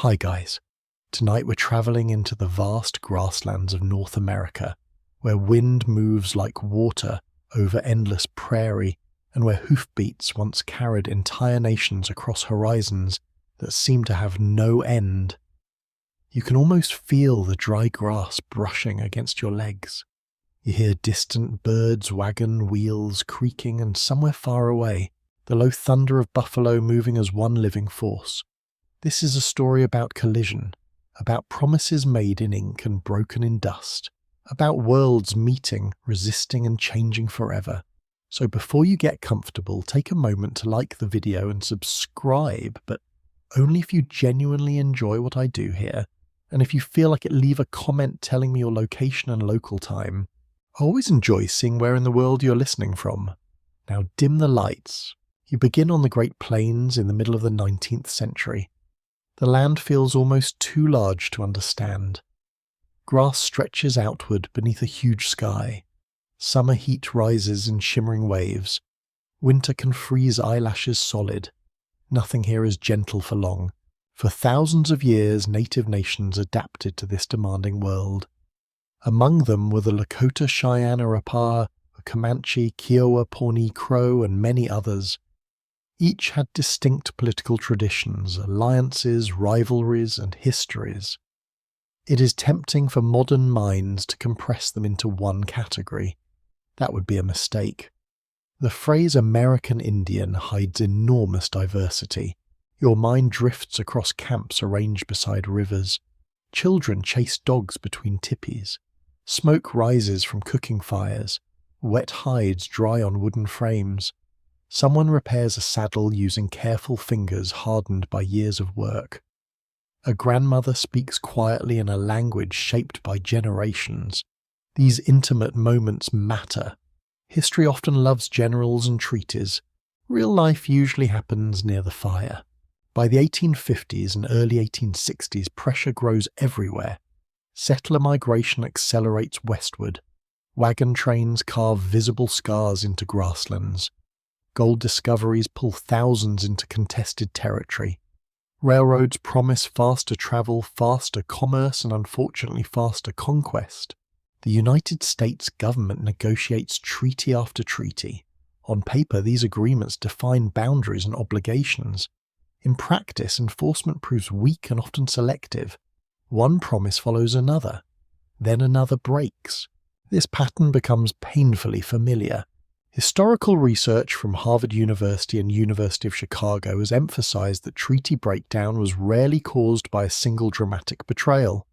Hi guys, tonight we're travelling into the vast grasslands of North America, where wind moves like water over endless prairie and where hoofbeats once carried entire nations across horizons that seem to have no end. You can almost feel the dry grass brushing against your legs. You hear distant birds' wagon wheels creaking, and somewhere far away, the low thunder of buffalo moving as one living force. This is a story about collision, about promises made in ink and broken in dust, about worlds meeting, resisting and changing forever. So before you get comfortable, take a moment to like the video and subscribe, but only if you genuinely enjoy what I do here. And if you feel like it, leave a comment telling me your location and local time. I always enjoy seeing where in the world you're listening from. Now dim the lights. You begin on the Great Plains in the middle of the 19th century. The land feels almost too large to understand. Grass stretches outward beneath a huge sky. Summer heat rises in shimmering waves. Winter can freeze eyelashes solid. Nothing here is gentle for long. For thousands of years, native nations adapted to this demanding world. Among them were the Lakota, Cheyenne, Apache, Comanche, Kiowa, Pawnee, Crow, and many others. Each had distinct political traditions, alliances, rivalries, and histories. It is tempting for modern minds to compress them into one category. That would be a mistake. The phrase American Indian hides enormous diversity. Your mind drifts across camps arranged beside rivers. Children chase dogs between teepees. Smoke rises from cooking fires. Wet hides dry on wooden frames. Someone repairs a saddle using careful fingers hardened by years of work. A grandmother speaks quietly in a language shaped by generations. These intimate moments matter. History often loves generals and treaties. Real life usually happens near the fire. By the 1850s and early 1860s, pressure grows everywhere. Settler migration accelerates westward. Wagon trains carve visible scars into grasslands. Gold discoveries pull thousands into contested territory. Railroads promise faster travel, faster commerce, and unfortunately faster conquest. The United States government negotiates treaty after treaty. On paper, these agreements define boundaries and obligations. In practice, enforcement proves weak and often selective. One promise follows another. Then another breaks. This pattern becomes painfully familiar. Historical research from Harvard University and University of Chicago has emphasized that treaty breakdown was rarely caused by a single dramatic betrayal.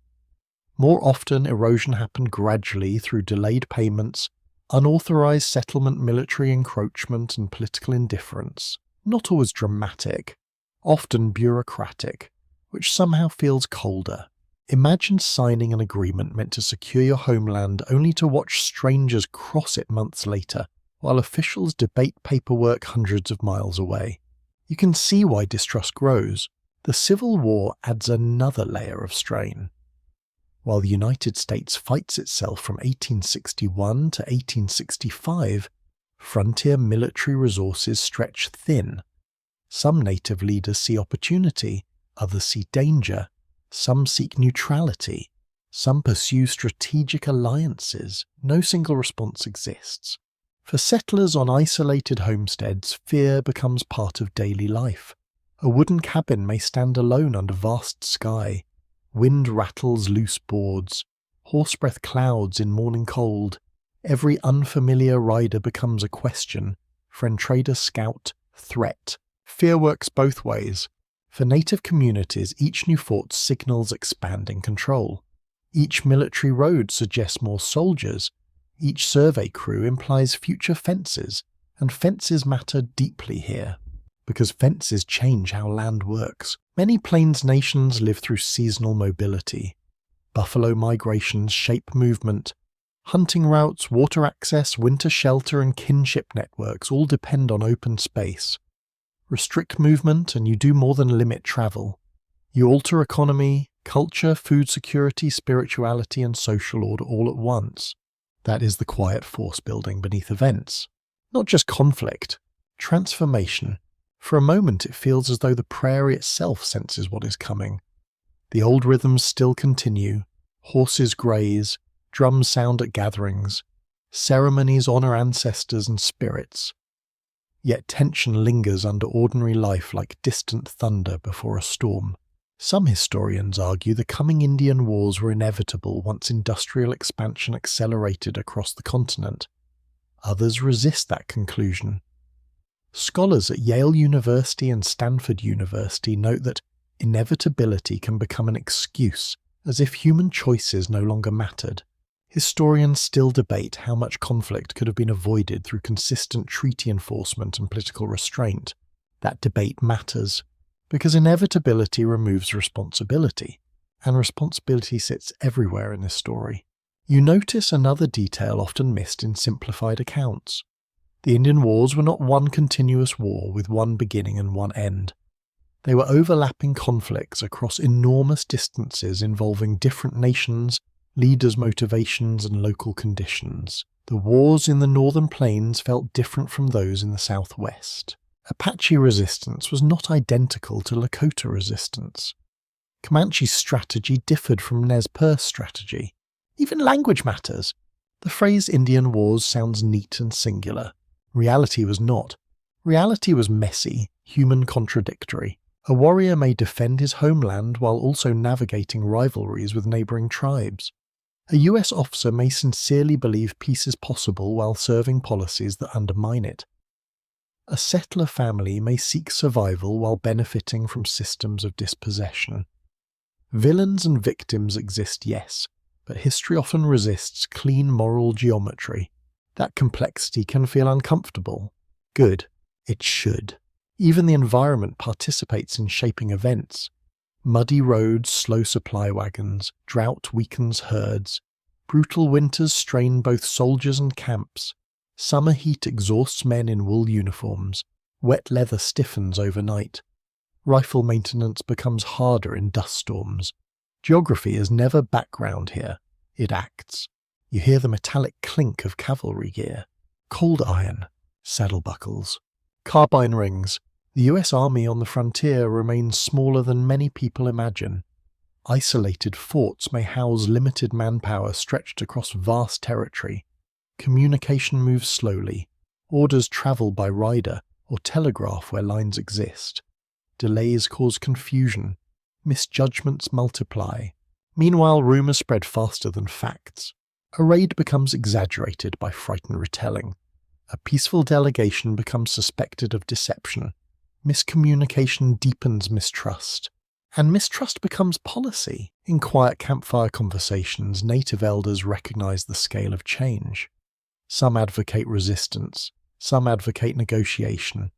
More often, erosion happened gradually through delayed payments, unauthorized settlement, military encroachment, and political indifference. Not always dramatic, often bureaucratic, which somehow feels colder. Imagine signing an agreement meant to secure your homeland only to watch strangers cross it months later, while officials debate paperwork hundreds of miles away. You can see why distrust grows. The Civil War adds another layer of strain. While the United States fights itself from 1861 to 1865, frontier military resources stretch thin. Some native leaders see opportunity, others see danger. Some seek neutrality. Some pursue strategic alliances. No single response exists. For settlers on isolated homesteads, fear becomes part of daily life. A wooden cabin may stand alone under vast sky. Wind rattles loose boards. Horsebreath clouds in morning cold. Every unfamiliar rider becomes a question. Friend trader, scout, threat. Fear works both ways. For native communities, each new fort signals expanding control. Each military road suggests more soldiers. Each survey crew implies future fences, and fences matter deeply here, because fences change how land works. Many plains nations live through seasonal mobility. Buffalo migrations shape movement. Hunting routes, water access, winter shelter, and kinship networks all depend on open space. Restrict movement, and you do more than limit travel. You alter economy, culture, food security, spirituality, and social order all at once. That is the quiet force building beneath events. Not just conflict, transformation. For a moment it feels as though the prairie itself senses what is coming. The old rhythms still continue. Horses graze, drums sound at gatherings. Ceremonies honour ancestors and spirits. Yet tension lingers under ordinary life like distant thunder before a storm. Some historians argue the coming Indian Wars were inevitable once industrial expansion accelerated across the continent. Others resist that conclusion. Scholars at Yale University and Stanford University note that inevitability can become an excuse, as if human choices no longer mattered. Historians still debate how much conflict could have been avoided through consistent treaty enforcement and political restraint. That debate matters, because inevitability removes responsibility, and responsibility sits everywhere in this story. You notice another detail often missed in simplified accounts. The Indian Wars were not one continuous war with one beginning and one end. They were overlapping conflicts across enormous distances involving different nations, leaders' motivations and local conditions. The wars in the northern plains felt different from those in the southwest. Apache resistance was not identical to Lakota resistance. Comanche's strategy differed from Nez Perce strategy. Even language matters. The phrase Indian Wars sounds neat and singular. Reality was not. Reality was messy, human contradictory. A warrior may defend his homeland while also navigating rivalries with neighbouring tribes. A US officer may sincerely believe peace is possible while serving policies that undermine it. A settler family may seek survival while benefiting from systems of dispossession. Villains and victims exist, yes, but history often resists clean moral geometry. That complexity can feel uncomfortable. Good. It should. Even the environment participates in shaping events. Muddy roads slow supply wagons, drought weakens herds, brutal winters strain both soldiers and camps, summer heat exhausts men in wool uniforms, wet leather stiffens overnight, rifle maintenance becomes harder in dust storms. Geography is never background here, it acts. You hear the metallic clink of cavalry gear, cold iron, saddle buckles, carbine rings. The US Army on the frontier remains smaller than many people imagine. Isolated forts may house limited manpower stretched across vast territory. Communication moves slowly. Orders travel by rider or telegraph where lines exist. Delays cause confusion. Misjudgments multiply. Meanwhile, rumours spread faster than facts. A raid becomes exaggerated by frightened retelling. A peaceful delegation becomes suspected of deception. Miscommunication deepens mistrust, and mistrust becomes policy. In quiet campfire conversations, native elders recognize the scale of change. Some advocate resistance, some advocate negotiation,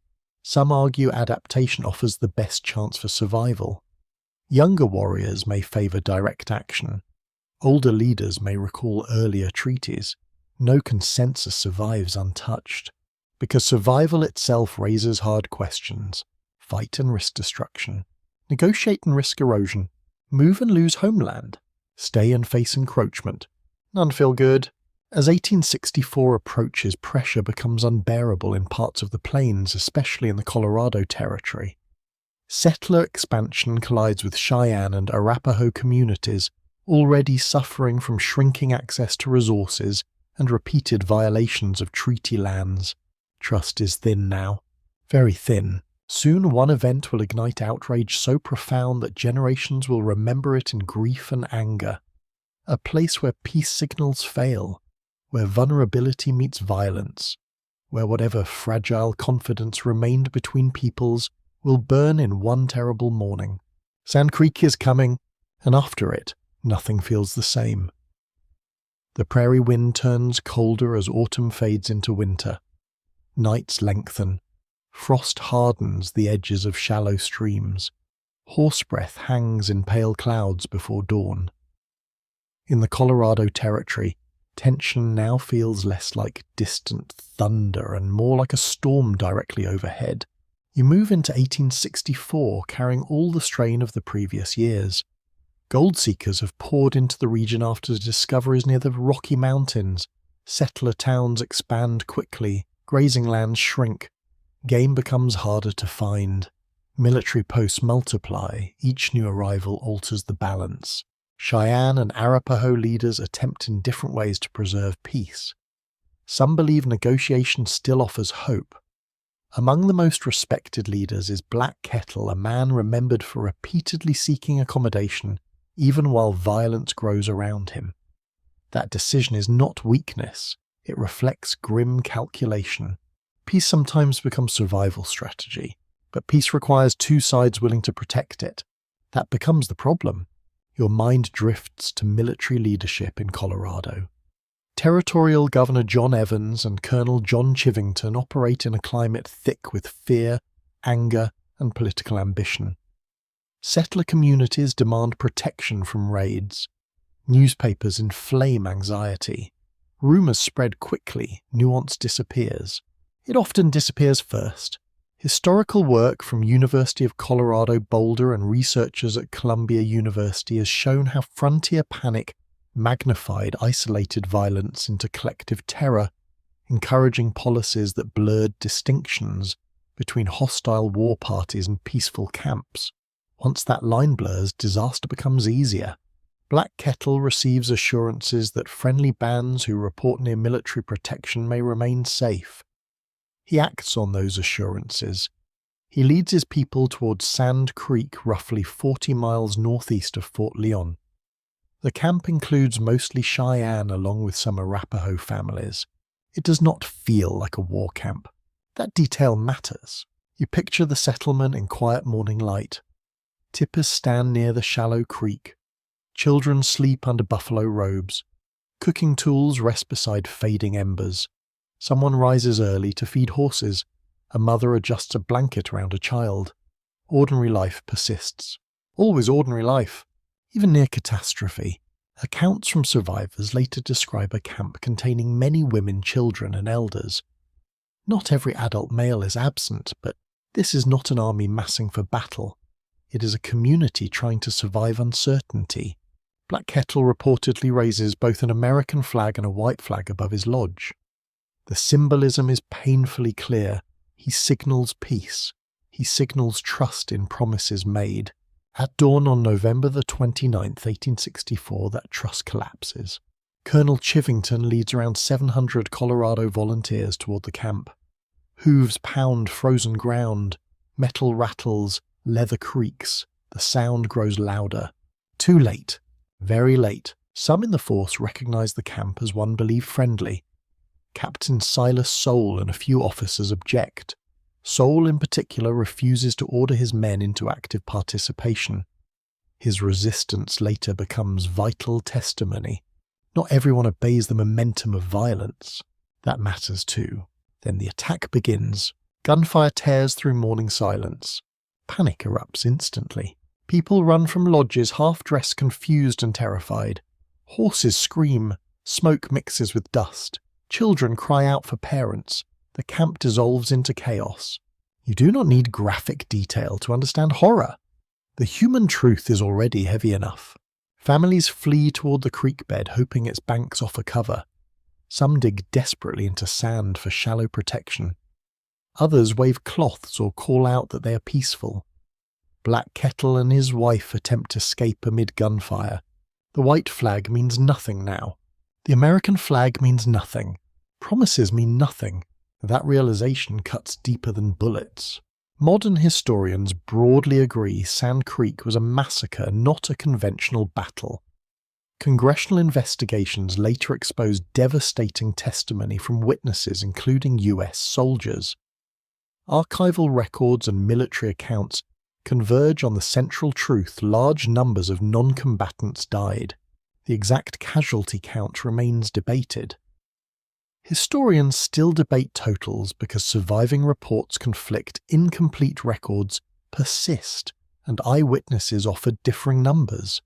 some argue adaptation offers the best chance for survival. Younger warriors may favor direct action. Older leaders may recall earlier treaties. No consensus survives untouched. Because survival itself raises hard questions. Fight and risk destruction. Negotiate and risk erosion. Move and lose homeland. Stay and face encroachment. None feel good. As 1864 approaches, pressure becomes unbearable in parts of the plains, especially in the Colorado Territory. Settler expansion collides with Cheyenne and Arapaho communities, already suffering from shrinking access to resources and repeated violations of treaty lands. Trust is thin now. Very thin. Soon one event will ignite outrage so profound that generations will remember it in grief and anger. A place where peace signals fail, where vulnerability meets violence, where whatever fragile confidence remained between peoples will burn in one terrible morning. Sand Creek is coming, and after it, nothing feels the same. The prairie wind turns colder as autumn fades into winter. Nights lengthen. Frost hardens the edges of shallow streams. Horse breath hangs in pale clouds before dawn. In the Colorado Territory, tension now feels less like distant thunder and more like a storm directly overhead. You move into 1864 carrying all the strain of the previous years. Gold seekers have poured into the region after discoveries near the Rocky Mountains. Settler towns expand quickly. Grazing lands shrink. Game becomes harder to find. Military posts multiply, each new arrival alters the balance. Cheyenne and Arapaho leaders attempt in different ways to preserve peace. Some believe negotiation still offers hope. Among the most respected leaders is Black Kettle, a man remembered for repeatedly seeking accommodation, even while violence grows around him. That decision is not weakness, it reflects grim calculation. Peace sometimes becomes survival strategy, but peace requires two sides willing to protect it. That becomes the problem. Your mind drifts to military leadership in Colorado. Territorial Governor John Evans and Colonel John Chivington operate in a climate thick with fear, anger, and political ambition. Settler communities demand protection from raids. Newspapers inflame anxiety. Rumors spread quickly, nuance disappears. It often disappears first. Historical work from University of Colorado Boulder and researchers at Columbia University has shown how frontier panic magnified isolated violence into collective terror, encouraging policies that blurred distinctions between hostile war parties and peaceful camps. Once that line blurs, disaster becomes easier. Black Kettle receives assurances that friendly bands who report near military protection may remain safe. He acts on those assurances. He leads his people towards Sand Creek, roughly 40 miles northeast of Fort Leon. The camp includes mostly Cheyenne along with some Arapaho families. It does not feel like a war camp. That detail matters. You picture the settlement in quiet morning light. Tippers stand near the shallow creek. Children sleep under buffalo robes. Cooking tools rest beside fading embers. Someone rises early to feed horses. A mother adjusts a blanket around a child. Ordinary life persists. Always ordinary life, even near catastrophe. Accounts from survivors later describe a camp containing many women, children, and elders. Not every adult male is absent, but this is not an army massing for battle. It is a community trying to survive uncertainty. Black Kettle reportedly raises both an American flag and a white flag above his lodge. The symbolism is painfully clear. He signals peace. He signals trust in promises made. At dawn on November the 29th, 1864, that trust collapses. Colonel Chivington leads around 700 Colorado volunteers toward the camp. Hooves pound frozen ground. Metal rattles, leather creaks. The sound grows louder. Too late. Very late. Some in the force recognize the camp as one believed friendly. Captain Silas Soule and a few officers object. Soule in particular refuses to order his men into active participation. His resistance later becomes vital testimony. Not everyone obeys the momentum of violence. That matters too. Then the attack begins. Gunfire tears through morning silence. Panic erupts instantly. People run from lodges half-dressed, confused and terrified. Horses scream. Smoke mixes with dust. Children cry out for parents. The camp dissolves into chaos. You do not need graphic detail to understand horror. The human truth is already heavy enough. Families flee toward the creek bed, hoping its banks offer cover. Some dig desperately into sand for shallow protection. Others wave cloths or call out that they are peaceful. Black Kettle and his wife attempt escape amid gunfire. The white flag means nothing now. The American flag means nothing. Promises mean nothing. That realization cuts deeper than bullets. Modern historians broadly agree Sand Creek was a massacre, not a conventional battle. Congressional investigations later exposed devastating testimony from witnesses including US soldiers. Archival records and military accounts converge on the central truth: large numbers of non-combatants died. The exact casualty count remains debated. Historians still debate totals because surviving reports conflict, incomplete records persist, and eyewitnesses offer differing numbers.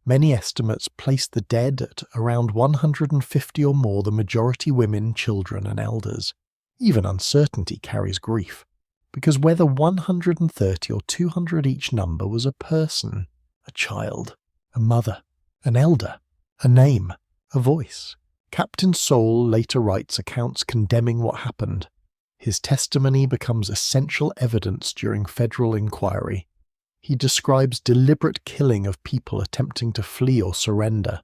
Many estimates place the dead at around 150 or more, the majority women, children, and elders. Even uncertainty carries grief, because whether 130 or 200 each number was a person, a child, a mother, an elder, a name, a voice. Captain Soule later writes accounts condemning what happened. His testimony becomes essential evidence during federal inquiry. He describes deliberate killing of people attempting to flee or surrender.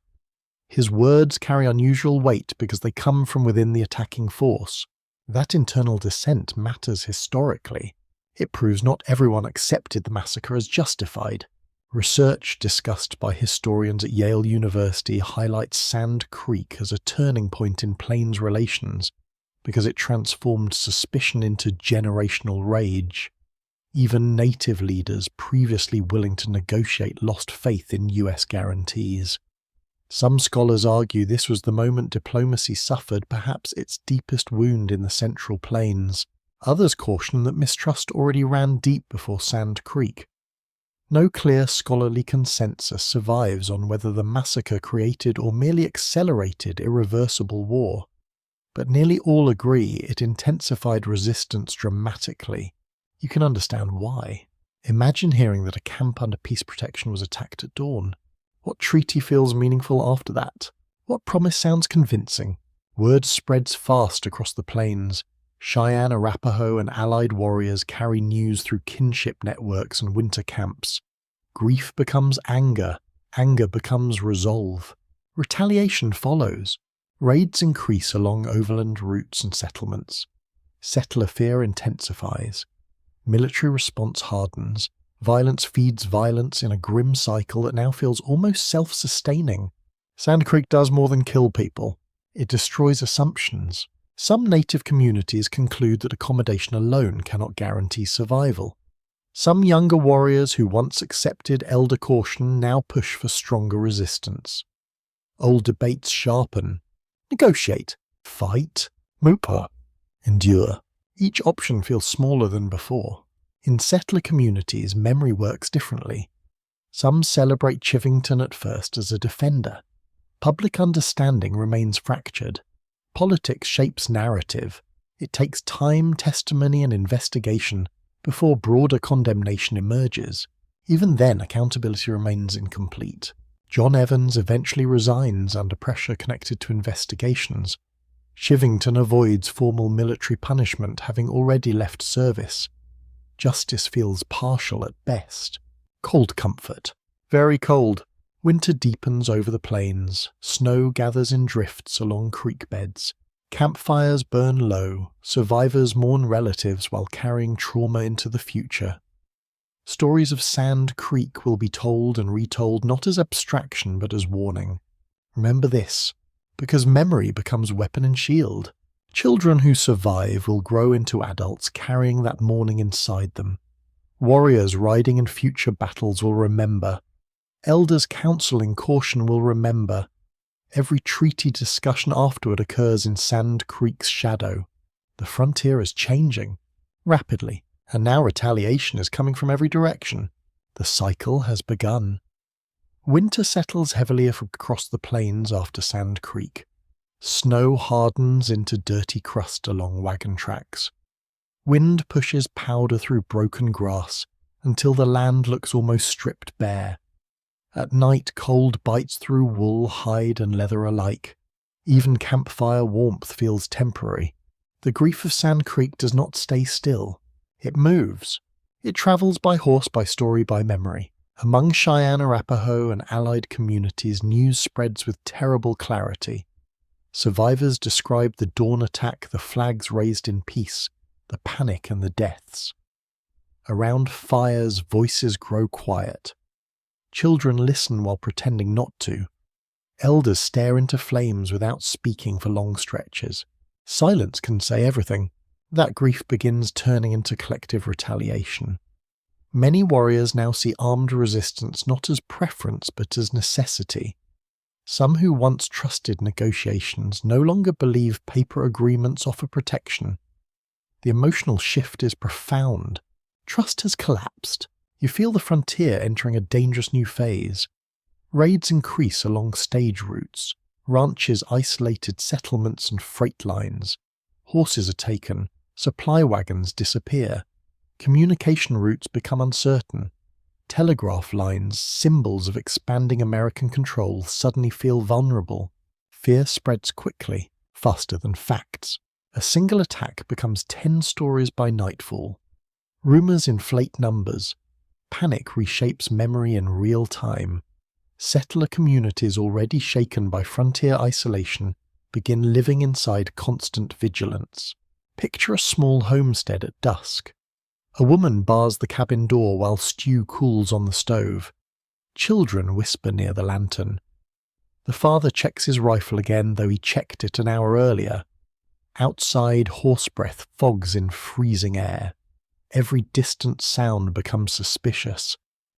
His words carry unusual weight because they come from within the attacking force. That internal dissent matters historically. It proves not everyone accepted the massacre as justified. Research discussed by historians at Yale University highlights Sand Creek as a turning point in Plains relations because it transformed suspicion into generational rage. Even native leaders previously willing to negotiate lost faith in US guarantees. Some scholars argue this was the moment diplomacy suffered perhaps its deepest wound in the Central Plains. Others caution that mistrust already ran deep before Sand Creek. No clear scholarly consensus survives on whether the massacre created or merely accelerated irreversible war, but nearly all agree it intensified resistance dramatically. You can understand why. Imagine hearing that a camp under peace protection was attacked at dawn. What treaty feels meaningful after that? What promise sounds convincing? Word spreads fast across the plains. Cheyenne, Arapaho, and allied warriors carry news through kinship networks and winter camps. Grief becomes anger. Anger becomes resolve. Retaliation follows. Raids increase along overland routes and settlements. Settler fear intensifies. Military response hardens. Violence feeds violence in a grim cycle that now feels almost self-sustaining. Sand Creek does more than kill people. It destroys assumptions. Some native communities conclude that accommodation alone cannot guarantee survival. Some younger warriors who once accepted elder caution now push for stronger resistance. Old debates sharpen. Negotiate. Fight. Mupa. Endure. Each option feels smaller than before. In settler communities, memory works differently. Some celebrate Chivington at first as a defender. Public understanding remains fractured. Politics shapes narrative. It takes time, testimony, and investigation before broader condemnation emerges. Even then, accountability remains incomplete. John Evans eventually resigns under pressure connected to investigations. Chivington avoids formal military punishment, having already left service. Justice feels partial at best. Cold comfort. Very cold. Winter deepens over the plains. Snow gathers in drifts along creek beds. Campfires burn low. Survivors mourn relatives while carrying trauma into the future. Stories of Sand Creek will be told and retold not as abstraction but as warning. Remember this, because memory becomes weapon and shield. Children who survive will grow into adults carrying that mourning inside them. Warriors riding in future battles will remember. Elders counseling caution will remember. Every treaty discussion afterward occurs in Sand Creek's shadow. The frontier is changing, rapidly, and now retaliation is coming from every direction. The cycle has begun. Winter settles heavily across the plains after Sand Creek. Snow hardens into dirty crust along wagon tracks. Wind pushes powder through broken grass until the land looks almost stripped bare. At night, cold bites through wool, hide, and leather alike. Even campfire warmth feels temporary. The grief of Sand Creek does not stay still. It moves. It travels by horse, by story, by memory. Among Cheyenne, Arapaho, and allied communities, news spreads with terrible clarity. Survivors describe the dawn attack, the flags raised in peace, the panic and the deaths. Around fires, voices grow quiet. Children listen while pretending not to. Elders stare into flames without speaking for long stretches. Silence can say everything. That grief begins turning into collective retaliation. Many warriors now see armed resistance not as preference but as necessity. Some who once trusted negotiations no longer believe paper agreements offer protection. The emotional shift is profound. Trust has collapsed. You feel the frontier entering a dangerous new phase. Raids increase along stage routes. Ranches isolated settlements and freight lines. Horses are taken. Supply wagons disappear. Communication routes become uncertain. Telegraph lines, symbols of expanding American control, suddenly feel vulnerable. Fear spreads quickly, faster than facts. A single attack becomes 10 stories by nightfall. Rumours inflate numbers. Panic reshapes memory in real time. Settler communities already shaken by frontier isolation begin living inside constant vigilance. Picture a small homestead at dusk. A woman bars the cabin door while stew cools on the stove. Children whisper near the lantern. The father checks his rifle again, though he checked it an hour earlier. Outside, horse breath fogs in freezing air. Every distant sound becomes suspicious.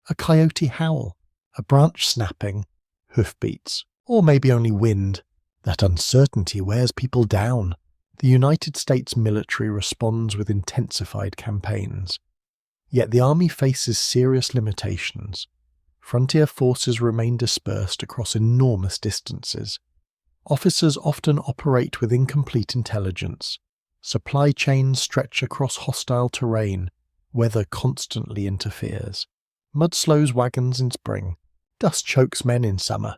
A coyote howl, a branch snapping, hoofbeats, or maybe only wind. That uncertainty wears people down. The United States military responds with intensified campaigns. Yet the army faces serious limitations. Frontier forces remain dispersed across enormous distances. Officers often operate with incomplete intelligence. Supply chains stretch across hostile terrain. Weather constantly interferes. Mud slows wagons in spring. Dust chokes men in summer.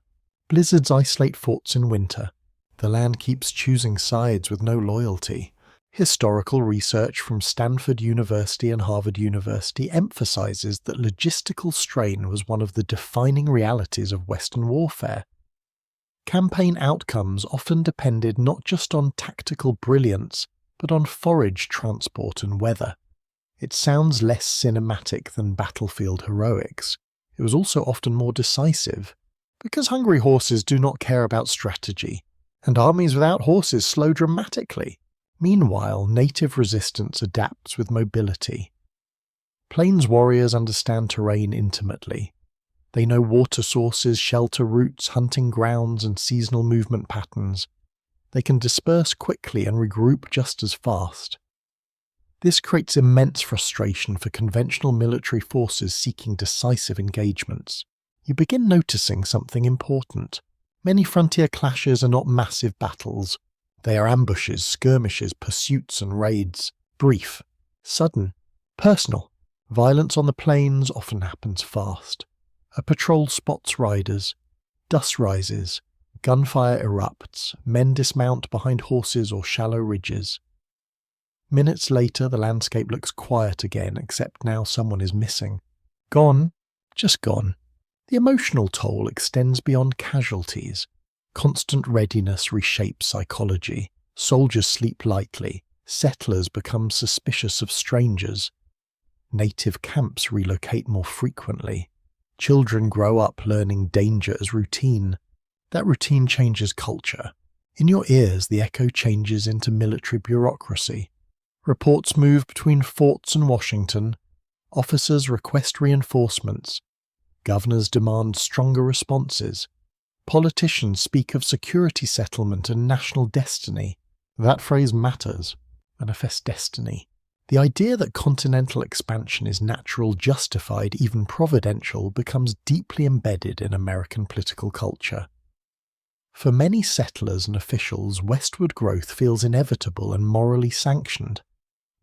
Blizzards isolate forts in winter. The land keeps choosing sides with no loyalty. Historical research from Stanford University and Harvard University emphasizes that logistical strain was one of the defining realities of Western warfare. Campaign outcomes often depended not just on tactical brilliance, but on forage transport and weather. It sounds less cinematic than battlefield heroics. It was also often more decisive, because hungry horses do not care about strategy, and armies without horses slow dramatically. Meanwhile, native resistance adapts with mobility. Plains warriors understand terrain intimately. They know water sources, shelter routes, hunting grounds, and seasonal movement patterns. They can disperse quickly and regroup just as fast. This creates immense frustration for conventional military forces seeking decisive engagements. You begin noticing something important. Many frontier clashes are not massive battles. They are ambushes, skirmishes, pursuits, and raids. Brief, sudden, personal. Violence on the plains often happens fast. A patrol spots riders. Dust rises. Gunfire erupts. Men dismount behind horses or shallow ridges. Minutes later, the landscape looks quiet again, except now someone is missing. Gone. Just gone. The emotional toll extends beyond casualties. Constant readiness reshapes psychology. Soldiers sleep lightly. Settlers become suspicious of strangers. Native camps relocate more frequently. Children grow up learning danger as routine. That routine changes culture. In your ears, the echo changes into military bureaucracy. Reports move between forts and Washington. Officers request reinforcements. Governors demand stronger responses. Politicians speak of security settlement and national destiny. That phrase matters. Manifest destiny. The idea that continental expansion is natural, justified, even providential becomes deeply embedded in American political culture. For many settlers and officials, westward growth feels inevitable and morally sanctioned.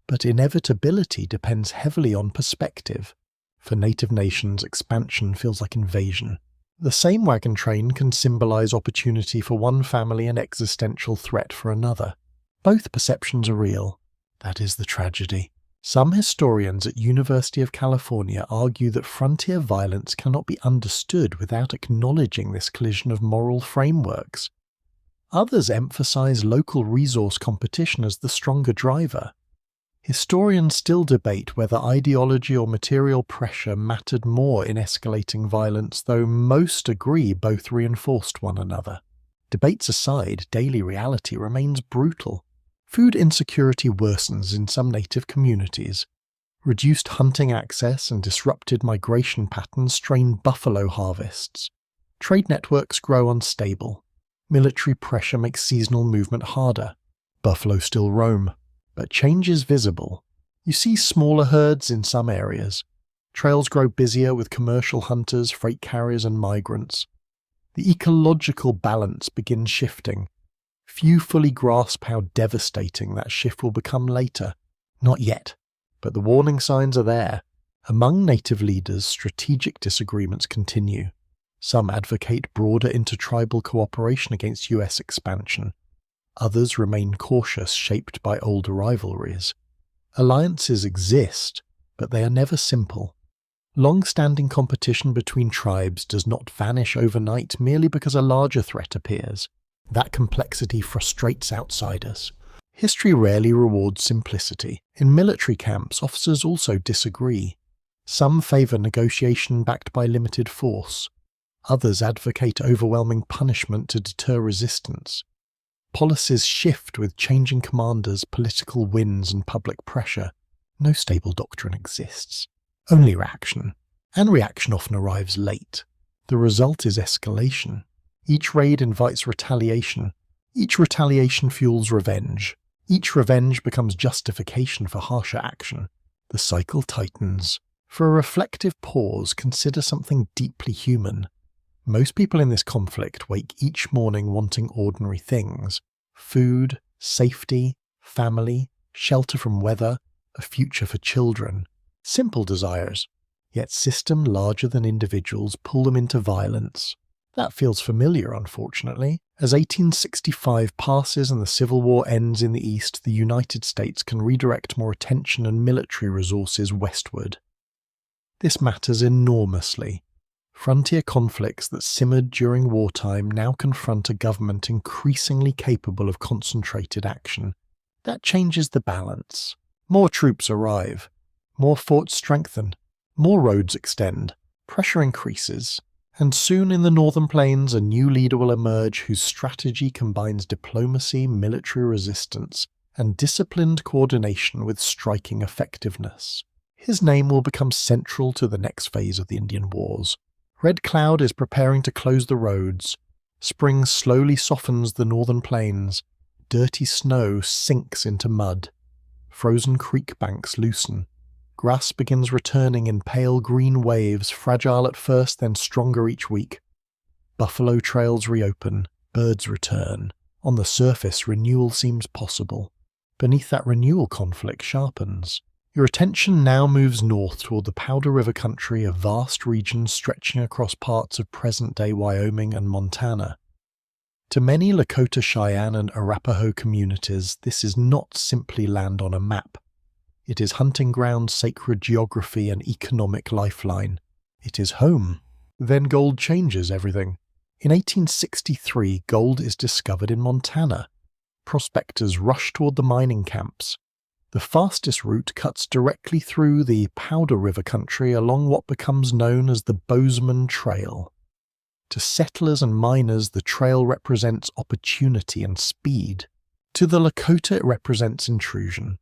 But inevitability depends heavily on perspective. For native nations, expansion feels like invasion. The same wagon train can symbolize opportunity for one family and existential threat for another. Both perceptions are real. That is the tragedy. Some historians at University of California argue that frontier violence cannot be understood without acknowledging this collision of moral frameworks. Others emphasize local resource competition as the stronger driver. Historians still debate whether ideology or material pressure mattered more in escalating violence, though most agree both reinforced one another. Debates aside, daily reality remains brutal. Food insecurity worsens in some native communities. Reduced hunting access and disrupted migration patterns strain buffalo harvests. Trade networks grow unstable. Military pressure makes seasonal movement harder. Buffalo still roam, but change is visible. You see smaller herds in some areas. Trails grow busier with commercial hunters, freight carriers, and migrants. The ecological balance begins shifting. Few fully grasp how devastating that shift will become later. Not yet, but the warning signs are there. Among native leaders, strategic disagreements continue. Some advocate broader intertribal cooperation against US expansion. Others remain cautious, shaped by older rivalries. Alliances exist, but they are never simple. Long-standing competition between tribes does not vanish overnight merely because a larger threat appears. That complexity frustrates outsiders. History rarely rewards simplicity. In military camps, officers also disagree. Some favour negotiation backed by limited force. Others advocate overwhelming punishment to deter resistance. Policies shift with changing commanders, political winds, and public pressure. No stable doctrine exists. Only reaction. And reaction often arrives late. The result is escalation. Each raid invites retaliation. Each retaliation fuels revenge. Each revenge becomes justification for harsher action. The cycle tightens. For a reflective pause, consider something deeply human. Most people in this conflict wake each morning wanting ordinary things: food, safety, family, shelter from weather, a future for children. Simple desires. Yet system larger than individuals pull them into violence. That feels familiar, unfortunately. As 1865 passes and the Civil War ends in the East, the United States can redirect more attention and military resources westward. This matters enormously. Frontier conflicts that simmered during wartime now confront a government increasingly capable of concentrated action. That changes the balance. More troops arrive. More forts strengthen. More roads extend. Pressure increases. And soon in the northern plains a new leader will emerge whose strategy combines diplomacy, military resistance, and disciplined coordination with striking effectiveness. His name will become central to the next phase of the Indian Wars. Red Cloud is preparing to close the roads. Spring slowly softens the northern plains. Dirty snow sinks into mud. Frozen creek banks loosen. Grass begins returning in pale green waves, fragile at first, then stronger each week. Buffalo trails reopen. Birds return. On the surface, renewal seems possible. Beneath that renewal, conflict sharpens. Your attention now moves north toward the Powder River country, a vast region stretching across parts of present-day Wyoming and Montana. To many Lakota, Cheyenne, and Arapaho communities, this is not simply land on a map. It is hunting ground, sacred geography, and economic lifeline. It is home. Then gold changes everything. In 1863, gold is discovered in Montana. Prospectors rush toward the mining camps. The fastest route cuts directly through the Powder River country along what becomes known as the Bozeman Trail. To settlers and miners, the trail represents opportunity and speed. To the Lakota, it represents intrusion.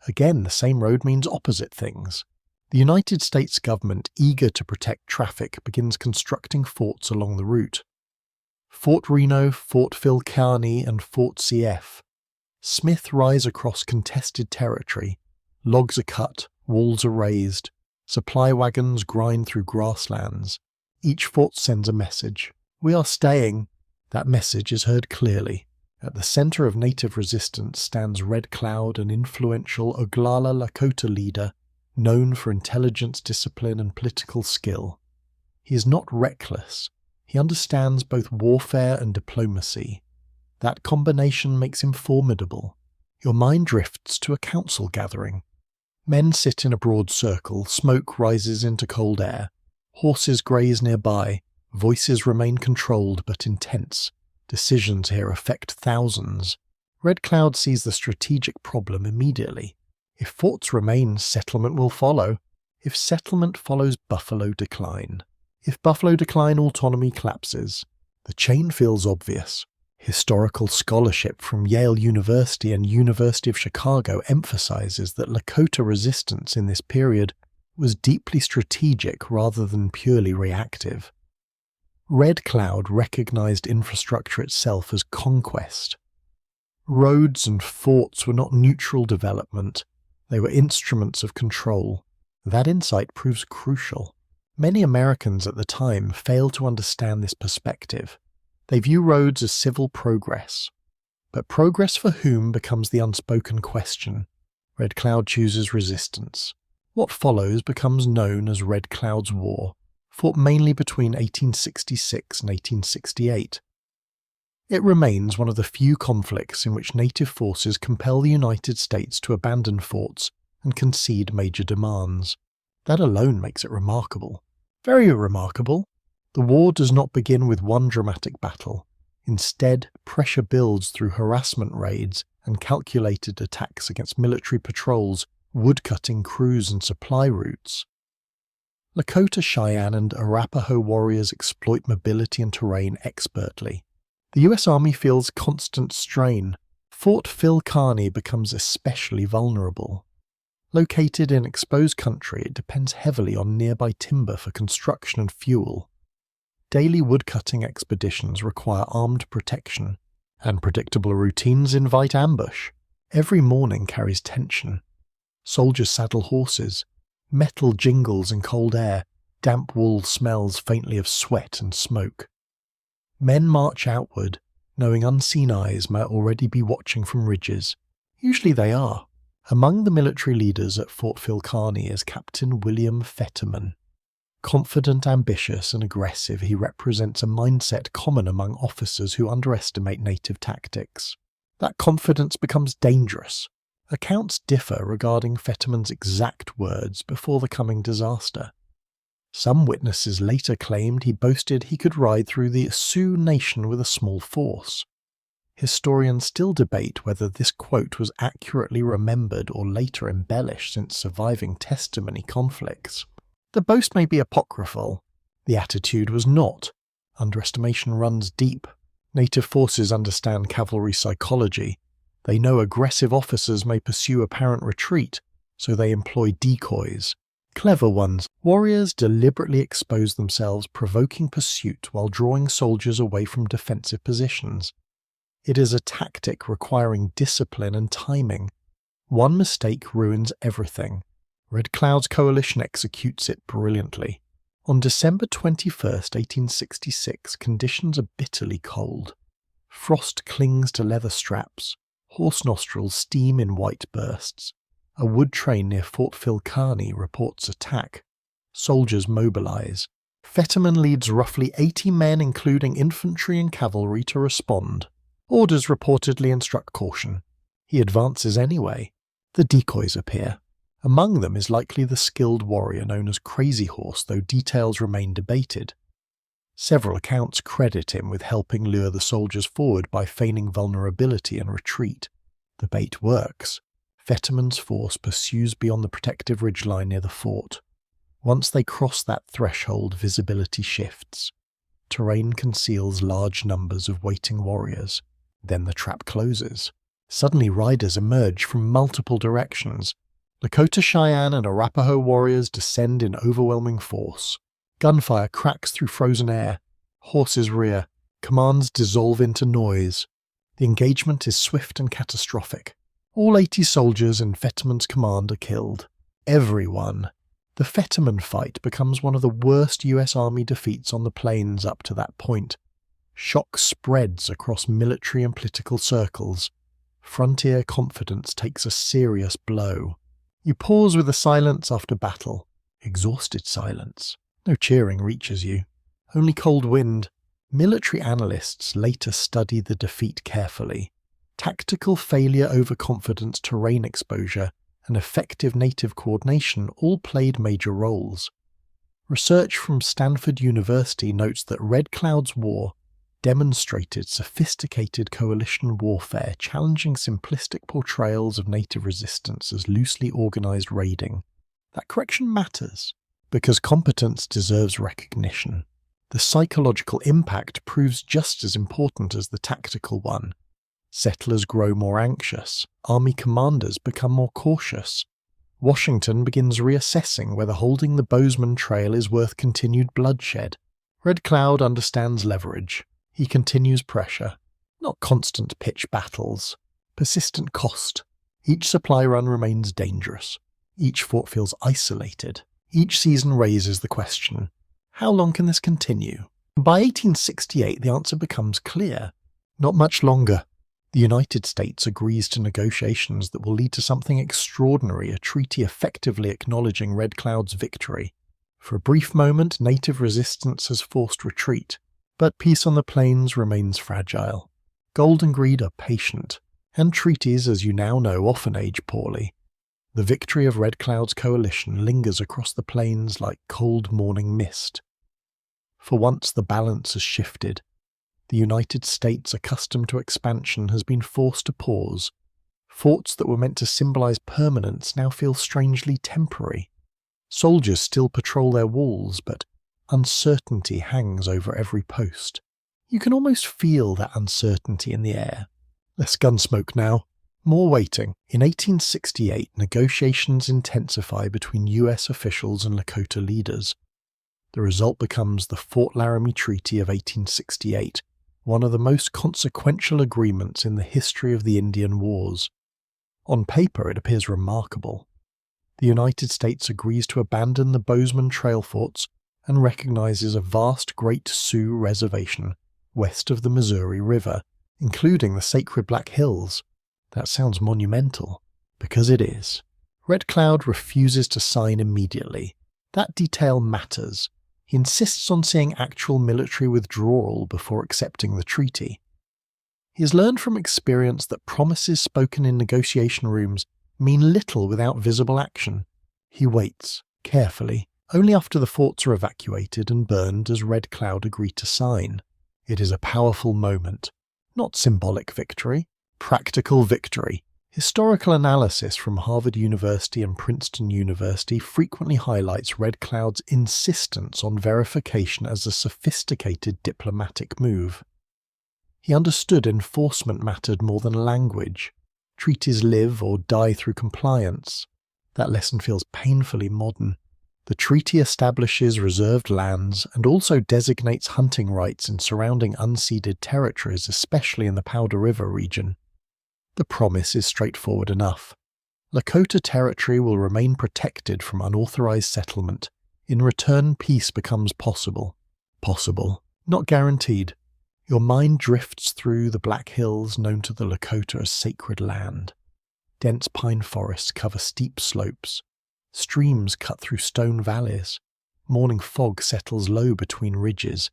Again, the same road means opposite things. The United States government, eager to protect traffic, begins constructing forts along the route. Fort Reno, Fort Phil Kearny, and Fort CF. Smith rise across contested territory. Logs are cut, walls are raised. Supply wagons grind through grasslands. Each fort sends a message. We are staying. That message is heard clearly. At the center of native resistance stands Red Cloud, an influential Oglala Lakota leader, known for intelligence, discipline, and political skill. He is not reckless. He understands both warfare and diplomacy. That combination makes him formidable. Your mind drifts to a council gathering. Men sit in a broad circle, smoke rises into cold air. Horses graze nearby, voices remain controlled but intense. Decisions here affect thousands. Red Cloud sees the strategic problem immediately. If forts remain, settlement will follow. If settlement follows, Buffalo decline. If Buffalo decline, autonomy collapses. The chain feels obvious. Historical scholarship from Yale University and University of Chicago emphasizes that Lakota resistance in this period was deeply strategic rather than purely reactive. Red Cloud recognized infrastructure itself as conquest. Roads and forts were not neutral development, they were instruments of control. That insight proves crucial. Many Americans at the time fail to understand this perspective. They view roads as civil progress. But progress for whom becomes the unspoken question. Red Cloud chooses resistance. What follows becomes known as Red Cloud's War, fought mainly between 1866 and 1868. It remains one of the few conflicts in which native forces compel the United States to abandon forts and concede major demands. That alone makes it remarkable. Very remarkable. The war does not begin with one dramatic battle. Instead, pressure builds through harassment raids and calculated attacks against military patrols, woodcutting crews and supply routes. Lakota, Cheyenne, and Arapaho warriors exploit mobility and terrain expertly. The US Army feels constant strain. Fort Phil Kearny becomes especially vulnerable. Located in exposed country, it depends heavily on nearby timber for construction and fuel. Daily woodcutting expeditions require armed protection, and predictable routines invite ambush. Every morning carries tension. Soldiers saddle horses. Metal jingles in cold air. Damp wool smells faintly of sweat and smoke. Men march outward, knowing unseen eyes might already be watching from ridges. Usually they are. Among the military leaders at Fort Phil Kearny is Captain William Fetterman. Confident, ambitious, and aggressive, he represents a mindset common among officers who underestimate native tactics. That confidence becomes dangerous. Accounts differ regarding Fetterman's exact words before the coming disaster. Some witnesses later claimed he boasted he could ride through the Sioux Nation with a small force. Historians still debate whether this quote was accurately remembered or later embellished since surviving testimony conflicts. The boast may be apocryphal. The attitude was not. Underestimation runs deep. Native forces understand cavalry psychology. They know aggressive officers may pursue apparent retreat, so they employ decoys. Clever ones, warriors deliberately expose themselves, provoking pursuit while drawing soldiers away from defensive positions. It is a tactic requiring discipline and timing. One mistake ruins everything. Red Cloud's coalition executes it brilliantly. On December 21st, 1866, conditions are bitterly cold. Frost clings to leather straps. Horse nostrils steam in white bursts. A wood train near Fort Phil Kearny reports attack. Soldiers mobilize. Fetterman leads roughly 80 men, including infantry and cavalry, to respond. Orders reportedly instruct caution. He advances anyway. The decoys appear. Among them is likely the skilled warrior known as Crazy Horse, though details remain debated. Several accounts credit him with helping lure the soldiers forward by feigning vulnerability and retreat. The bait works. Fetterman's force pursues beyond the protective ridgeline near the fort. Once they cross that threshold, visibility shifts. Terrain conceals large numbers of waiting warriors. Then the trap closes. Suddenly riders emerge from multiple directions. Lakota, Cheyenne, and Arapaho warriors descend in overwhelming force. Gunfire cracks through frozen air. Horses rear. Commands dissolve into noise. The engagement is swift and catastrophic. All 80 soldiers in Fetterman's command are killed. Everyone. The Fetterman fight becomes one of the worst US Army defeats on the plains up to that point. Shock spreads across military and political circles. Frontier confidence takes a serious blow. You pause with a silence after battle. Exhausted silence. No cheering reaches you. Only cold wind. Military analysts later study the defeat carefully. Tactical failure, overconfidence, terrain exposure, and effective native coordination all played major roles. Research from Stanford University notes that Red Cloud's war demonstrated sophisticated coalition warfare, challenging simplistic portrayals of native resistance as loosely organized raiding. That correction matters, because competence deserves recognition. The psychological impact proves just as important as the tactical one. Settlers grow more anxious. Army commanders become more cautious. Washington begins reassessing whether holding the Bozeman Trail is worth continued bloodshed. Red Cloud understands leverage. He continues pressure. Not constant pitch battles. Persistent cost. Each supply run remains dangerous. Each fort feels isolated. Each season raises the question, how long can this continue? By 1868, the answer becomes clear. Not much longer. The United States agrees to negotiations that will lead to something extraordinary, a treaty effectively acknowledging Red Cloud's victory. For a brief moment, native resistance has forced retreat, but peace on the plains remains fragile. Gold and greed are patient, and treaties, as you now know, often age poorly. The victory of Red Cloud's coalition lingers across the plains like cold morning mist. For once the balance has shifted. The United States, accustomed to expansion, has been forced to pause. Forts that were meant to symbolize permanence now feel strangely temporary. Soldiers still patrol their walls, but uncertainty hangs over every post. You can almost feel that uncertainty in the air. Less gunsmoke now. More waiting. In 1868, negotiations intensify between US officials and Lakota leaders. The result becomes the Fort Laramie Treaty of 1868, one of the most consequential agreements in the history of the Indian Wars. On paper, it appears remarkable. The United States agrees to abandon the Bozeman Trail forts and recognizes a vast Great Sioux reservation west of the Missouri River, including the sacred Black Hills. That sounds monumental, because it is. Red Cloud refuses to sign immediately. That detail matters. He insists on seeing actual military withdrawal before accepting the treaty. He has learned from experience that promises spoken in negotiation rooms mean little without visible action. He waits, carefully. Only after the forts are evacuated and burned does Red Cloud agree to sign. It is a powerful moment. Not symbolic victory. Practical victory. Historical analysis from Harvard University and Princeton University frequently highlights Red Cloud's insistence on verification as a sophisticated diplomatic move. He understood enforcement mattered more than language. Treaties live or die through compliance. That lesson feels painfully modern. The treaty establishes reserved lands and also designates hunting rights in surrounding unceded territories, especially in the Powder River region. The promise is straightforward enough. Lakota territory will remain protected from unauthorized settlement. In return, peace becomes possible. Possible, not guaranteed. Your mind drifts through the Black Hills known to the Lakota as sacred land. Dense pine forests cover steep slopes. Streams cut through stone valleys. Morning fog settles low between ridges.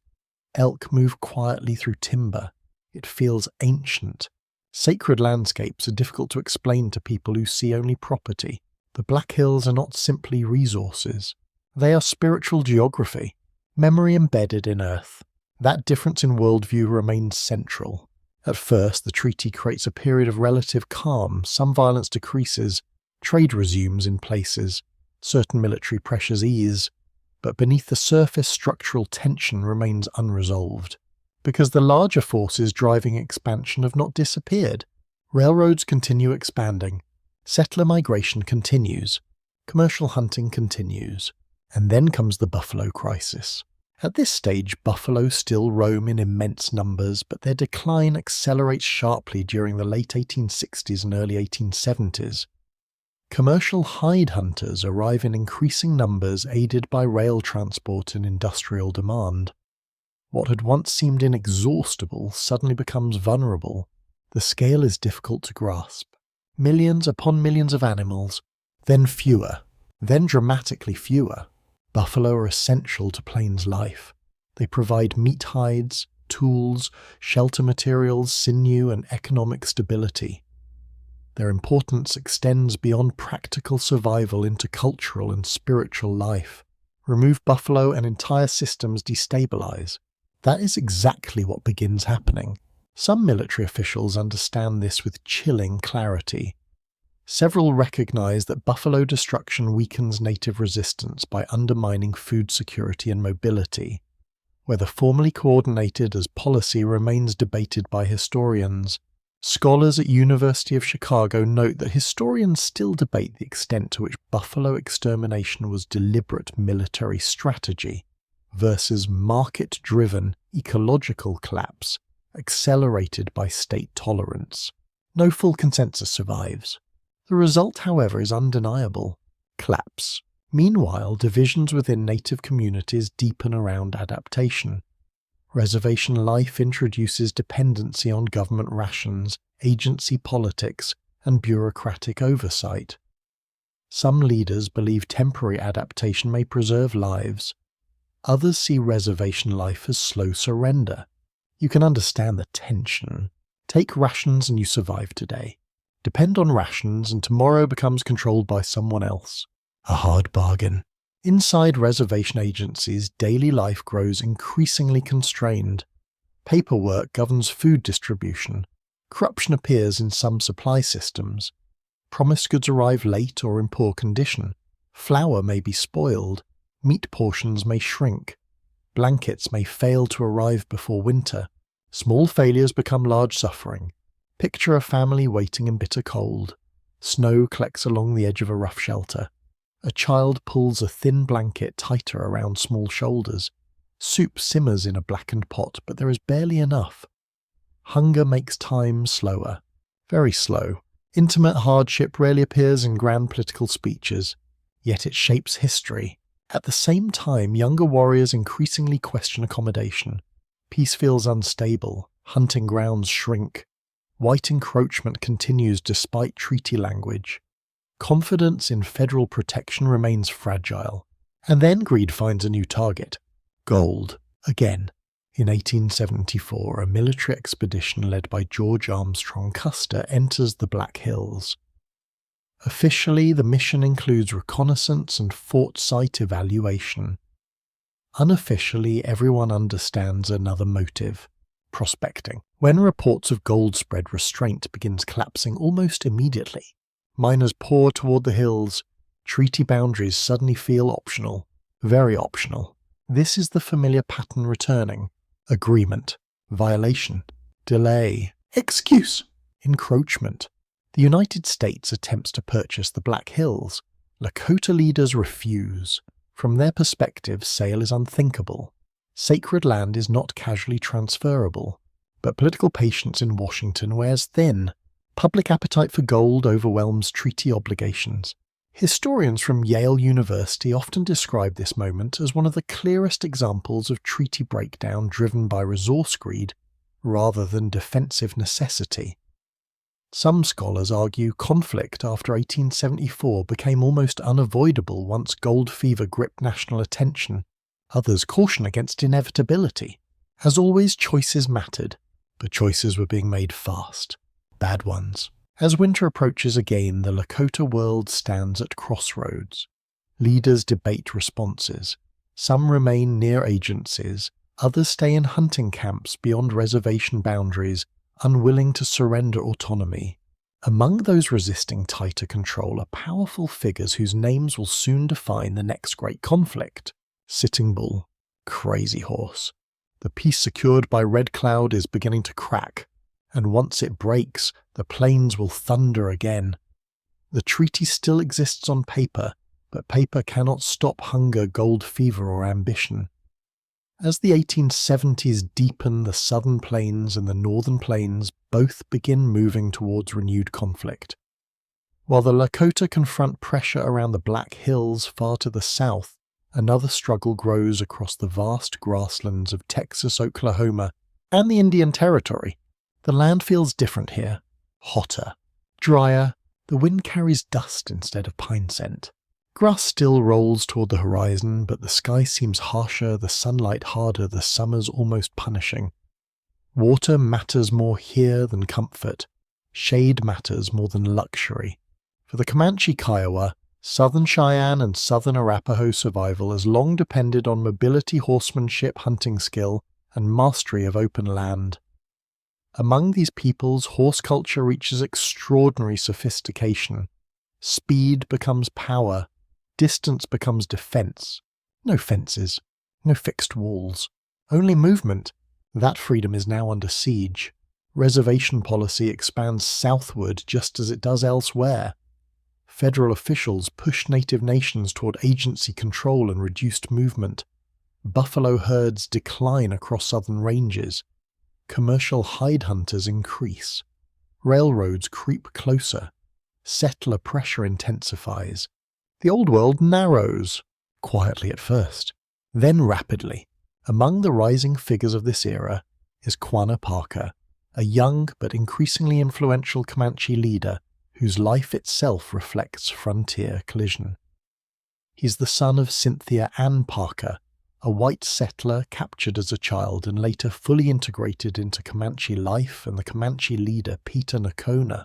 Elk move quietly through timber. It feels ancient. Sacred landscapes are difficult to explain to people who see only property. The Black Hills are not simply resources. They are spiritual geography, memory embedded in earth. That difference in worldview remains central. At first, the treaty creates a period of relative calm, some violence decreases, trade resumes in places, certain military pressures ease, but beneath the surface structural tension remains unresolved. Because the larger forces driving expansion have not disappeared. Railroads continue expanding, settler migration continues, commercial hunting continues, and then comes the buffalo crisis. At this stage, buffalo still roam in immense numbers, but their decline accelerates sharply during the late 1860s and early 1870s. Commercial hide hunters arrive in increasing numbers aided by rail transport and industrial demand. What had once seemed inexhaustible suddenly becomes vulnerable. The scale is difficult to grasp. Millions upon millions of animals, then fewer, then dramatically fewer. Buffalo are essential to plains life. They provide meat hides, tools, shelter materials, sinew, and economic stability. Their importance extends beyond practical survival into cultural and spiritual life. Remove buffalo and entire systems destabilize. That is exactly what begins happening. Some military officials understand this with chilling clarity. Several recognize that buffalo destruction weakens native resistance by undermining food security and mobility. Whether formally coordinated as policy remains debated by historians. Scholars at University of Chicago note that historians still debate the extent to which buffalo extermination was deliberate military strategy versus market-driven ecological collapse accelerated by state tolerance. No full consensus survives. The result, however, is undeniable: collapse. Meanwhile, divisions within native communities deepen around adaptation. Reservation life introduces dependency on government rations, agency politics, and bureaucratic oversight. Some leaders believe temporary adaptation may preserve lives. Others see reservation life as slow surrender. You can understand the tension. Take rations and you survive today. Depend on rations and tomorrow becomes controlled by someone else. A hard bargain. Inside reservation agencies, daily life grows increasingly constrained. Paperwork governs food distribution. Corruption appears in some supply systems. Promised goods arrive late or in poor condition. Flour may be spoiled. Meat portions may shrink. Blankets may fail to arrive before winter. Small failures become large suffering. Picture a family waiting in bitter cold. Snow collects along the edge of a rough shelter. A child pulls a thin blanket tighter around small shoulders. Soup simmers in a blackened pot, but there is barely enough. Hunger makes time slower. Very slow. Intimate hardship rarely appears in grand political speeches, yet it shapes history. At the same time, younger warriors increasingly question accommodation. Peace feels unstable. Hunting grounds shrink. White encroachment continues despite treaty language. Confidence in federal protection remains fragile. And then greed finds a new target. Gold. Again. In 1874, a military expedition led by George Armstrong Custer enters the Black Hills. Officially, the mission includes reconnaissance and fort site evaluation. Unofficially, everyone understands another motive: prospecting. When reports of gold spread, restraint begins collapsing almost immediately. Miners pour toward the hills. Treaty boundaries suddenly feel optional. Very optional. This is the familiar pattern returning. Agreement. Violation. Delay. Excuse. Encroachment. The United States attempts to purchase the Black Hills. Lakota leaders refuse. From their perspective, sale is unthinkable. Sacred land is not casually transferable. But political patience in Washington wears thin. Public appetite for gold overwhelms treaty obligations. Historians from Yale University often describe this moment as one of the clearest examples of treaty breakdown driven by resource greed rather than defensive necessity. Some scholars argue conflict after 1874 became almost unavoidable once gold fever gripped national attention. Others caution against inevitability. As always, choices mattered, but choices were being made fast. Bad ones. As winter approaches again, the Lakota world stands at crossroads. Leaders debate responses. Some remain near agencies, others stay in hunting camps beyond reservation boundaries, unwilling to surrender autonomy. Among those resisting tighter control are powerful figures whose names will soon define the next great conflict. Sitting Bull. Crazy Horse. The peace secured by Red Cloud is beginning to crack, and once it breaks, the plains will thunder again. The treaty still exists on paper, but paper cannot stop hunger, gold fever, or ambition. As the 1870s deepen, the southern plains and the northern plains both begin moving towards renewed conflict. While the Lakota confront pressure around the Black Hills far to the south, another struggle grows across the vast grasslands of Texas, Oklahoma, and the Indian Territory. The land feels different here. Hotter. Drier. The wind carries dust instead of pine scent. Grass still rolls toward the horizon, but the sky seems harsher, the sunlight harder, the summers almost punishing. Water matters more here than comfort. Shade matters more than luxury. For the Comanche Kiowa, Southern Cheyenne and Southern Arapaho survival has long depended on mobility, horsemanship, hunting skill, and mastery of open land. Among these peoples, horse culture reaches extraordinary sophistication. Speed becomes power. Distance becomes defense. No fences. No fixed walls. Only movement. That freedom is now under siege. Reservation policy expands southward just as it does elsewhere. Federal officials push native nations toward agency control and reduced movement. Buffalo herds decline across southern ranges. Commercial hide hunters increase. Railroads creep closer. Settler pressure intensifies. The old world narrows, quietly at first, then rapidly. Among the rising figures of this era is Quanah Parker, a young but increasingly influential Comanche leader whose life itself reflects frontier collision. He's the son of Cynthia Ann Parker, a white settler captured as a child and later fully integrated into Comanche life and the Comanche leader Peter Nakona.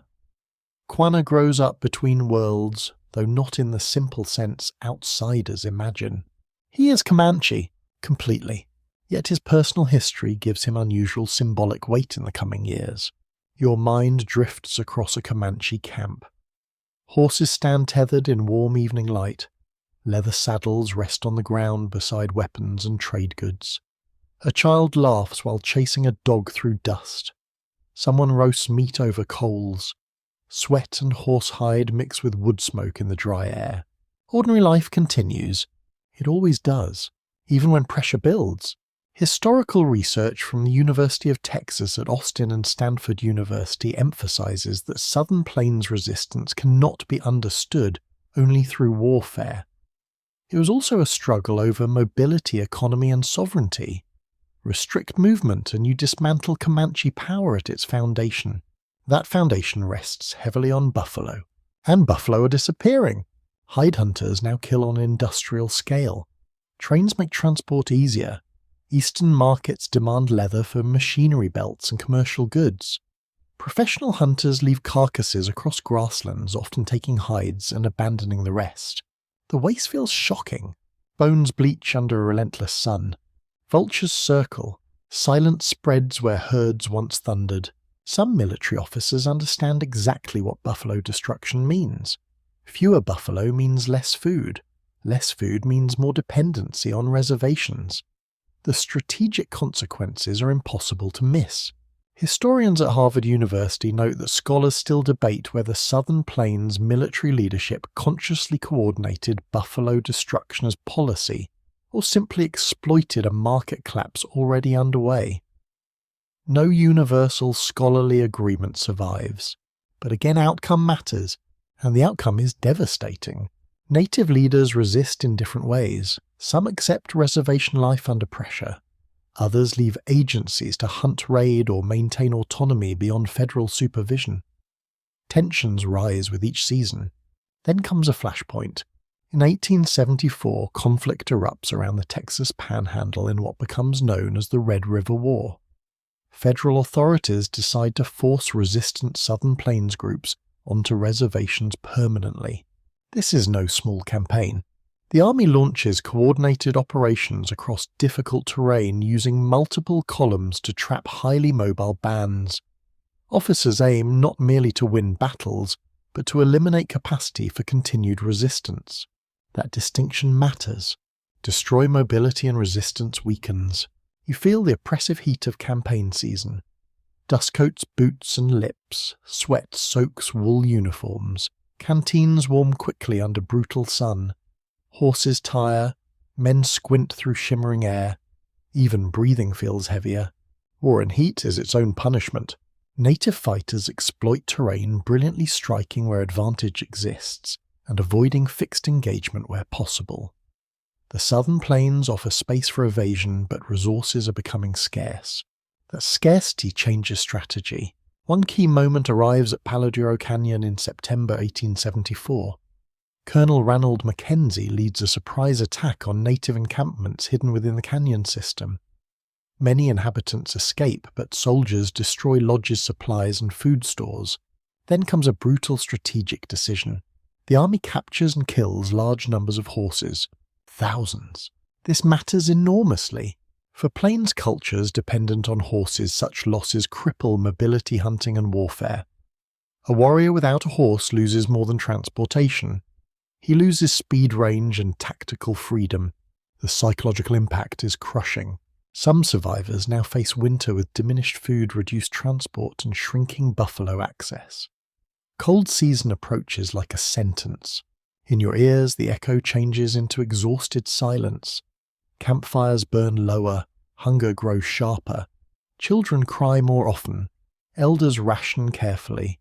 Quanah grows up between worlds, though not in the simple sense outsiders imagine. He is Comanche, completely, yet his personal history gives him unusual symbolic weight in the coming years. Your mind drifts across a Comanche camp. Horses stand tethered in warm evening light. Leather saddles rest on the ground beside weapons and trade goods. A child laughs while chasing a dog through dust. Someone roasts meat over coals. Sweat and horsehide mix with wood smoke in the dry air. Ordinary life continues. It always does, even when pressure builds. Historical research from the University of Texas at Austin and Stanford University emphasizes that Southern Plains resistance cannot be understood only through warfare. It was also a struggle over mobility, economy, and sovereignty. Restrict movement and you dismantle Comanche power at its foundation. That foundation rests heavily on buffalo. And buffalo are disappearing. Hide hunters now kill on an industrial scale. Trains make transport easier. Eastern markets demand leather for machinery belts and commercial goods. Professional hunters leave carcasses across grasslands, often taking hides and abandoning the rest. The waste feels shocking. Bones bleach under a relentless sun. Vultures circle. Silence spreads where herds once thundered. Some military officers understand exactly what buffalo destruction means. Fewer buffalo means less food. Less food means more dependency on reservations. The strategic consequences are impossible to miss. Historians at Harvard University note that scholars still debate whether Southern Plains military leadership consciously coordinated buffalo destruction as policy, or simply exploited a market collapse already underway. No universal scholarly agreement survives, but again outcome matters, and the outcome is devastating. Native leaders resist in different ways. Some accept reservation life under pressure. Others leave agencies to hunt, raid, or maintain autonomy beyond federal supervision. Tensions rise with each season. Then comes a flashpoint. In 1874, conflict erupts around the Texas Panhandle in what becomes known as the Red River War. Federal authorities decide to force resistant Southern Plains groups onto reservations permanently. This is no small campaign. The Army launches coordinated operations across difficult terrain using multiple columns to trap highly mobile bands. Officers aim not merely to win battles, but to eliminate capacity for continued resistance. That distinction matters. Destroy mobility and resistance weakens. You feel the oppressive heat of campaign season. Dust coats boots and lips, sweat soaks wool uniforms, canteens warm quickly under brutal sun. Horses tire, men squint through shimmering air. Even breathing feels heavier. War and heat is its own punishment. Native fighters exploit terrain, brilliantly striking where advantage exists, and avoiding fixed engagement where possible. The Southern Plains offer space for evasion, but resources are becoming scarce. That scarcity changes strategy. One key moment arrives at Palo Duro Canyon in September 1874. Colonel Ranald Mackenzie leads a surprise attack on native encampments hidden within the canyon system. Many inhabitants escape, but soldiers destroy lodges' supplies and food stores. Then comes a brutal strategic decision. The army captures and kills large numbers of horses. Thousands. This matters enormously. For plains cultures dependent on horses, such losses cripple mobility, hunting, and warfare. A warrior without a horse loses more than transportation. He loses speed, range, and tactical freedom. The psychological impact is crushing. Some survivors now face winter with diminished food, reduced transport, and shrinking buffalo access. Cold season approaches like a sentence. In your ears, the echo changes into exhausted silence. Campfires burn lower, hunger grows sharper. Children cry more often. Elders ration carefully.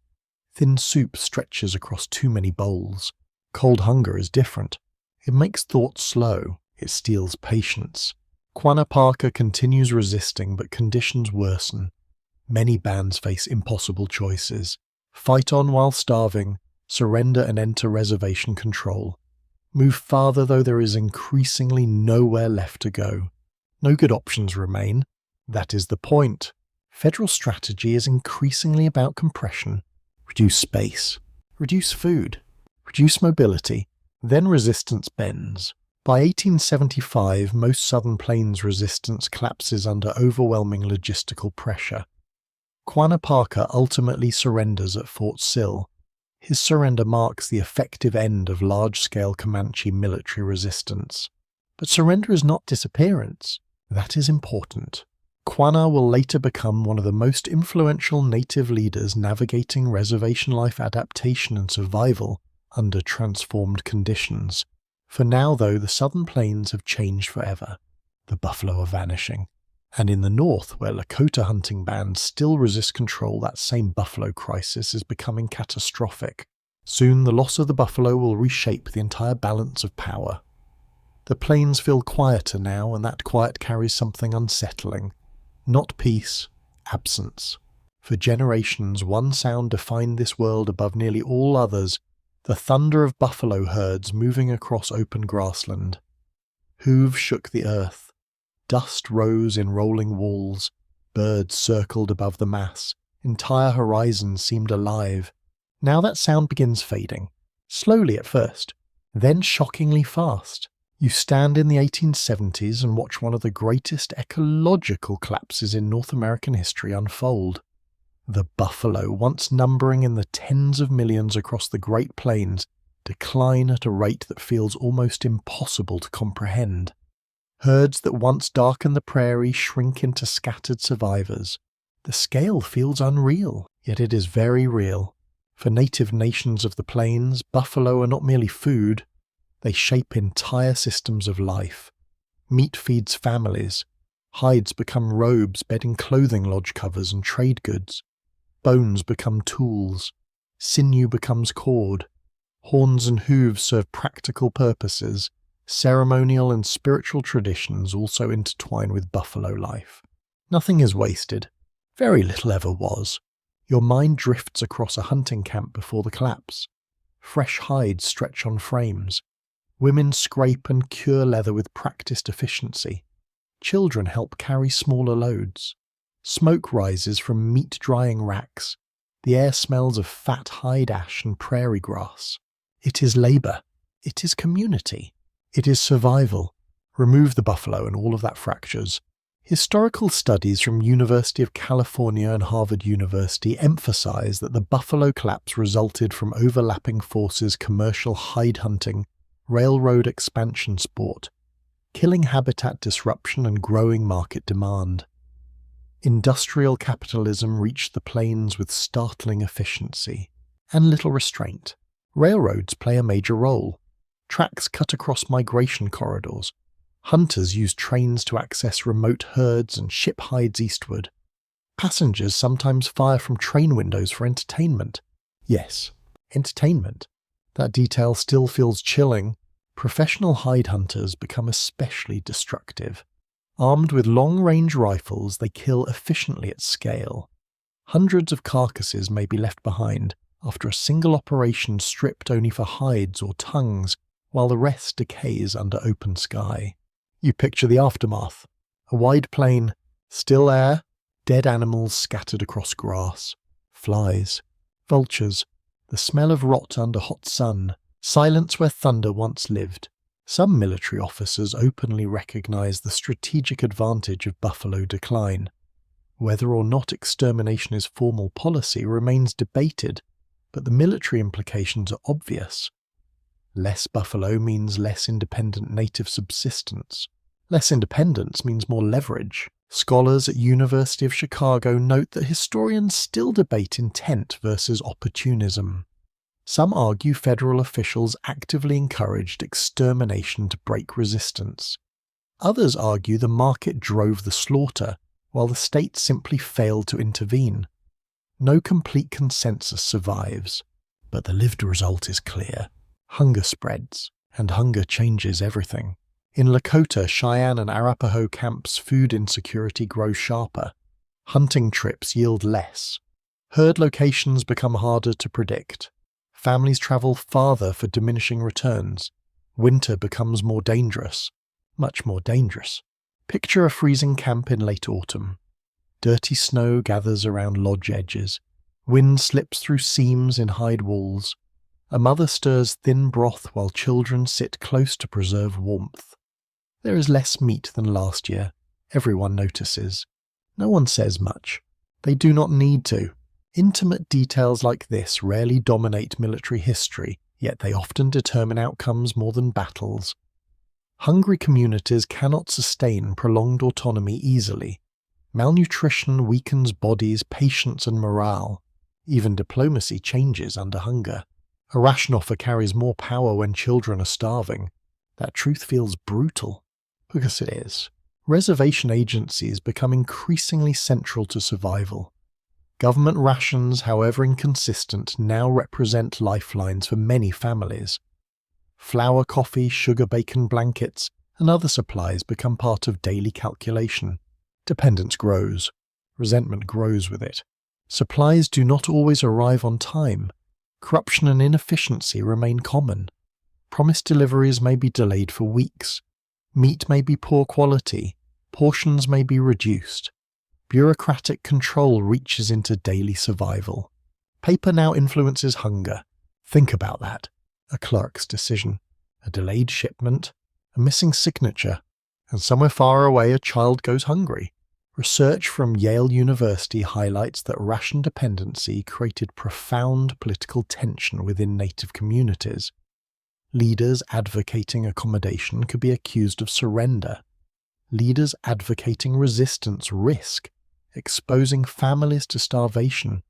Thin soup stretches across too many bowls. Cold hunger is different. It makes thought slow. It steals patience. Quanah Parker continues resisting, but conditions worsen. Many bands face impossible choices. Fight on while starving, surrender and enter reservation control. Move farther, though there is increasingly nowhere left to go. No good options remain. That is the point. Federal strategy is increasingly about compression. Reduce space, reduce food, reduce mobility, then resistance bends. By 1875, most Southern Plains resistance collapses under overwhelming logistical pressure. Quanah Parker ultimately surrenders at Fort Sill. His surrender marks the effective end of large-scale Comanche military resistance. But surrender is not disappearance. That is important. Quanah will later become one of the most influential Native leaders navigating reservation life adaptation and survival under transformed conditions. For now, though, the Southern Plains have changed forever. The buffalo are vanishing. And in the north, where Lakota hunting bands still resist control, that same buffalo crisis is becoming catastrophic. Soon, the loss of the buffalo will reshape the entire balance of power. The plains feel quieter now, and that quiet carries something unsettling. Not peace, absence. For generations, one sound defined this world above nearly all others: the thunder of buffalo herds moving across open grassland. Hooves shook the earth. Dust rose in rolling walls. Birds circled above the mass. Entire horizons seemed alive. Now that sound begins fading. Slowly at first, then shockingly fast. You stand in the 1870s and watch one of the greatest ecological collapses in North American history unfold. The buffalo, once numbering in the tens of millions across the Great Plains, decline at a rate that feels almost impossible to comprehend. Herds that once darkened the prairie shrink into scattered survivors. The scale feels unreal, yet it is very real. For native nations of the plains, buffalo are not merely food. They shape entire systems of life. Meat feeds families. Hides become robes, bedding clothing lodge covers and trade goods. Bones become tools. Sinew becomes cord. Horns and hooves serve practical purposes. Ceremonial and spiritual traditions also intertwine with buffalo life. Nothing is wasted. Very little ever was. Your mind drifts across a hunting camp before the collapse. Fresh hides stretch on frames. Women scrape and cure leather with practiced efficiency. Children help carry smaller loads. Smoke rises from meat-drying racks. The air smells of fat hide ash and prairie grass. It is labor. It is community. It is survival. Remove the buffalo and all of that fractures. Historical studies from University of California and Harvard University emphasize that the buffalo collapse resulted from overlapping forces: commercial hide hunting, railroad expansion sport, killing habitat disruption and growing market demand. Industrial capitalism reached the plains with startling efficiency and little restraint. Railroads play a major role. Tracks cut across migration corridors. Hunters use trains to access remote herds and ship hides eastward. Passengers sometimes fire from train windows for entertainment. Yes, entertainment. That detail still feels chilling. Professional hide hunters become especially destructive. Armed with long-range rifles, they kill efficiently at scale. Hundreds of carcasses may be left behind after a single operation, stripped only for hides or tongues, while the rest decays under open sky. You picture the aftermath. A wide plain, still air, dead animals scattered across grass, flies, vultures, the smell of rot under hot sun, silence where thunder once lived. Some military officers openly recognize the strategic advantage of buffalo decline. Whether or not extermination is formal policy remains debated, but the military implications are obvious. Less buffalo means less independent native subsistence. Less independence means more leverage. Scholars at University of Chicago note that historians still debate intent versus opportunism. Some argue federal officials actively encouraged extermination to break resistance. Others argue the market drove the slaughter, while the state simply failed to intervene. No complete consensus survives, but the lived result is clear. Hunger spreads, and hunger changes everything. In Lakota, Cheyenne, and Arapaho camps, food insecurity grows sharper. Hunting trips yield less. Herd locations become harder to predict. Families travel farther for diminishing returns. Winter becomes more dangerous, much more dangerous. Picture a freezing camp in late autumn. Dirty snow gathers around lodge edges. Wind slips through seams in hide walls. A mother stirs thin broth while children sit close to preserve warmth. There is less meat than last year. Everyone notices. No one says much. They do not need to. Intimate details like this rarely dominate military history, yet they often determine outcomes more than battles. Hungry communities cannot sustain prolonged autonomy easily. Malnutrition weakens bodies, patience and morale. Even diplomacy changes under hunger. A ration offer carries more power when children are starving. That truth feels brutal, because it is. Reservation agencies become increasingly central to survival. Government rations, however inconsistent, now represent lifelines for many families. Flour, coffee, sugar, bacon, blankets, and other supplies become part of daily calculation. Dependence grows. Resentment grows with it. Supplies do not always arrive on time. Corruption and inefficiency remain common. Promised deliveries may be delayed for weeks. Meat may be poor quality. Portions may be reduced. Bureaucratic control reaches into daily survival. Paper now influences hunger. Think about that. A clerk's decision, a delayed shipment, a missing signature, and somewhere far away a child goes hungry. Research from Yale University highlights that ration dependency created profound political tension within native communities. Leaders advocating accommodation could be accused of surrender. Leaders advocating resistance risk, exposing families to starvation.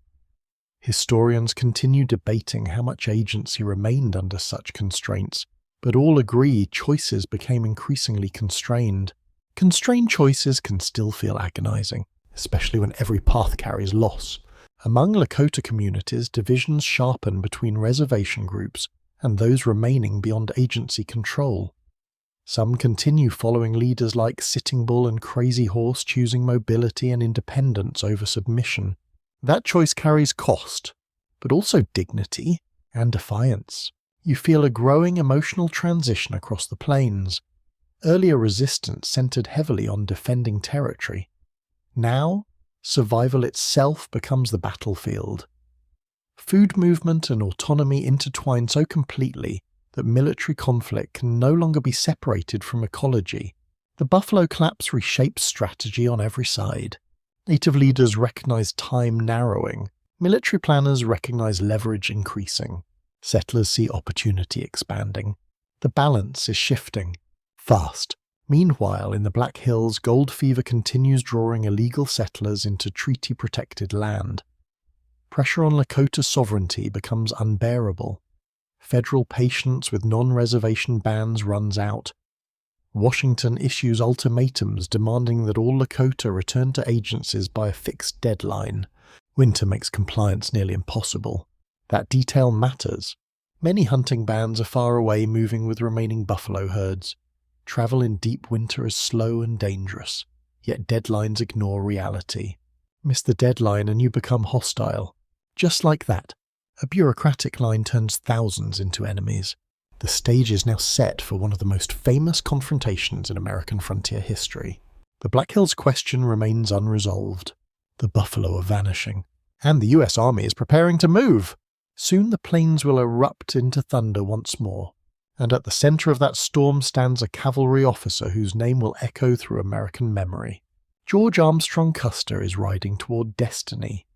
Historians continue debating how much agency remained under such constraints, but all agree choices became increasingly constrained. Constrained choices can still feel agonizing, especially when every path carries loss. Among Lakota communities, divisions sharpen between reservation groups and those remaining beyond agency control. Some continue following leaders like Sitting Bull and Crazy Horse, choosing mobility and independence over submission. That choice carries cost, but also dignity and defiance. You feel a growing emotional transition across the plains. Earlier resistance centered heavily on defending territory. Now, survival itself becomes the battlefield. Food movement and autonomy intertwine so completely that military conflict can no longer be separated from ecology. The buffalo claps reshapes strategy on every side. Native leaders recognize time narrowing. Military planners recognize leverage increasing. Settlers see opportunity expanding. The balance is shifting. Fast. Meanwhile, in the Black Hills, gold fever continues drawing illegal settlers into treaty-protected land. Pressure on Lakota sovereignty becomes unbearable. Federal patience with non-reservation bans runs out. Washington issues ultimatums demanding that all Lakota return to agencies by a fixed deadline. Winter makes compliance nearly impossible. That detail matters. Many hunting bands are far away, moving with remaining buffalo herds. Travel in deep winter is slow and dangerous, yet deadlines ignore reality. Miss the deadline and you become hostile. Just like that, a bureaucratic line turns thousands into enemies. The stage is now set for one of the most famous confrontations in American frontier history. The Black Hills question remains unresolved. The buffalo are vanishing, and the US Army is preparing to move. Soon the plains will erupt into thunder once more, and at the center of that storm stands a cavalry officer whose name will echo through American memory. George Armstrong Custer is riding toward destiny.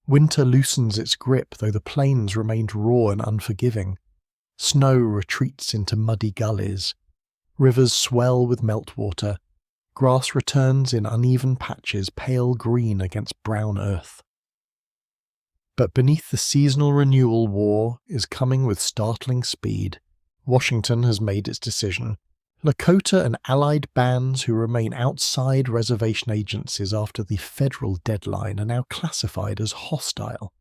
Winter loosens its grip, though the plains remained raw and unforgiving. Snow retreats into muddy gullies. Rivers swell with meltwater. Grass returns in uneven patches, pale green against brown earth. But beneath the seasonal renewal, war is coming with startling speed. Washington has made its decision. Lakota and allied bands who remain outside reservation agencies after the federal deadline are now classified as hostile.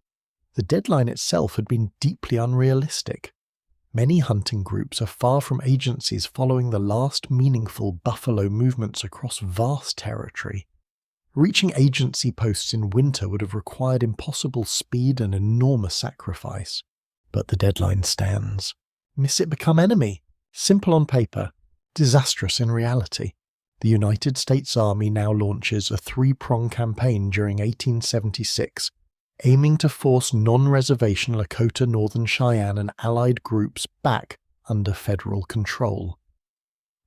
The deadline itself had been deeply unrealistic. Many hunting groups are far from agencies following the last meaningful buffalo movements across vast territory. Reaching agency posts in winter would have required impossible speed and enormous sacrifice. But the deadline stands. Miss it, become enemy. Simple on paper, disastrous in reality. The United States Army now launches a three-prong campaign during 1876, aiming to force non-reservation Lakota Northern Cheyenne and allied groups back under federal control.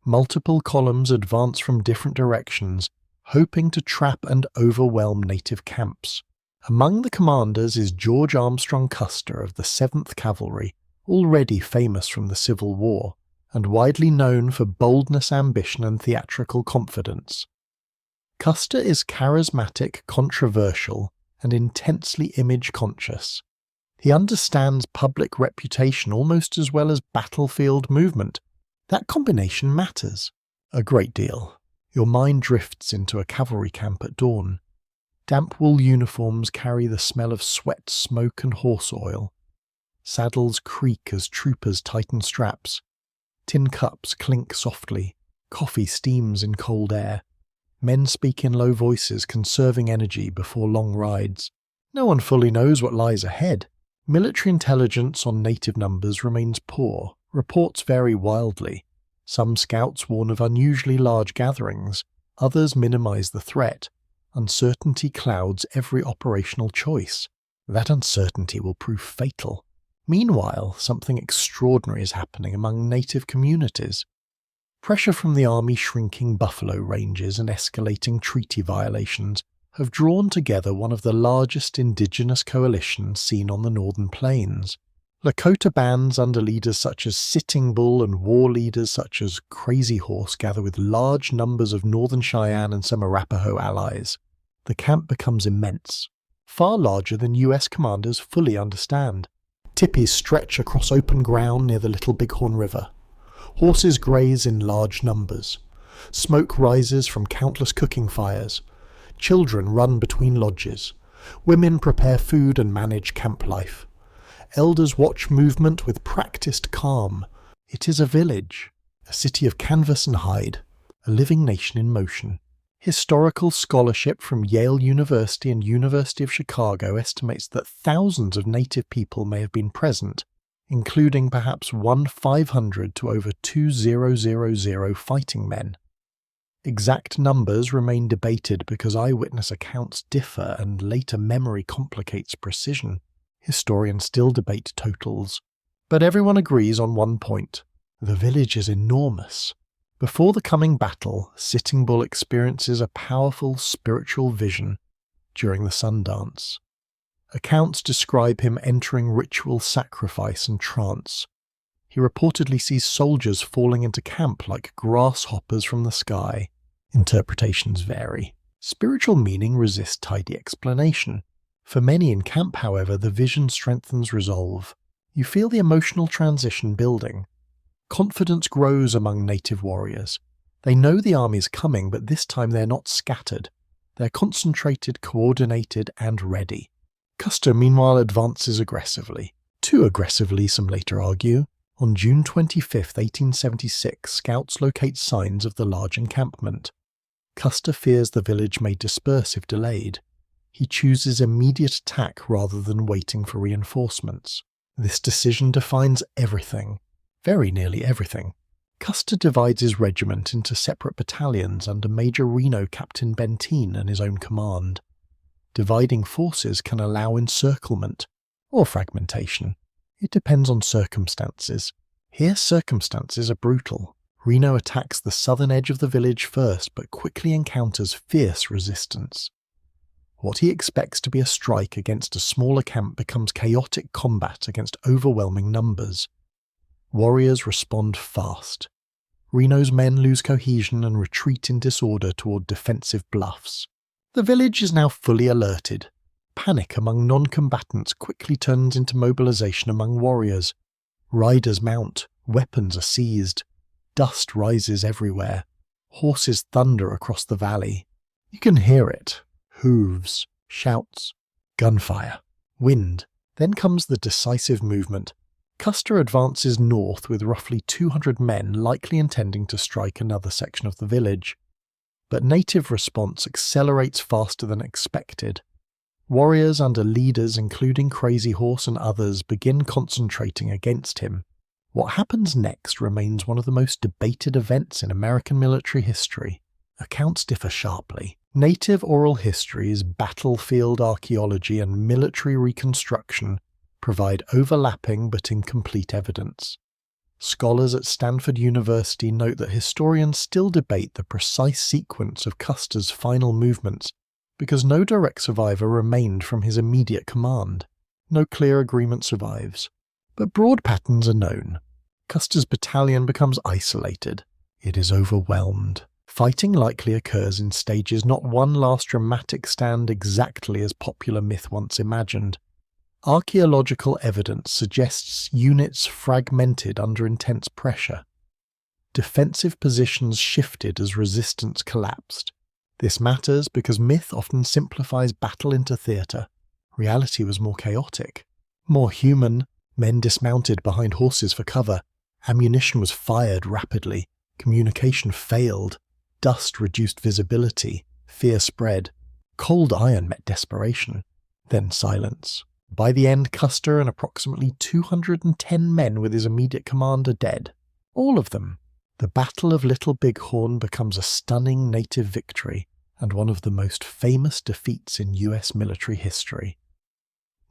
Multiple columns advance from different directions, hoping to trap and overwhelm native camps. Among the commanders is George Armstrong Custer of the 7th Cavalry, already famous from the Civil War, and widely known for boldness, ambition, and theatrical confidence. Custer is charismatic, controversial, and intensely image-conscious. He understands public reputation almost as well as battlefield movement. That combination matters a great deal. Your mind drifts into a cavalry camp at dawn. Damp wool uniforms carry the smell of sweat, smoke, and horse oil. Saddles creak as troopers tighten straps. Tin cups clink softly. Coffee steams in cold air. Men speak in low voices, conserving energy before long rides. No one fully knows what lies ahead. Military intelligence on native numbers remains poor. Reports vary wildly. Some scouts warn of unusually large gatherings. Others minimize the threat. Uncertainty clouds every operational choice. That uncertainty will prove fatal. Meanwhile, something extraordinary is happening among native communities. Pressure from the army shrinking buffalo ranges and escalating treaty violations have drawn together one of the largest indigenous coalitions seen on the northern plains. Lakota bands under leaders such as Sitting Bull and war leaders such as Crazy Horse gather with large numbers of Northern Cheyenne and some Arapaho allies. The camp becomes immense, far larger than US commanders fully understand. Tippies stretch across open ground near the Little Bighorn River. Horses graze in large numbers. Smoke rises from countless cooking fires. Children run between lodges. Women prepare food and manage camp life. Elders watch movement with practiced calm. It is a village, a city of canvas and hide, a living nation in motion. Historical scholarship from Yale University and University of Chicago estimates that thousands of native people may have been present, including perhaps 1,500 to over 2,000 fighting men. Exact numbers remain debated because eyewitness accounts differ and later memory complicates precision. Historians still debate totals. But everyone agrees on one point. The village is enormous. Before the coming battle, Sitting Bull experiences a powerful spiritual vision during the Sundance. Accounts describe him entering ritual sacrifice and trance. He reportedly sees soldiers falling into camp like grasshoppers from the sky. Interpretations vary. Spiritual meaning resists tidy explanation. For many in camp, however, the vision strengthens resolve. You feel the emotional transition building. Confidence grows among native warriors. They know the army's coming, but this time they're not scattered. They're concentrated, coordinated, and ready. Custer, meanwhile, advances aggressively. Too aggressively, some later argue. On June 25, 1876, scouts locate signs of the large encampment. Custer fears the village may disperse if delayed. He chooses immediate attack rather than waiting for reinforcements. This decision defines everything. Very nearly everything. Custer divides his regiment into separate battalions under Major Reno Captain Benteen and his own command. Dividing forces can allow encirclement, or fragmentation. It depends on circumstances. Here circumstances are brutal. Reno attacks the southern edge of the village first, but quickly encounters fierce resistance. What he expects to be a strike against a smaller camp becomes chaotic combat against overwhelming numbers. Warriors respond fast. Reno's men lose cohesion and retreat in disorder toward defensive bluffs. The village is now fully alerted. Panic among non-combatants quickly turns into mobilization among warriors. Riders mount, weapons are seized. Dust rises everywhere. Horses thunder across the valley. You can hear it. Hooves, shouts, gunfire, wind. Then comes the decisive movement. Custer advances north with roughly 200 men, likely intending to strike another section of the village. But native response accelerates faster than expected. Warriors under leaders including Crazy Horse and others begin concentrating against him. What happens next remains one of the most debated events in American military history. Accounts differ sharply. Native oral histories, battlefield archaeology, and military reconstruction provide overlapping but incomplete evidence. Scholars at Stanford University note that historians still debate the precise sequence of Custer's final movements because no direct survivor remained from his immediate command. No clear agreement survives. But broad patterns are known. Custer's battalion becomes isolated. It is overwhelmed. Fighting likely occurs in stages, not one last dramatic stand exactly as popular myth once imagined. Archaeological evidence suggests units fragmented under intense pressure. Defensive positions shifted as resistance collapsed. This matters because myth often simplifies battle into theatre. Reality was more chaotic, more human. Men dismounted behind horses for cover. Ammunition was fired rapidly. Communication failed. Dust reduced visibility. Fear spread. Cold iron met desperation. Then silence. By the end, Custer and approximately 210 men with his immediate command are dead. All of them. The Battle of Little Bighorn becomes a stunning native victory and one of the most famous defeats in US military history.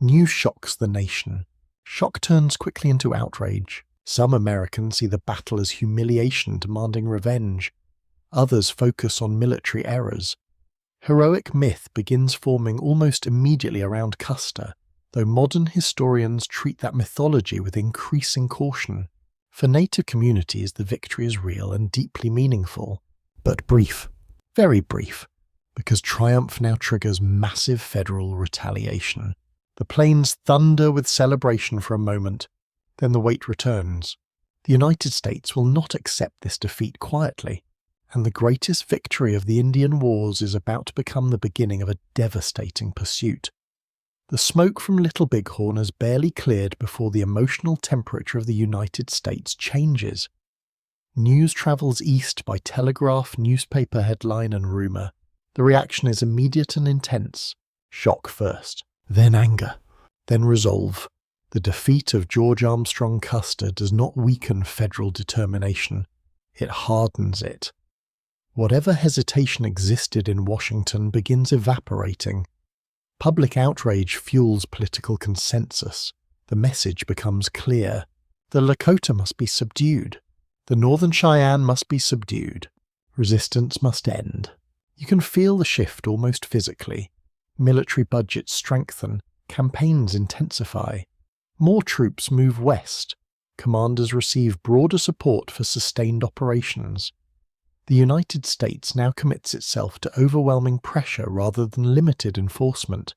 News shocks the nation. Shock turns quickly into outrage. Some Americans see the battle as humiliation demanding revenge. Others focus on military errors. Heroic myth begins forming almost immediately around Custer, though modern historians treat that mythology with increasing caution. For Native communities, the victory is real and deeply meaningful, but brief, very brief, because triumph now triggers massive federal retaliation. The plains thunder with celebration for a moment, then the weight returns. The United States will not accept this defeat quietly, and the greatest victory of the Indian Wars is about to become the beginning of a devastating pursuit. The smoke from Little Bighorn has barely cleared before the emotional temperature of the United States changes. News travels east by telegraph, newspaper headline, and rumor. The reaction is immediate and intense. Shock first, then anger, then resolve. The defeat of George Armstrong Custer does not weaken federal determination. It hardens it. Whatever hesitation existed in Washington begins evaporating. Public outrage fuels political consensus. The message becomes clear. The Lakota must be subdued. The Northern Cheyenne must be subdued. Resistance must end. You can feel the shift almost physically. Military budgets strengthen. Campaigns intensify. More troops move west. Commanders receive broader support for sustained operations. The United States now commits itself to overwhelming pressure rather than limited enforcement.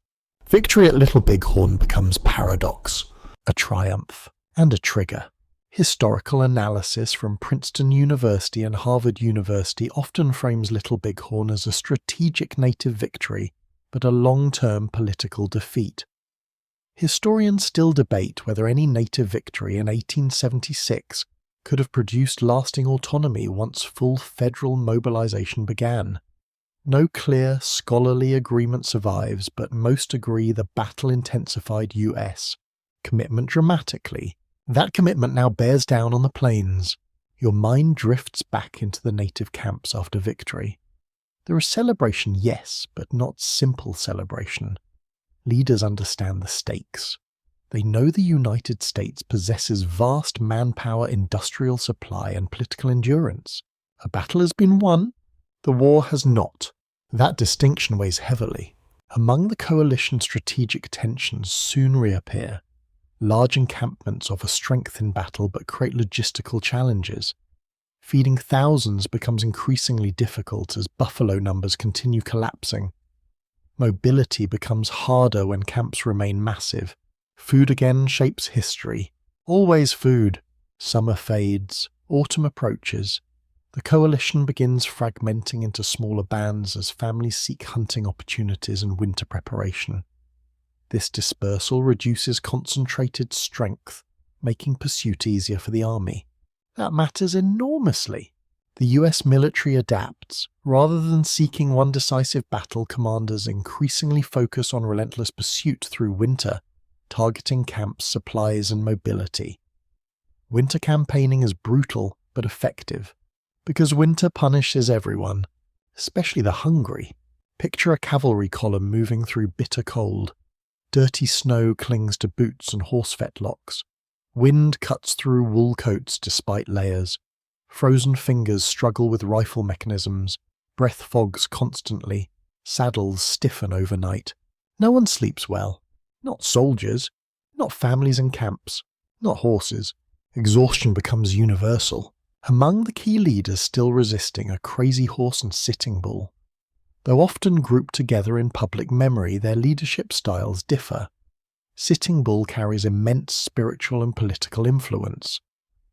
Victory at Little Bighorn becomes paradox, a triumph, and a trigger. Historical analysis from Princeton University and Harvard University often frames Little Bighorn as a strategic native victory, but a long-term political defeat. Historians still debate whether any native victory in 1876 could have produced lasting autonomy once full federal mobilization began. No clear, scholarly agreement survives, but most agree the battle intensified US commitment dramatically. That commitment now bears down on the plains. Your mind drifts back into the native camps after victory. There is celebration, yes, but not simple celebration. Leaders understand the stakes. They know the United States possesses vast manpower, industrial supply, and political endurance. A battle has been won, the war has not. That distinction weighs heavily. Among the coalition, strategic tensions soon reappear. Large encampments offer strength in battle but create logistical challenges. Feeding thousands becomes increasingly difficult as buffalo numbers continue collapsing. Mobility becomes harder when camps remain massive. Food again shapes history. Always food. Summer fades. Autumn approaches. The coalition begins fragmenting into smaller bands as families seek hunting opportunities and winter preparation. This dispersal reduces concentrated strength, making pursuit easier for the army. That matters enormously. The US military adapts. Rather than seeking one decisive battle, commanders increasingly focus on relentless pursuit through winter, targeting camps, supplies, and mobility. Winter campaigning is brutal but effective, because winter punishes everyone, especially the hungry. Picture a cavalry column moving through bitter cold. Dirty snow clings to boots and horse fetlocks. Wind cuts through wool coats despite layers. Frozen fingers struggle with rifle mechanisms. Breath fogs constantly. Saddles stiffen overnight. No one sleeps well. Not soldiers. Not families in camps. Not horses. Exhaustion becomes universal. Among the key leaders still resisting are Crazy Horse and Sitting Bull. Though often grouped together in public memory, their leadership styles differ. Sitting Bull carries immense spiritual and political influence.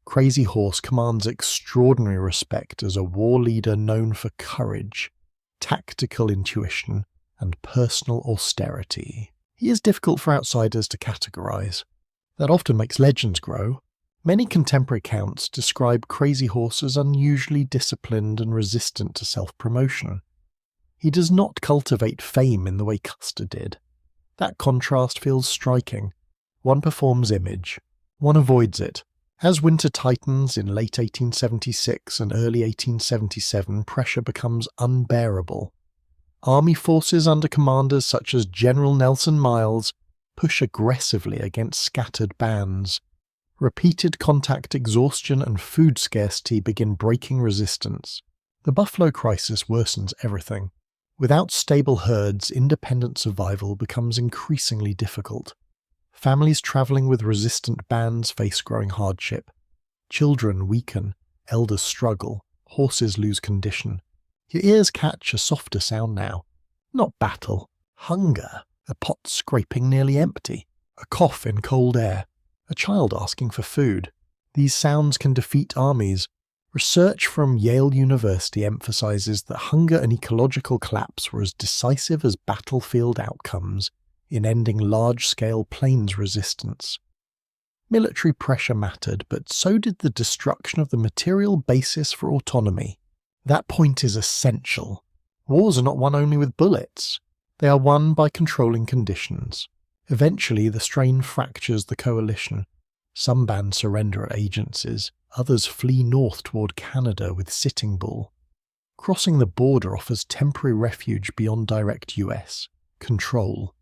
Crazy Horse commands extraordinary respect as a war leader known for courage, tactical intuition, and personal austerity. He is difficult for outsiders to categorize. That often makes legends grow. Many contemporary accounts describe Crazy Horse as unusually disciplined and resistant to self-promotion. He does not cultivate fame in the way Custer did. That contrast feels striking. One performs image. One avoids it. As winter tightens in late 1876 and early 1877, pressure becomes unbearable. Army forces under commanders such as General Nelson Miles push aggressively against scattered bands. Repeated contact exhaustion and food scarcity begin breaking resistance. The buffalo crisis worsens everything. Without stable herds, independent survival becomes increasingly difficult. Families traveling with resistant bands face growing hardship. Children weaken, elders struggle, horses lose condition. Your ears catch a softer sound now. Not battle, hunger, a pot scraping nearly empty, a cough in cold air, a child asking for food. These sounds can defeat armies. Research from Yale University emphasizes that hunger and ecological collapse were as decisive as battlefield outcomes in ending large-scale plains resistance. Military pressure mattered, but so did the destruction of the material basis for autonomy. That point is essential. Wars are not won only with bullets. They are won by controlling conditions. Eventually, the strain fractures the coalition. Some bands surrender at agencies. Others flee north toward Canada with Sitting Bull. Crossing the border offers temporary refuge beyond direct US control.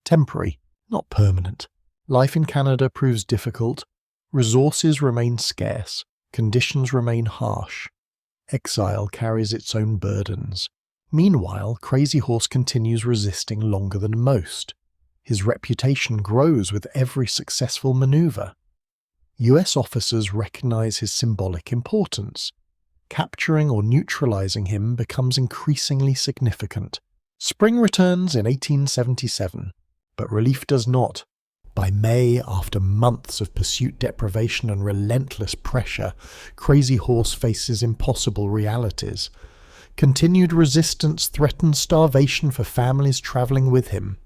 Temporary, not permanent. Life in Canada proves difficult. Resources remain scarce. Conditions remain harsh. Exile carries its own burdens. Meanwhile, Crazy Horse continues resisting longer than most. His reputation grows with every successful maneuver. US officers recognize his symbolic importance. Capturing or neutralizing him becomes increasingly significant. Spring returns in 1877, but relief does not. By May, after months of pursuit deprivation and relentless pressure, Crazy Horse faces impossible realities. Continued resistance threatens starvation for families traveling with him.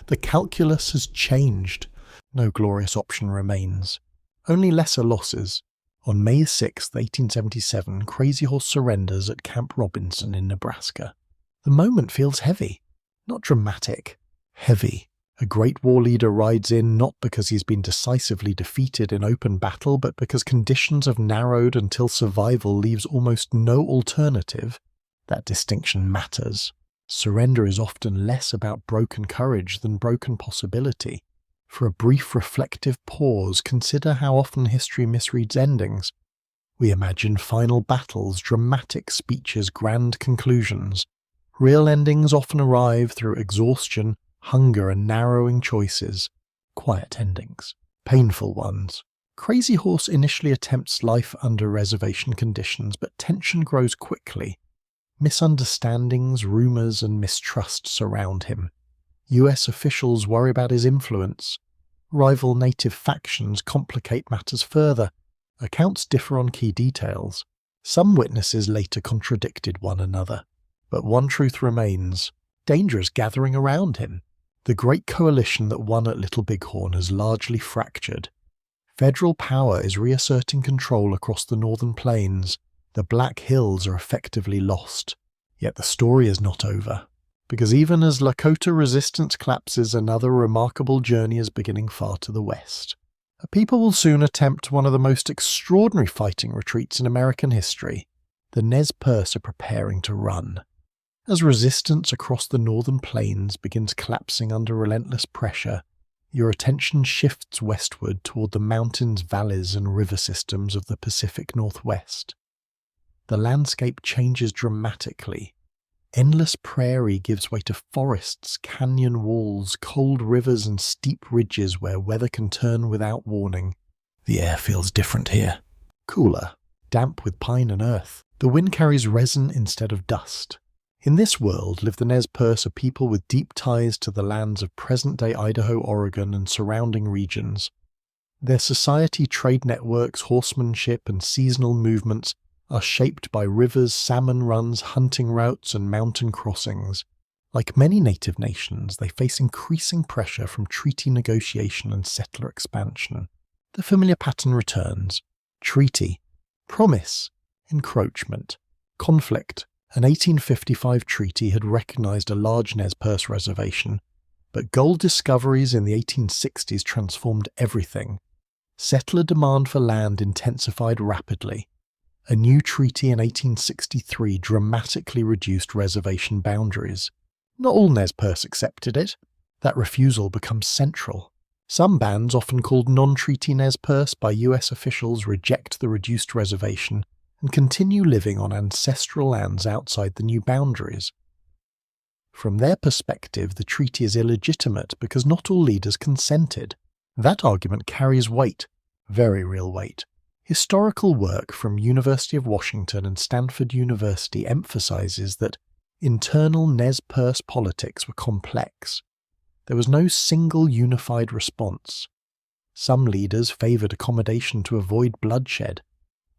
The calculus has changed. No glorious option remains. Only lesser losses. On May 6, 1877, Crazy Horse surrenders at Camp Robinson in Nebraska. The moment feels heavy. Not dramatic. Heavy. A great war leader rides in not because he's been decisively defeated in open battle, but because conditions have narrowed until survival leaves almost no alternative. That distinction matters. Surrender is often less about broken courage than broken possibility. For a brief reflective pause, consider how often history misreads endings. We imagine final battles, dramatic speeches, grand conclusions. Real endings often arrive through exhaustion, hunger, and narrowing choices. Quiet endings. Painful ones. Crazy Horse initially attempts life under reservation conditions, but tension grows quickly. Misunderstandings, rumors, and mistrust surround him. US officials worry about his influence. Rival native factions complicate matters further. Accounts differ on key details. Some witnesses later contradicted one another. But one truth remains. Danger is gathering around him. The great coalition that won at Little Bighorn has largely fractured. Federal power is reasserting control across the northern plains. The Black Hills are effectively lost. Yet the story is not over. Because even as Lakota resistance collapses, another remarkable journey is beginning far to the west. A people will soon attempt one of the most extraordinary fighting retreats in American history. The Nez Perce are preparing to run. As resistance across the northern plains begins collapsing under relentless pressure, your attention shifts westward toward the mountains, valleys, and river systems of the Pacific Northwest. The landscape changes dramatically. Endless prairie gives way to forests, canyon walls, cold rivers, and steep ridges where weather can turn without warning. The air feels different here. Cooler, damp with pine and earth. The wind carries resin instead of dust. In this world live the Nez Perce, a people with deep ties to the lands of present-day Idaho, Oregon, and surrounding regions. Their society, trade networks, horsemanship, and seasonal movements are shaped by rivers, salmon runs, hunting routes, and mountain crossings. Like many native nations, they face increasing pressure from treaty negotiation and settler expansion. The familiar pattern returns: treaty, promise, encroachment, conflict. An 1855 treaty had recognized a large Nez Perce reservation, but gold discoveries in the 1860s transformed everything. Settler demand for land intensified rapidly. A new treaty in 1863 dramatically reduced reservation boundaries. Not all Nez Perce accepted it. That refusal becomes central. Some bands, often called non-treaty Nez Perce by US officials, reject the reduced reservation and continue living on ancestral lands outside the new boundaries. From their perspective, the treaty is illegitimate because not all leaders consented. That argument carries weight, very real weight. Historical work from University of Washington and Stanford University emphasizes that internal Nez Perce politics were complex. There was no single unified response. Some leaders favored accommodation to avoid bloodshed.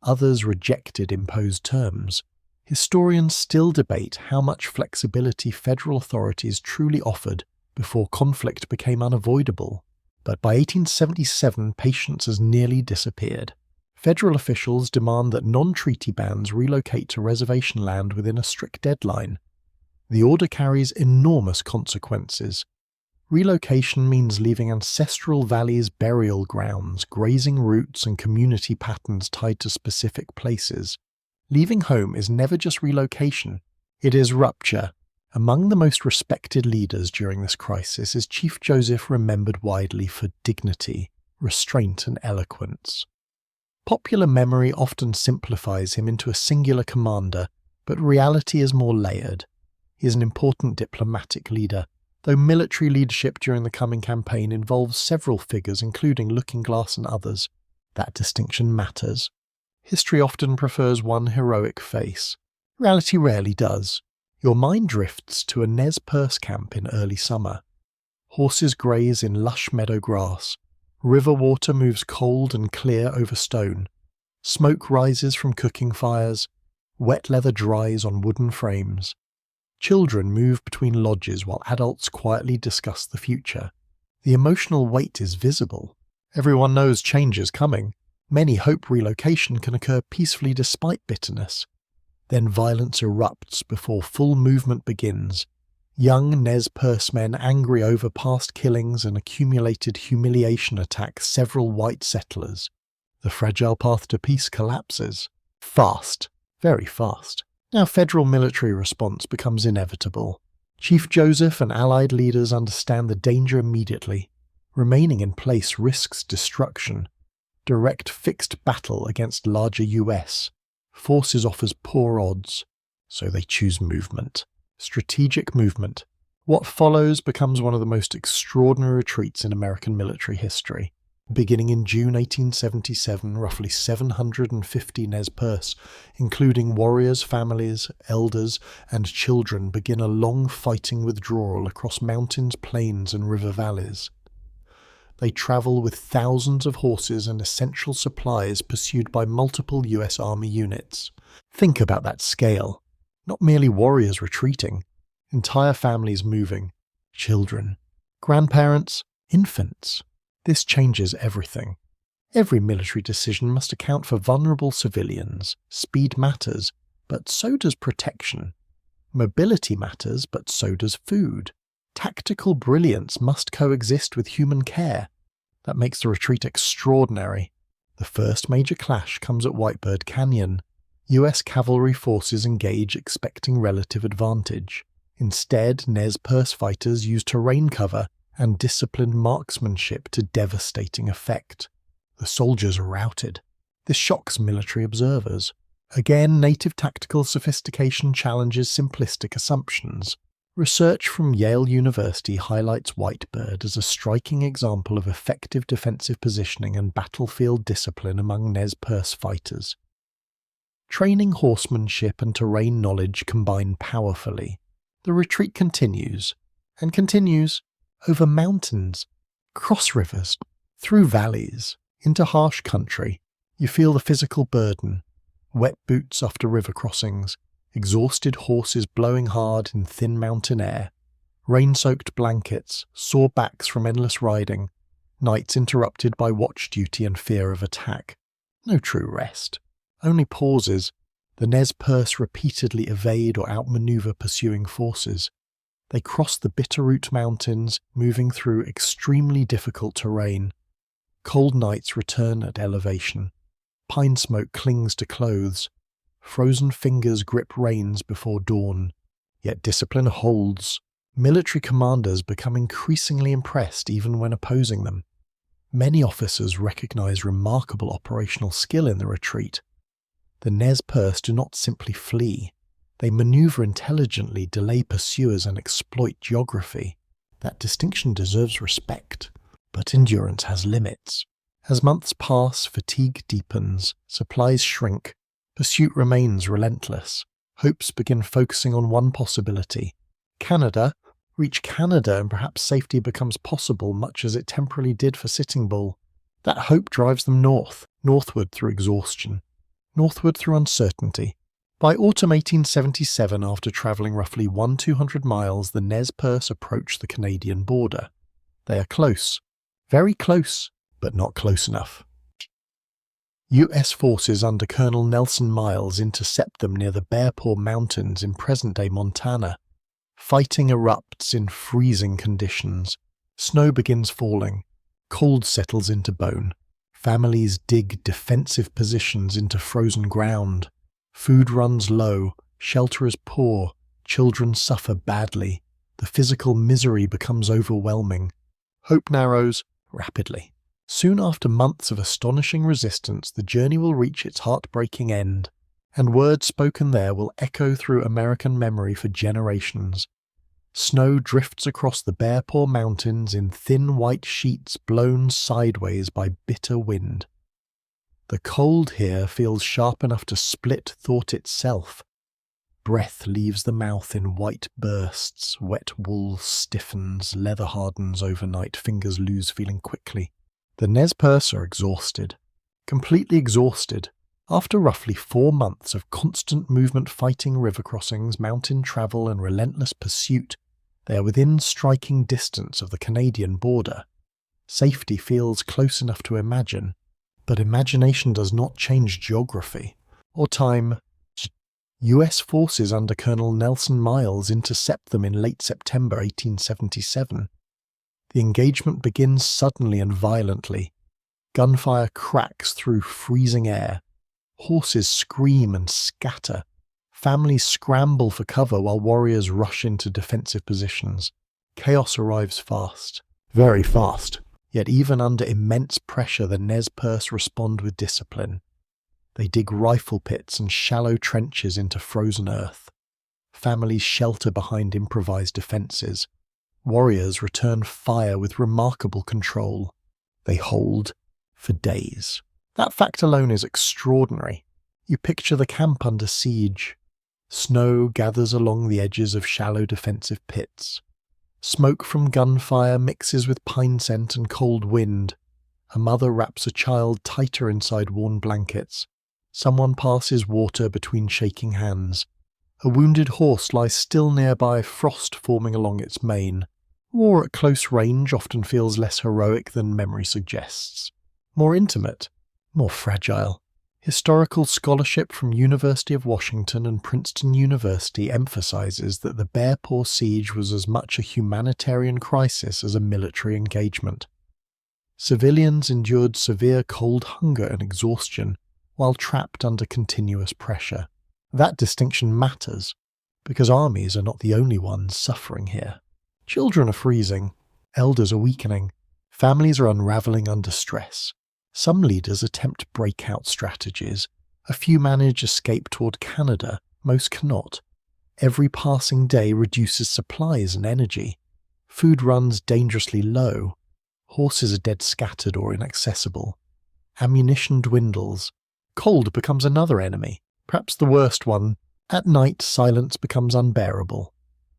Others rejected imposed terms. Historians still debate how much flexibility federal authorities truly offered before conflict became unavoidable. But by 1877, patience has nearly disappeared. Federal officials demand that non-treaty bands relocate to reservation land within a strict deadline. The order carries enormous consequences. Relocation means leaving ancestral valleys, burial grounds, grazing routes, and community patterns tied to specific places. Leaving home is never just relocation, it is rupture. Among the most respected leaders during this crisis is Chief Joseph, remembered widely for dignity, restraint, and eloquence. Popular memory often simplifies him into a singular commander, but reality is more layered. He is an important diplomatic leader, though military leadership during the coming campaign involves several figures, including Looking Glass and others. That distinction matters. History often prefers one heroic face. Reality rarely does. Your mind drifts to a Nez Perce camp in early summer. Horses graze in lush meadow grass. River water moves cold and clear over stone. Smoke rises from cooking fires. Wet leather dries on wooden frames. Children move between lodges while adults quietly discuss the future. The emotional weight is visible. Everyone knows change is coming. Many hope relocation can occur peacefully despite bitterness. Then violence erupts before full movement begins. Young Nez Perce men, angry over past killings and accumulated humiliation, attack several white settlers. The fragile path to peace collapses. Fast. Very fast. Now federal military response becomes inevitable. Chief Joseph and allied leaders understand the danger immediately. Remaining in place risks destruction. Direct fixed battle against larger US. Forces offers poor odds. So they choose movement. Strategic movement. What follows becomes one of the most extraordinary retreats in American military history. Beginning in June 1877, roughly 750 Nez Perce, including warriors, families, elders, and children, begin a long fighting withdrawal across mountains, plains, and river valleys. They travel with thousands of horses and essential supplies pursued by multiple US Army units. Think about that scale. Not merely warriors retreating, entire families moving, children, grandparents, infants. This changes everything. Every military decision must account for vulnerable civilians. Speed matters, but so does protection. Mobility matters, but so does food. Tactical brilliance must coexist with human care. that makes the retreat extraordinary. The first major clash comes at Whitebird Canyon. US cavalry forces engage expecting relative advantage. Instead, Nez Perce fighters use terrain cover and disciplined marksmanship to devastating effect. The soldiers are routed. This shocks military observers. Again, native tactical sophistication challenges simplistic assumptions. Research from Yale University highlights Whitebird as a striking example of effective defensive positioning and battlefield discipline among Nez Perce fighters. Training horsemanship and terrain knowledge combine powerfully. The retreat continues, and continues, over mountains, across rivers, through valleys, into harsh country. You feel the physical burden, wet boots after river crossings, exhausted horses blowing hard in thin mountain air, rain-soaked blankets, sore backs from endless riding, nights interrupted by watch duty and fear of attack. No true rest. Only pauses. The Nez Perce repeatedly evade or outmaneuver pursuing forces. They cross the Bitterroot Mountains, moving through extremely difficult terrain. Cold nights return at elevation. Pine smoke clings to clothes. Frozen fingers grip reins before dawn. Yet discipline holds. Military commanders become increasingly impressed even when opposing them. Many officers recognize remarkable operational skill in the retreat. The Nez Perce do not simply flee. They maneuver intelligently, delay pursuers, and exploit geography. That distinction deserves respect, but endurance has limits. As months pass, fatigue deepens, supplies shrink, pursuit remains relentless. Hopes begin focusing on one possibility. Canada. Reach Canada and perhaps safety becomes possible, much as it temporarily did for Sitting Bull. That hope drives them northward through exhaustion, northward through uncertainty. By autumn 1877, after travelling roughly 200 miles, the Nez Perce approach the Canadian border. They are close, very close, but not close enough. US forces under Colonel Nelson Miles intercept them near the Bear Paw Mountains in present-day Montana. Fighting erupts in freezing conditions. Snow begins falling. Cold settles into bone. Families dig defensive positions into frozen ground. Food runs low. Shelter is poor. Children suffer badly. The physical misery becomes overwhelming. Hope narrows rapidly. Soon after months of astonishing resistance, the journey will reach its heartbreaking end, and words spoken there will echo through American memory for generations. Snow drifts across the Bear Paw Mountains in thin white sheets blown sideways by bitter wind. The cold here feels sharp enough to split thought itself. Breath leaves the mouth in white bursts, wet wool stiffens, leather hardens overnight, fingers lose feeling quickly. The Nez Perce are exhausted, completely exhausted. After roughly 4 months of constant movement, fighting, river crossings, mountain travel, and relentless pursuit, they are within striking distance of the Canadian border. Safety feels close enough to imagine, but imagination does not change geography or time. US forces under Colonel Nelson Miles intercept them in late September 1877. The engagement begins suddenly and violently. Gunfire cracks through freezing air. Horses scream and scatter. Families scramble for cover while warriors rush into defensive positions. Chaos arrives fast, very fast. Yet even under immense pressure, the Nez Perce respond with discipline. They dig rifle pits and shallow trenches into frozen earth. Families shelter behind improvised defences. Warriors return fire with remarkable control. They hold for days. That fact alone is extraordinary. You picture the camp under siege. Snow gathers along the edges of shallow defensive pits. Smoke from gunfire mixes with pine scent and cold wind. A mother wraps a child tighter inside worn blankets. Someone passes water between shaking hands. A wounded horse lies still nearby, frost forming along its mane. War at close range often feels less heroic than memory suggests. More intimate, more fragile. Historical scholarship from University of Washington and Princeton University emphasizes that the Bear Paw siege was as much a humanitarian crisis as a military engagement. Civilians endured severe cold hunger and exhaustion while trapped under continuous pressure. That distinction matters, because armies are not the only ones suffering here. Children are freezing, elders are weakening, families are unraveling under stress. Some leaders attempt breakout strategies. A few manage escape toward Canada, most cannot. Every passing day reduces supplies and energy. Food runs dangerously low. Horses are dead scattered or inaccessible. Ammunition dwindles. Cold becomes another enemy, perhaps the worst one. At night, silence becomes unbearable.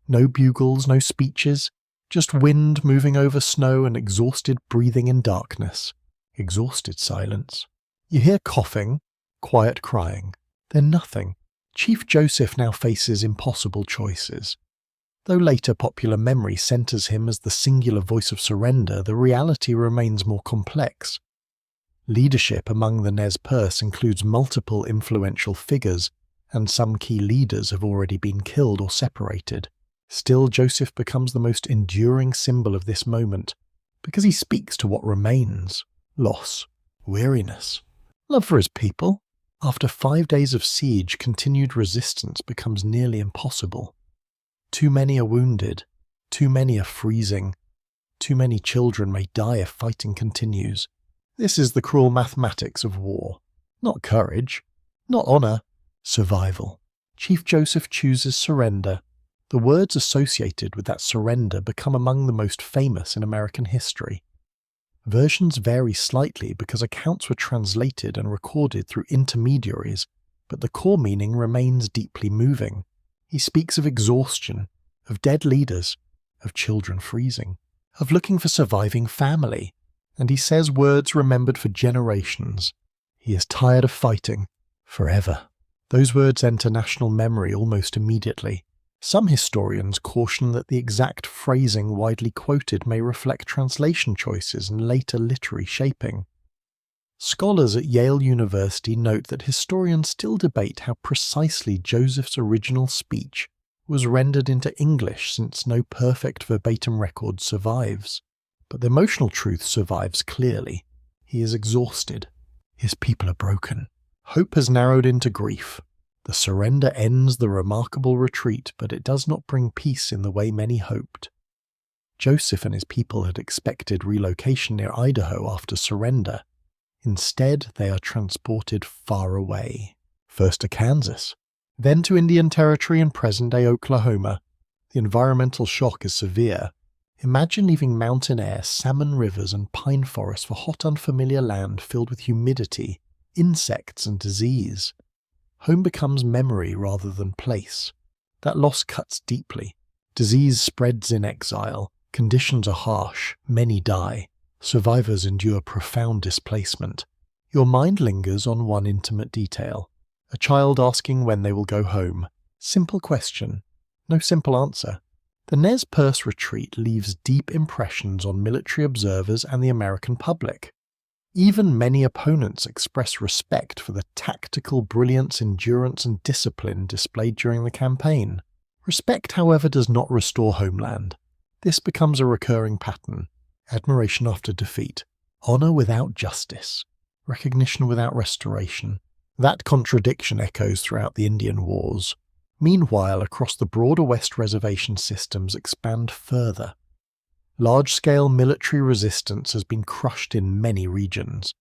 No bugles, no speeches, just wind moving over snow and exhausted breathing in darkness. Exhausted silence. You hear coughing, quiet crying. Then nothing. Chief Joseph now faces impossible choices. Though later popular memory centers him as the singular voice of surrender, the reality remains more complex. Leadership among the Nez Perce includes multiple influential figures, and some key leaders have already been killed or separated. Still, Joseph becomes the most enduring symbol of this moment, because he speaks to what remains: loss, weariness, love for his people. After 5 days of siege, continued resistance becomes nearly impossible. Too many are wounded, too many are freezing, too many children may die if fighting continues. This is the cruel mathematics of war. Not courage, not honor, survival. Chief Joseph chooses surrender. The words associated with that surrender become among the most famous in American history. Versions vary slightly because accounts were translated and recorded through intermediaries, but the core meaning remains deeply moving. He speaks of exhaustion, of dead leaders, of children freezing, of looking for surviving family, and he says words remembered for generations. He is tired of fighting, forever. Those words enter national memory almost immediately. Some historians caution that the exact phrasing widely quoted may reflect translation choices and later literary shaping. Scholars at Yale University note that historians still debate how precisely Joseph's original speech was rendered into English, since no perfect verbatim record survives. But the emotional truth survives clearly. He is exhausted. His people are broken. Hope has narrowed into grief. The surrender ends the remarkable retreat, but it does not bring peace in the way many hoped. Joseph and his people had expected relocation near Idaho after surrender. Instead, they are transported far away. First to Kansas, then to Indian Territory and present-day Oklahoma. The environmental shock is severe. Imagine leaving mountain air, salmon rivers, and pine forests for hot, unfamiliar land filled with humidity, insects, and disease. Home becomes memory rather than place. That loss cuts deeply. Disease spreads in exile. Conditions are harsh. Many die. Survivors endure profound displacement. Your mind lingers on one intimate detail. A child asking when they will go home. Simple question. No simple answer. The Nez Perce retreat leaves deep impressions on military observers and the American public. Even many opponents express respect for the tactical brilliance, endurance, and discipline displayed during the campaign. Respect, however, does not restore homeland. This becomes a recurring pattern. Admiration after defeat. Honor without justice. Recognition without restoration. That contradiction echoes throughout the Indian Wars. Meanwhile, across the broader West reservation systems expand further. Large-scale military resistance has been crushed in many regions.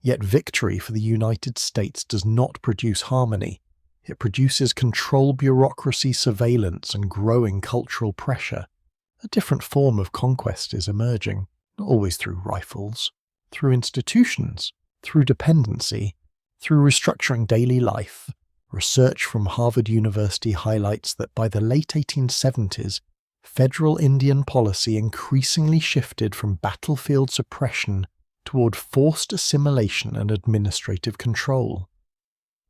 Yet victory for the United States does not produce harmony. It produces control, bureaucracy, surveillance, and growing cultural pressure. A different form of conquest is emerging, not always through rifles, through institutions, through dependency, through restructuring daily life. Research from Harvard University highlights that by the late 1870s, federal Indian policy increasingly shifted from battlefield suppression toward forced assimilation and administrative control.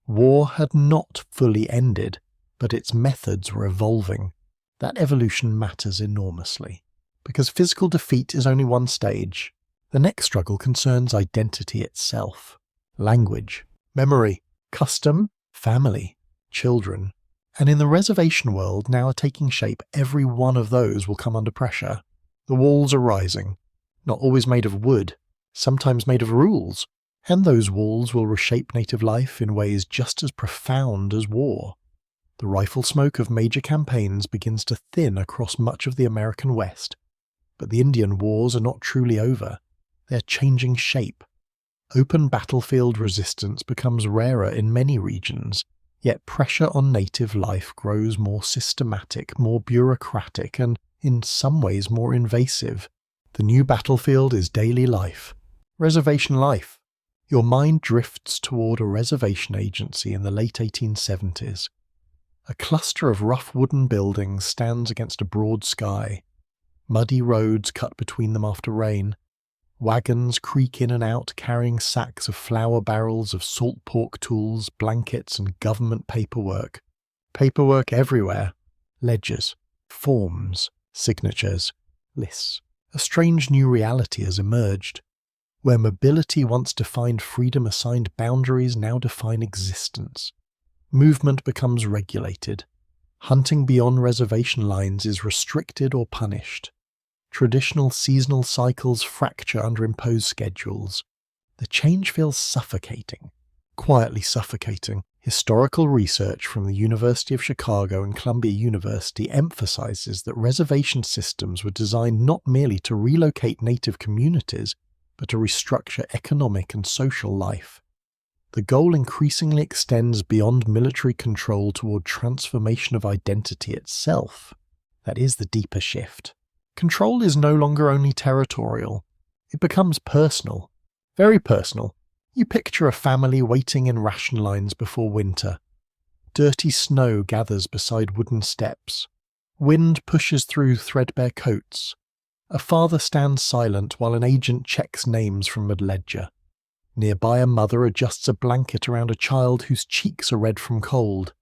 War had not fully ended, but its methods were evolving. That evolution matters enormously, because physical defeat is only one stage. The next struggle concerns identity itself. Language, memory, custom, family, children. And in the reservation world now taking shape, every one of those will come under pressure. The walls are rising, not always made of wood, sometimes made of rules, and those walls will reshape native life in ways just as profound as war. The rifle smoke of major campaigns begins to thin across much of the American West, but the Indian wars are not truly over. They are changing shape. Open battlefield resistance becomes rarer in many regions, yet pressure on native life grows more systematic, more bureaucratic, and in some ways more invasive. The new battlefield is daily life. Reservation life. Your mind drifts toward a reservation agency in the late 1870s. A cluster of rough wooden buildings stands against a broad sky. Muddy roads cut between them after rain. Wagons creak in and out carrying sacks of flour barrels of salt pork tools, blankets, and government paperwork. Paperwork everywhere. Ledgers, forms, signatures, lists. A strange new reality has emerged. Where mobility once defined freedom, assigned boundaries now define existence. Movement becomes regulated. Hunting beyond reservation lines is restricted or punished. Traditional seasonal cycles fracture under imposed schedules. The change feels suffocating, quietly suffocating. Historical research from the University of Chicago and Columbia University emphasizes that reservation systems were designed not merely to relocate native communities, but to restructure economic and social life. The goal increasingly extends beyond military control toward transformation of identity itself. That is the deeper shift. Control is no longer only territorial. It becomes personal. Very personal. You picture a family waiting in ration lines before winter. Dirty snow gathers beside wooden steps. Wind pushes through threadbare coats. A father stands silent while an agent checks names from a ledger. Nearby, a mother adjusts a blanket around a child whose cheeks are red from cold.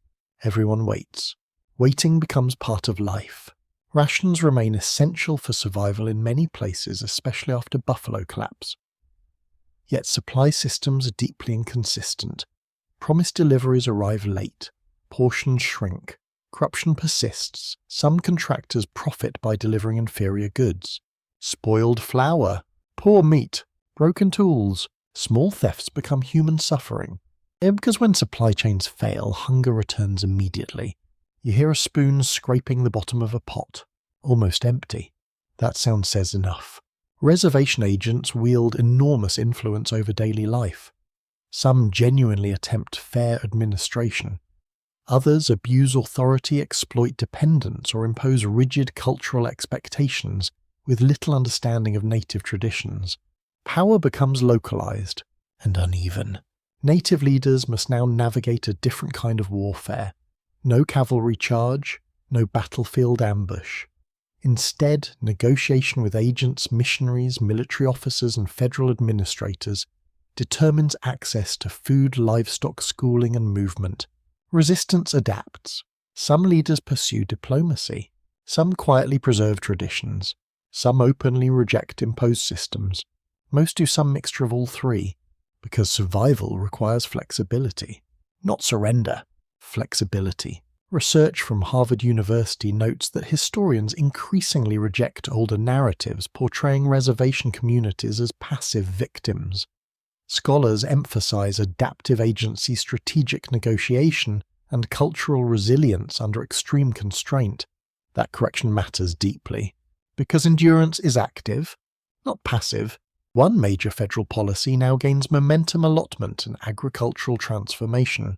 Everyone waits. Waiting becomes part of life. Rations remain essential for survival in many places, especially after buffalo collapse. Yet supply systems are deeply inconsistent. Promised deliveries arrive late. Portions shrink. Corruption persists. Some contractors profit by delivering inferior goods. Spoiled flour, poor meat, broken tools. Small thefts become human suffering. Because when supply chains fail, hunger returns immediately. You hear a spoon scraping the bottom of a pot, almost empty. That sound says enough. Reservation agents wield enormous influence over daily life. Some genuinely attempt fair administration. Others abuse authority, exploit dependence, or impose rigid cultural expectations with little understanding of native traditions. Power becomes localized and uneven. Native leaders must now navigate a different kind of warfare. No cavalry charge, no battlefield ambush. Instead, negotiation with agents, missionaries, military officers, and federal administrators determines access to food, livestock, schooling, and movement. Resistance adapts. Some leaders pursue diplomacy. Some quietly preserve traditions. Some openly reject imposed systems. Most do some mixture of all three, because survival requires flexibility. Not surrender, flexibility. Research from Harvard University notes that historians increasingly reject older narratives portraying reservation communities as passive victims. Scholars emphasize adaptive agency, strategic negotiation, and cultural resilience under extreme constraint. That correction matters deeply, because endurance is active, not passive. One major federal policy now gains momentum allotment and agricultural transformation.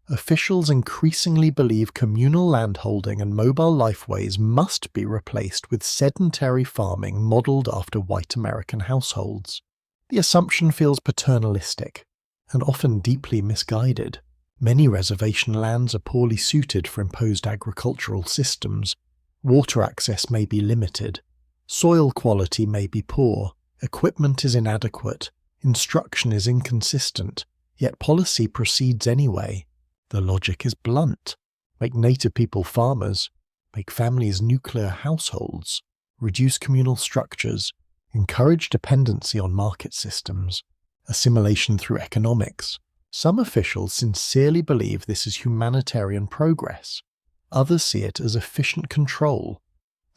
Officials increasingly believe communal landholding and mobile lifeways must be replaced with sedentary farming modelled after white American households. The assumption feels paternalistic, and often deeply misguided. Many reservation lands are poorly suited for imposed agricultural systems. Water access may be limited. Soil quality may be poor. Equipment is inadequate. Instruction is inconsistent. Yet policy proceeds anyway. The logic is blunt. Make native people farmers. Make families nuclear households. Reduce communal structures. Encourage dependency on market systems. Assimilation through economics. Some officials sincerely believe this is humanitarian progress. Others see it as efficient control.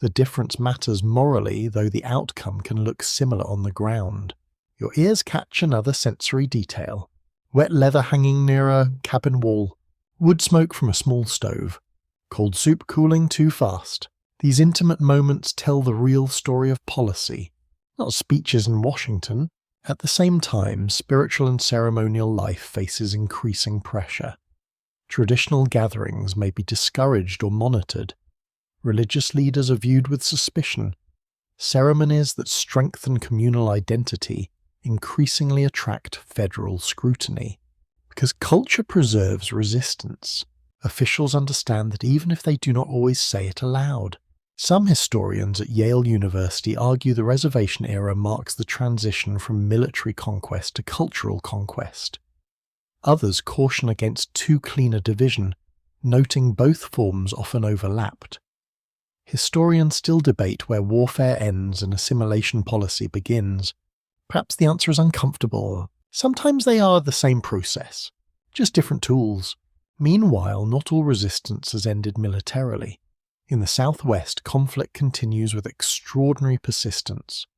The difference matters morally, though the outcome can look similar on the ground. Your ears catch another sensory detail. Wet leather hanging near a cabin wall. Wood smoke from a small stove. Cold soup cooling too fast. These intimate moments tell the real story of policy, not speeches in Washington. At the same time, spiritual and ceremonial life faces increasing pressure. Traditional gatherings may be discouraged or monitored. Religious leaders are viewed with suspicion. Ceremonies that strengthen communal identity increasingly attract federal scrutiny. Because culture preserves resistance, officials understand that even if they do not always say it aloud. Some historians at Yale University argue the reservation era marks the transition from military conquest to cultural conquest. Others caution against too clean a division, noting both forms often overlapped. Historians still debate where warfare ends and assimilation policy begins. Perhaps the answer is uncomfortable. Sometimes they are the same process, just different tools. Meanwhile, not all resistance has ended militarily. In the Southwest, conflict continues with extraordinary persistence.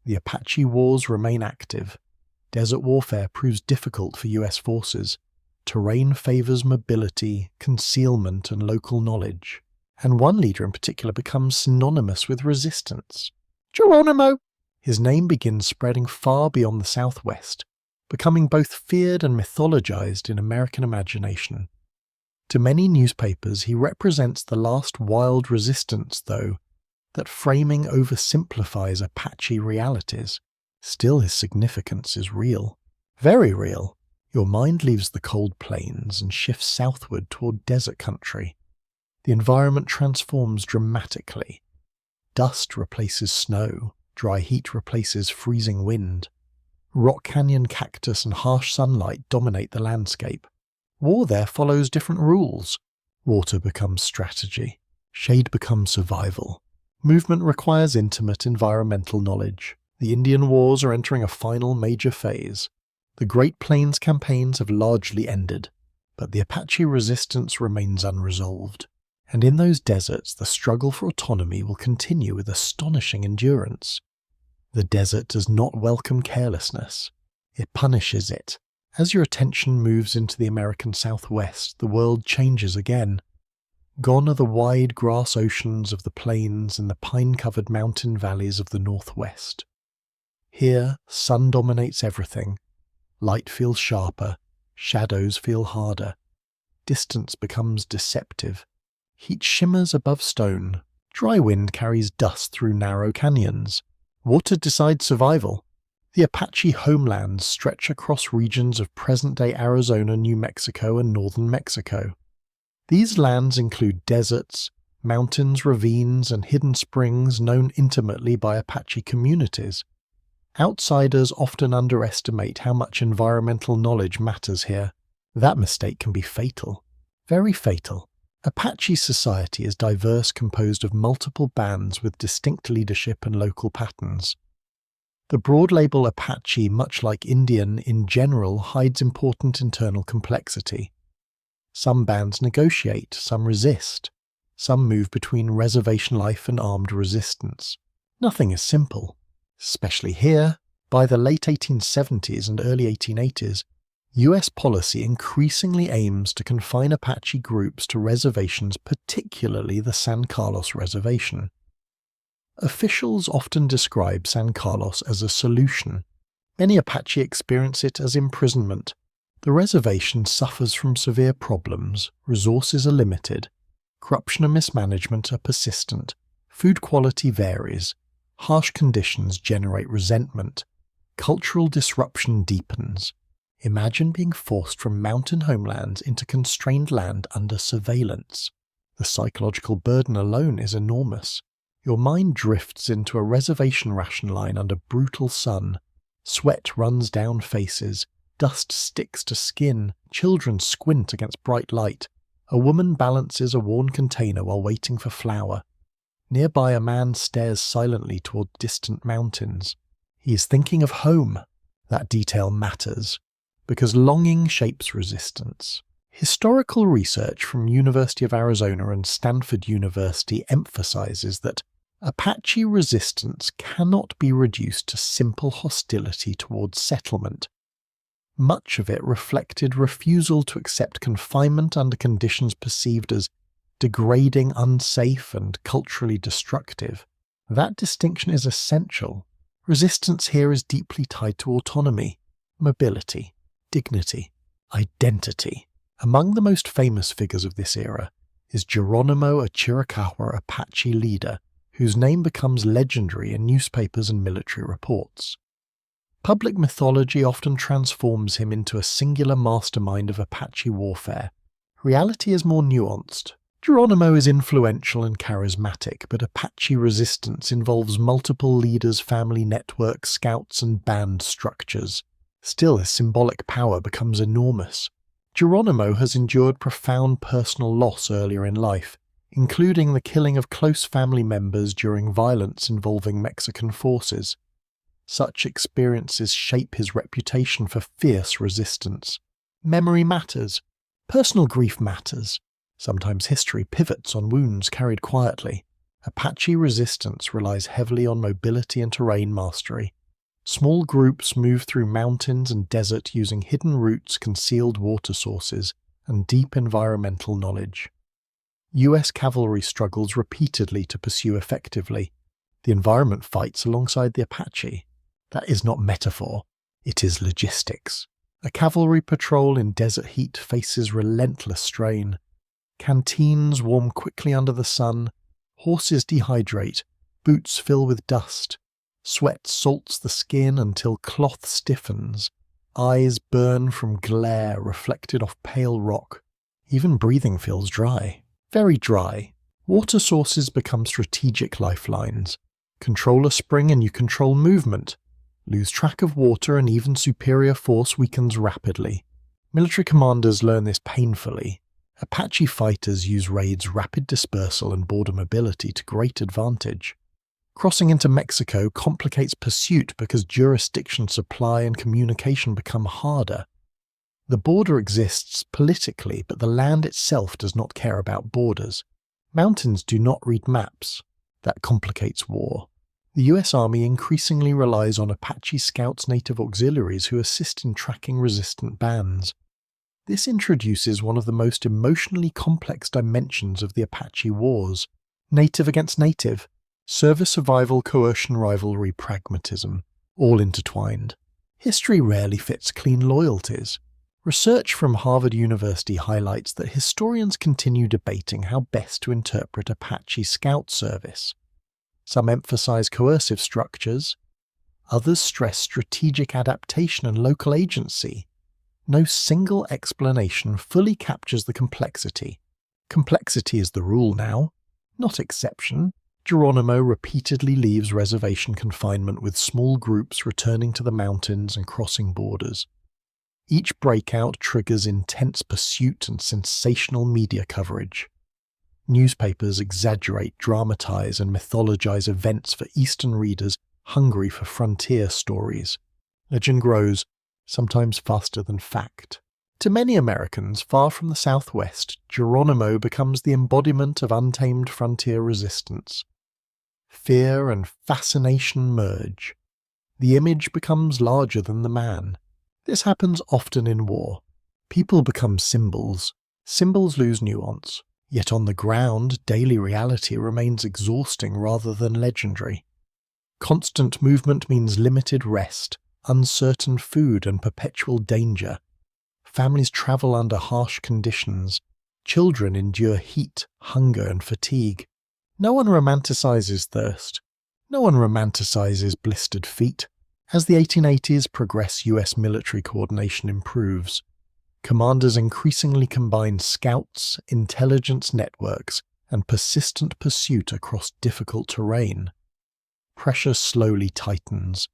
The Apache wars remain active. Desert warfare proves difficult for US forces. Terrain favors mobility, concealment, and local knowledge. And one leader in particular becomes synonymous with resistance. Geronimo! His name begins spreading far beyond the Southwest, becoming both feared and mythologized in American imagination. To many newspapers, he represents the last wild resistance, though, that framing oversimplifies Apache realities. Still, his significance is real. Very real. Your mind leaves the cold plains and shifts southward toward desert country. The environment transforms dramatically. Dust replaces snow. Dry heat replaces freezing wind. Rock canyon cactus and harsh sunlight dominate the landscape. War there follows different rules. Water becomes strategy. Shade becomes survival. Movement requires intimate environmental knowledge. The Indian Wars are entering a final major phase. The Great Plains campaigns have largely ended, but the Apache resistance remains unresolved. And in those deserts, the struggle for autonomy will continue with astonishing endurance. The desert does not welcome carelessness. It punishes it. As your attention moves into the American Southwest, the world changes again. Gone are the wide grass oceans of the plains and the pine-covered mountain valleys of the Northwest. Here, sun dominates everything. Light feels sharper, shadows feel harder. Distance becomes deceptive. Heat shimmers above stone. Dry wind carries dust through narrow canyons. Water decides survival. The Apache homelands stretch across regions of present-day Arizona, New Mexico, and northern Mexico. These lands include deserts, mountains, ravines, and hidden springs known intimately by Apache communities. Outsiders often underestimate how much environmental knowledge matters here. That mistake can be fatal. Very fatal. Apache society is diverse, composed of multiple bands with distinct leadership and local patterns. The broad label Apache, much like Indian in general, hides important internal complexity. Some bands negotiate, some resist, some move between reservation life and armed resistance. Nothing is simple. Especially here, by the late 1870s and early 1880s, US policy increasingly aims to confine Apache groups to reservations, particularly the San Carlos Reservation. Officials often describe San Carlos as a solution. Many Apache experience it as imprisonment. The reservation suffers from severe problems, resources are limited, corruption and mismanagement are persistent, food quality varies, harsh conditions generate resentment, cultural disruption deepens. Imagine being forced from mountain homelands into constrained land under surveillance. The psychological burden alone is enormous. Your mind drifts into a reservation ration line under brutal sun. Sweat runs down faces. Dust sticks to skin. Children squint against bright light. A woman balances a worn container while waiting for flour. Nearby, a man stares silently toward distant mountains. He is thinking of home. That detail matters, because longing shapes resistance. Historical research from University of Arizona and Stanford University emphasizes that Apache resistance cannot be reduced to simple hostility towards settlement. Much of it reflected refusal to accept confinement under conditions perceived as degrading, unsafe, and culturally destructive. That distinction is essential. Resistance here is deeply tied to autonomy, mobility, dignity, identity. Among the most famous figures of this era is Geronimo, a Chiricahua Apache leader, whose name becomes legendary in newspapers and military reports. Public mythology often transforms him into a singular mastermind of Apache warfare. Reality is more nuanced. Geronimo is influential and charismatic, but Apache resistance involves multiple leaders, family networks, scouts, and band structures. Still, his symbolic power becomes enormous. Geronimo has endured profound personal loss earlier in life, including the killing of close family members during violence involving Mexican forces. Such experiences shape his reputation for fierce resistance. Memory matters. Personal grief matters. Sometimes history pivots on wounds carried quietly. Apache resistance relies heavily on mobility and terrain mastery. Small groups move through mountains and desert using hidden routes, concealed water sources, and deep environmental knowledge. US cavalry struggles repeatedly to pursue effectively. The environment fights alongside the Apache. That is not metaphor, it is logistics. A cavalry patrol in desert heat faces relentless strain. Canteens warm quickly under the sun, horses dehydrate, boots fill with dust. Sweat salts the skin until cloth stiffens. Eyes burn from glare reflected off pale rock. Even breathing feels dry. Very dry. Water sources become strategic lifelines. Control a spring and you control movement. Lose track of water and even superior force weakens rapidly. Military commanders learn this painfully. Apache fighters use raids' rapid dispersal and border mobility to great advantage. Crossing into Mexico complicates pursuit because jurisdiction, supply, and communication become harder. The border exists politically, but the land itself does not care about borders. Mountains do not read maps. That complicates war. The US Army increasingly relies on Apache Scouts' native auxiliaries who assist in tracking resistant bands. This introduces one of the most emotionally complex dimensions of the Apache Wars: native against native, service survival, coercion, rivalry, pragmatism, all intertwined. History rarely fits clean loyalties. Research from Harvard University highlights that historians continue debating how best to interpret Apache Scout service. Some emphasize coercive structures, others stress strategic adaptation and local agency. No single explanation fully captures the complexity. Complexity is the rule now, not exception. Geronimo repeatedly leaves reservation confinement with small groups returning to the mountains and crossing borders. Each breakout triggers intense pursuit and sensational media coverage. Newspapers exaggerate, dramatize, and mythologize events for Eastern readers hungry for frontier stories. Legend grows, sometimes faster than fact. To many Americans far from the Southwest, Geronimo becomes the embodiment of untamed frontier resistance. Fear and fascination merge. The image becomes larger than the man. This happens often in war. People become symbols. Symbols lose nuance. Yet on the ground, daily reality remains exhausting rather than legendary. Constant movement means limited rest, uncertain food, and perpetual danger. Families travel under harsh conditions. Children endure heat, hunger, and fatigue. No one romanticizes thirst. No one romanticizes blistered feet. As the 1880s progress, US military coordination improves. Commanders increasingly combine scouts, intelligence networks, and persistent pursuit across difficult terrain. Pressure slowly tightens.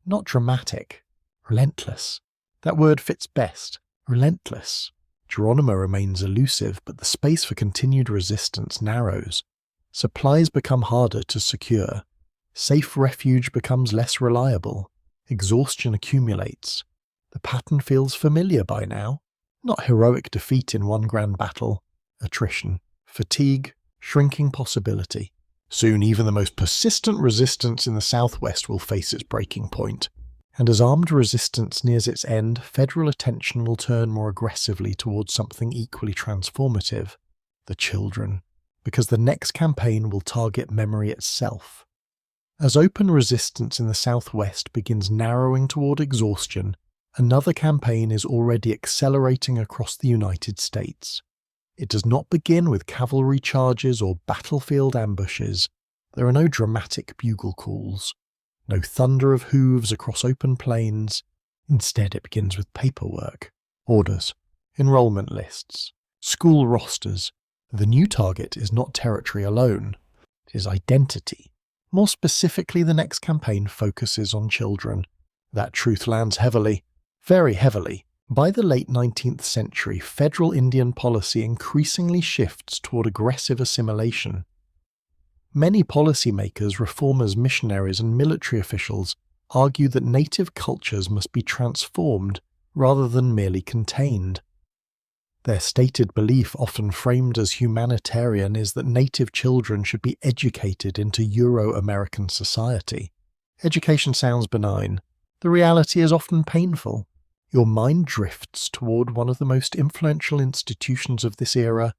Not dramatic, relentless. That word fits best. Relentless. Geronimo remains elusive, but the space for continued resistance narrows. Supplies become harder to secure. Safe refuge becomes less reliable. Exhaustion accumulates. The pattern feels familiar by now. Not heroic defeat in one grand battle. Attrition. Fatigue. Shrinking possibility. Soon even the most persistent resistance in the Southwest will face its breaking point, and as armed resistance nears its end, federal attention will turn more aggressively towards something equally transformative: the children, because the next campaign will target memory itself. As open resistance in the Southwest begins narrowing toward exhaustion, another campaign is already accelerating across the United States. It does not begin with cavalry charges or battlefield ambushes. There are no dramatic bugle calls, no thunder of hooves across open plains. Instead, it begins with paperwork, orders, enrollment lists, school rosters. The new target is not territory alone, it is identity. More specifically, the next campaign focuses on children. That truth lands heavily, very heavily. By the late 19th century, federal Indian policy increasingly shifts toward aggressive assimilation. Many policymakers, reformers, missionaries, and military officials argue that native cultures must be transformed rather than merely contained. Their stated belief, often framed as humanitarian, is that native children should be educated into Euro-American society. Education sounds benign. The reality is often painful. Your mind drifts toward one of the most influential institutions of this era,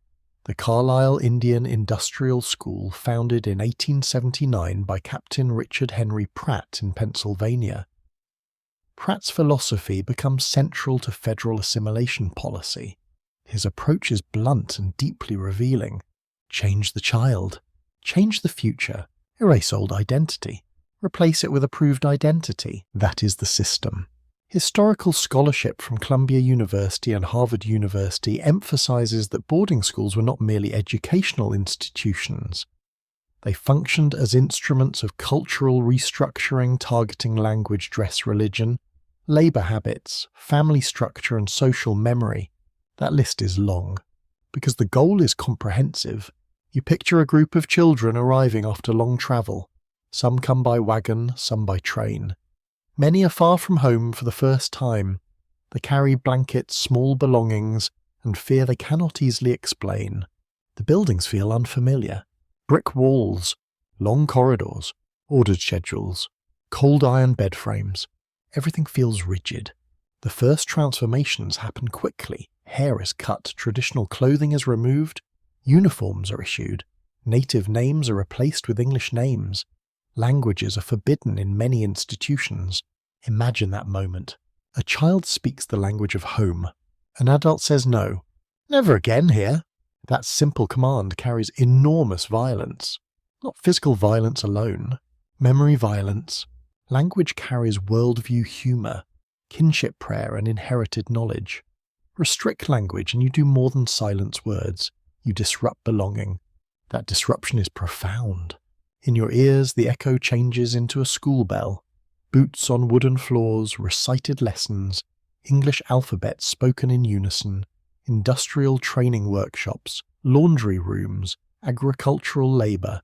the Carlisle Indian Industrial School, founded in 1879 by Captain Richard Henry Pratt in Pennsylvania. Pratt's philosophy becomes central to federal assimilation policy. His approach is blunt and deeply revealing. Change the child. Change the future. Erase old identity. Replace it with approved identity. That is the system. Historical scholarship from Columbia University and Harvard University emphasizes that boarding schools were not merely educational institutions. They functioned as instruments of cultural restructuring targeting language, dress, religion, labor habits, family structure, and social memory. That list is long. Because the goal is comprehensive, you picture a group of children arriving after long travel. Some come by wagon, some by train. Many are far from home for the first time. They carry blankets, small belongings, and fear they cannot easily explain. The buildings feel unfamiliar. Brick walls, long corridors, ordered schedules, cold iron bed frames. Everything feels rigid. The first transformations happen quickly. Hair is cut, traditional clothing is removed, uniforms are issued, native names are replaced with English names. Languages are forbidden in many institutions. Imagine that moment. A child speaks the language of home. An adult says no. Never again here. That simple command carries enormous violence. Not physical violence alone. Memory violence. Language carries worldview humor, kinship prayer, and inherited knowledge. Restrict language and you do more than silence words. You disrupt belonging. That disruption is profound. In your ears, the echo changes into a school bell. Boots on wooden floors, recited lessons, English alphabet spoken in unison, industrial training workshops, laundry rooms, agricultural labor.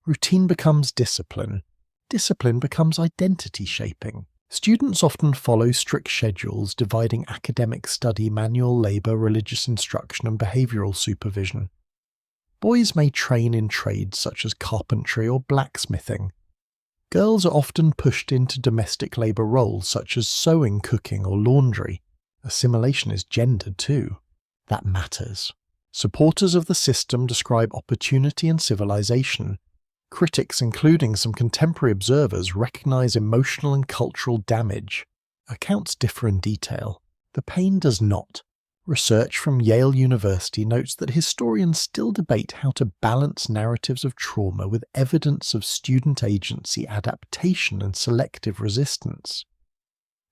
Routine becomes discipline. Discipline becomes identity shaping. Students often follow strict schedules dividing academic study, manual labor, religious instruction, and behavioral supervision. Boys may train in trades such as carpentry or blacksmithing. Girls are often pushed into domestic labor roles such as sewing, cooking, or laundry. Assimilation is gendered too. That matters. Supporters of the system describe opportunity and civilization. Critics, including some contemporary observers, recognize emotional and cultural damage. Accounts differ in detail. The pain does not. Research from Yale University notes that historians still debate how to balance narratives of trauma with evidence of student agency, adaptation, and selective resistance.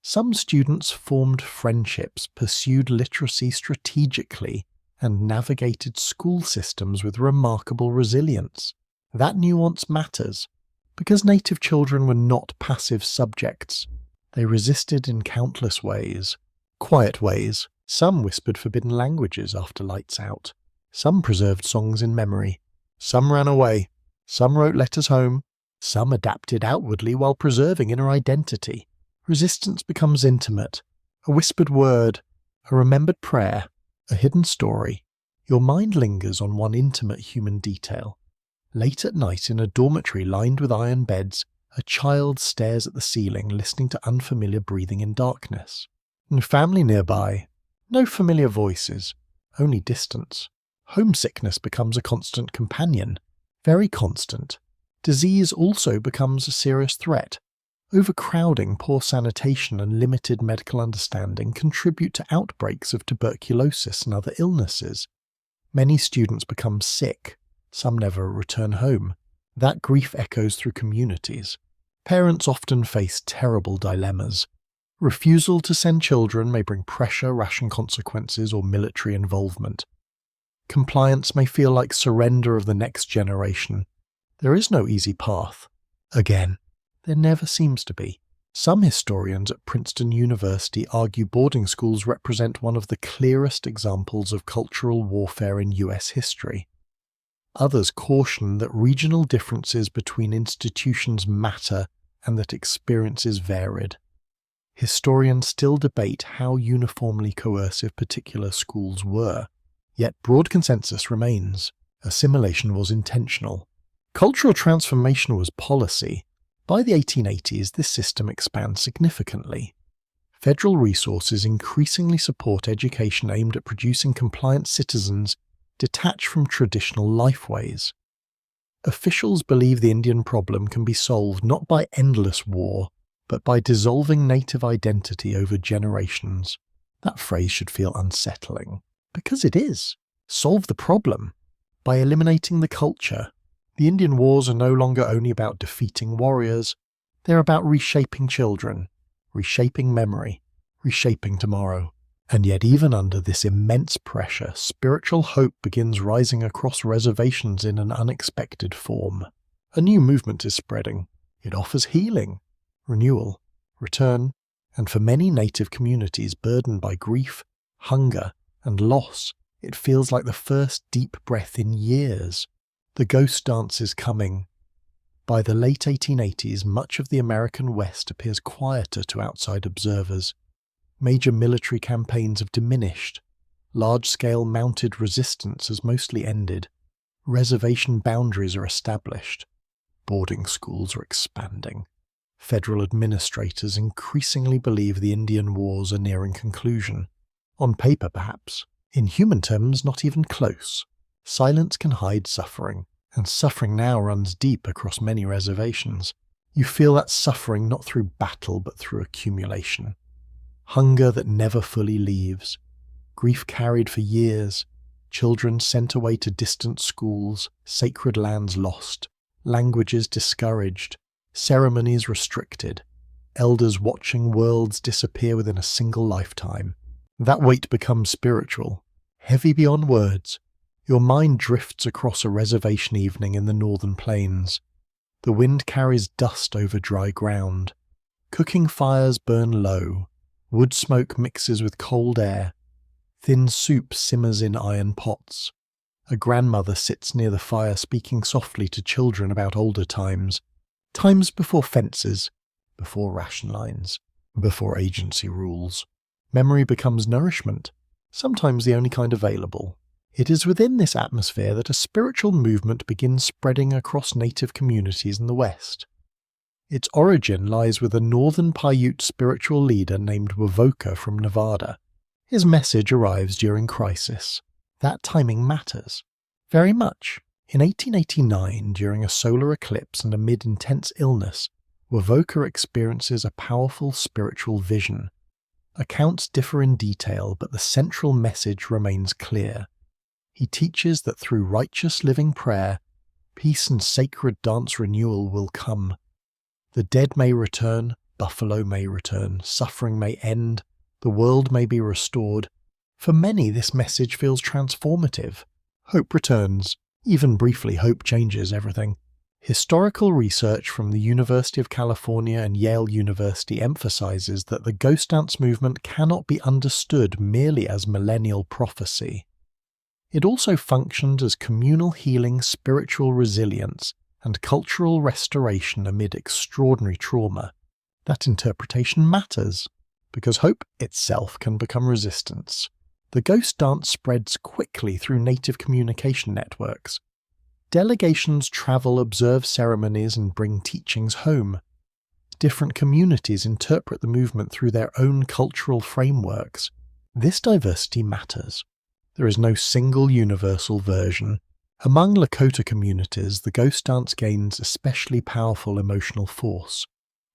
Some students formed friendships, pursued literacy strategically, and navigated school systems with remarkable resilience. That nuance matters, because native children were not passive subjects. They resisted in countless ways. Quiet ways. Some whispered forbidden languages after lights out. Some preserved songs in memory. Some ran away. Some wrote letters home. Some adapted outwardly while preserving inner identity. Resistance becomes intimate. A whispered word. A remembered prayer. A hidden story. Your mind lingers on one intimate human detail. Late at night in a dormitory lined with iron beds, a child stares at the ceiling, listening to unfamiliar breathing in darkness. And family nearby. No familiar voices, only distance. Homesickness becomes a constant companion, very constant. Disease also becomes a serious threat. Overcrowding, poor sanitation, and limited medical understanding contribute to outbreaks of tuberculosis and other illnesses. Many students become sick. Some never return home. That grief echoes through communities. Parents often face terrible dilemmas. Refusal to send children may bring pressure, ration consequences, or military involvement. Compliance may feel like surrender of the next generation. There is no easy path. Again, there never seems to be. Some historians at Princeton University argue boarding schools represent one of the clearest examples of cultural warfare in US history. Others caution that regional differences between institutions matter and that experience is varied. Historians still debate how uniformly coercive particular schools were, yet broad consensus remains. Assimilation was intentional. Cultural transformation was policy. By the 1880s, this system expands significantly. Federal resources increasingly support education aimed at producing compliant citizens detached from traditional lifeways. Officials believe the Indian problem can be solved not by endless war, but by dissolving native identity over generations. That phrase should feel unsettling, because it is. Solve the problem by eliminating the culture. The Indian wars are no longer only about defeating warriors, they're about reshaping children, reshaping memory, reshaping tomorrow. And yet even under this immense pressure, spiritual hope begins rising across reservations in an unexpected form. A new movement is spreading. It offers healing, renewal, return, and for many native communities burdened by grief, hunger, and loss, it feels like the first deep breath in years. The ghost dance is coming. By the late 1880s, much of the American West appears quieter to outside observers. Major military campaigns have diminished. Large-scale mounted resistance has mostly ended. Reservation boundaries are established. Boarding schools are expanding. Federal administrators increasingly believe the Indian wars are nearing conclusion. On paper, perhaps. In human terms, not even close. Silence can hide suffering, and suffering now runs deep across many reservations. You feel that suffering not through battle but through accumulation. Hunger that never fully leaves, grief carried for years, children sent away to distant schools, sacred lands lost, languages discouraged, ceremonies restricted, elders watching worlds disappear within a single lifetime. That weight becomes spiritual, heavy beyond words. Your mind drifts across a reservation evening in the northern plains. The wind carries dust over dry ground. Cooking fires burn low. Wood smoke mixes with cold air. Thin soup simmers in iron pots. A grandmother sits near the fire speaking softly to children about older times. Times before fences, before ration lines, before agency rules. Memory becomes nourishment, sometimes the only kind available. It is within this atmosphere that a spiritual movement begins spreading across native communities in the West. Its origin lies with a northern Paiute spiritual leader named Wovoka from Nevada. His message arrives during crisis. That timing matters. Very much. In 1889, during a solar eclipse and amid intense illness, Wovoka experiences a powerful spiritual vision. Accounts differ in detail, but the central message remains clear. He teaches that through righteous living prayer, peace and sacred dance renewal will come. The dead may return, buffalo may return, suffering may end, the world may be restored. For many, this message feels transformative. Hope returns. Even briefly, hope changes everything. Historical research from the University of California and Yale University emphasizes that the ghost dance movement cannot be understood merely as millennial prophecy. It also functioned as communal healing, spiritual resilience, and cultural restoration amid extraordinary trauma. That interpretation matters, because hope itself can become resistance. The ghost dance spreads quickly through native communication networks. Delegations travel, observe ceremonies, and bring teachings home. Different communities interpret the movement through their own cultural frameworks. This diversity matters. There is no single universal version. Among Lakota communities, the ghost dance gains especially powerful emotional force.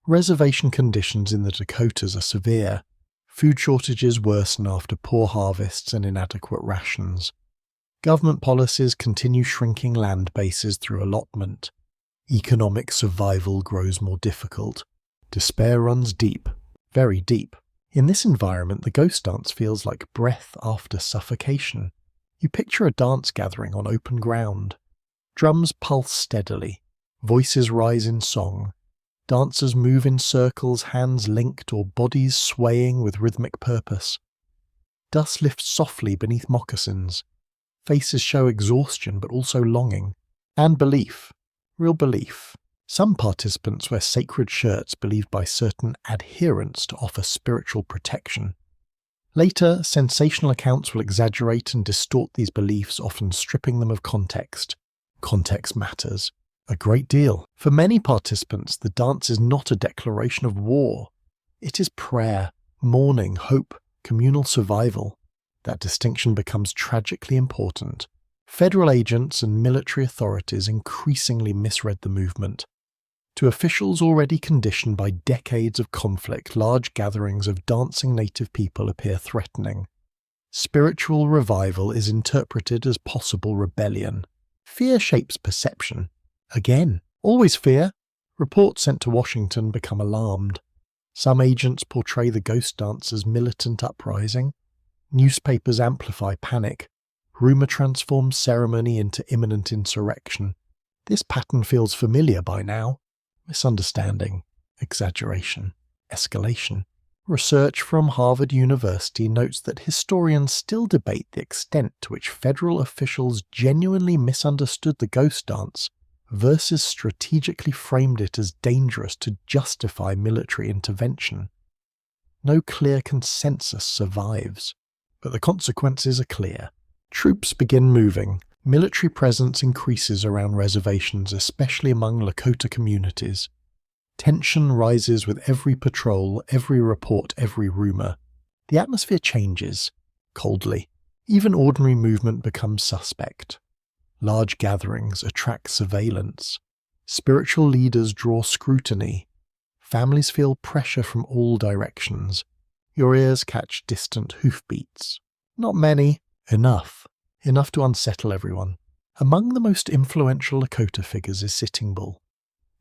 Reservation conditions in the Dakotas are severe. Food shortages worsen after poor harvests and inadequate rations. Government policies continue shrinking land bases through allotment. Economic survival grows more difficult. Despair runs deep, very deep. In this environment, the ghost dance feels like breath after suffocation. You picture a dance gathering on open ground. Drums pulse steadily. Voices rise in song. Dancers move in circles, hands linked or bodies swaying with rhythmic purpose. Dust lifts softly beneath moccasins. Faces show exhaustion but also longing. And belief. Real belief. Some participants wear sacred shirts believed by certain adherents to offer spiritual protection. Later, sensational accounts will exaggerate and distort these beliefs, often stripping them of context. Context matters a great deal. For many participants, the dance is not a declaration of war. It is prayer, mourning, hope, communal survival. That distinction becomes tragically important. Federal agents and military authorities increasingly misread the movement. To officials already conditioned by decades of conflict, large gatherings of dancing native people appear threatening. Spiritual revival is interpreted as possible rebellion. Fear shapes perception. Again, always fear. Reports sent to Washington become alarmed. Some agents portray the ghost dance as militant uprising. Newspapers amplify panic. Rumor transforms ceremony into imminent insurrection. This pattern feels familiar by now. Misunderstanding, exaggeration, escalation. Research from Harvard University notes that historians still debate the extent to which federal officials genuinely misunderstood the ghost dance versus strategically framed it as dangerous to justify military intervention. No clear consensus survives, but the consequences are clear. Troops begin moving. Military presence increases around reservations, especially among Lakota communities. Tension rises with every patrol, every report, every rumor. The atmosphere changes, coldly. Even ordinary movement becomes suspect. Large gatherings attract surveillance. Spiritual leaders draw scrutiny. Families feel pressure from all directions. Your ears catch distant hoofbeats. Not many, enough. Enough to unsettle everyone. Among the most influential Lakota figures is Sitting Bull.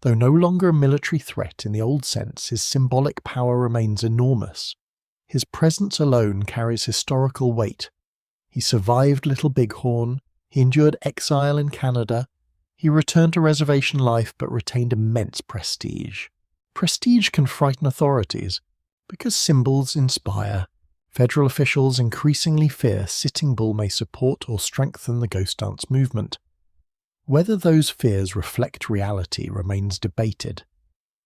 Though no longer a military threat in the old sense, his symbolic power remains enormous. His presence alone carries historical weight. He survived Little Bighorn, he endured exile in Canada, he returned to reservation life but retained immense prestige. Prestige can frighten authorities, because symbols inspire. Federal officials increasingly fear Sitting Bull may support or strengthen the ghost dance movement. Whether those fears reflect reality remains debated.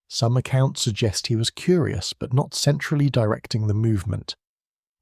Some accounts suggest he was curious but not centrally directing the movement.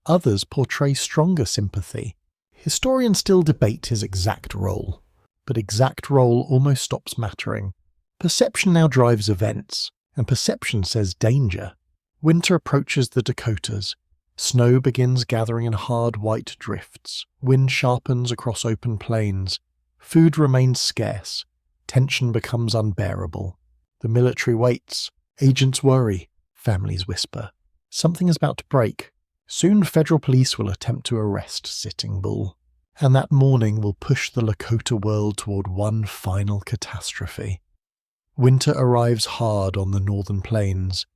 Others portray stronger sympathy. Historians still debate his exact role, but exact role almost stops mattering. Perception now drives events, and perception says danger. Winter approaches the Dakotas. Snow begins gathering in hard white drifts. Wind sharpens across open plains. Food remains scarce. Tension becomes unbearable. The military waits. Agents worry. Families whisper. Something is about to break. Soon federal police will attempt to arrest Sitting Bull. And that morning will push the Lakota world toward one final catastrophe. Winter arrives hard on the northern plains.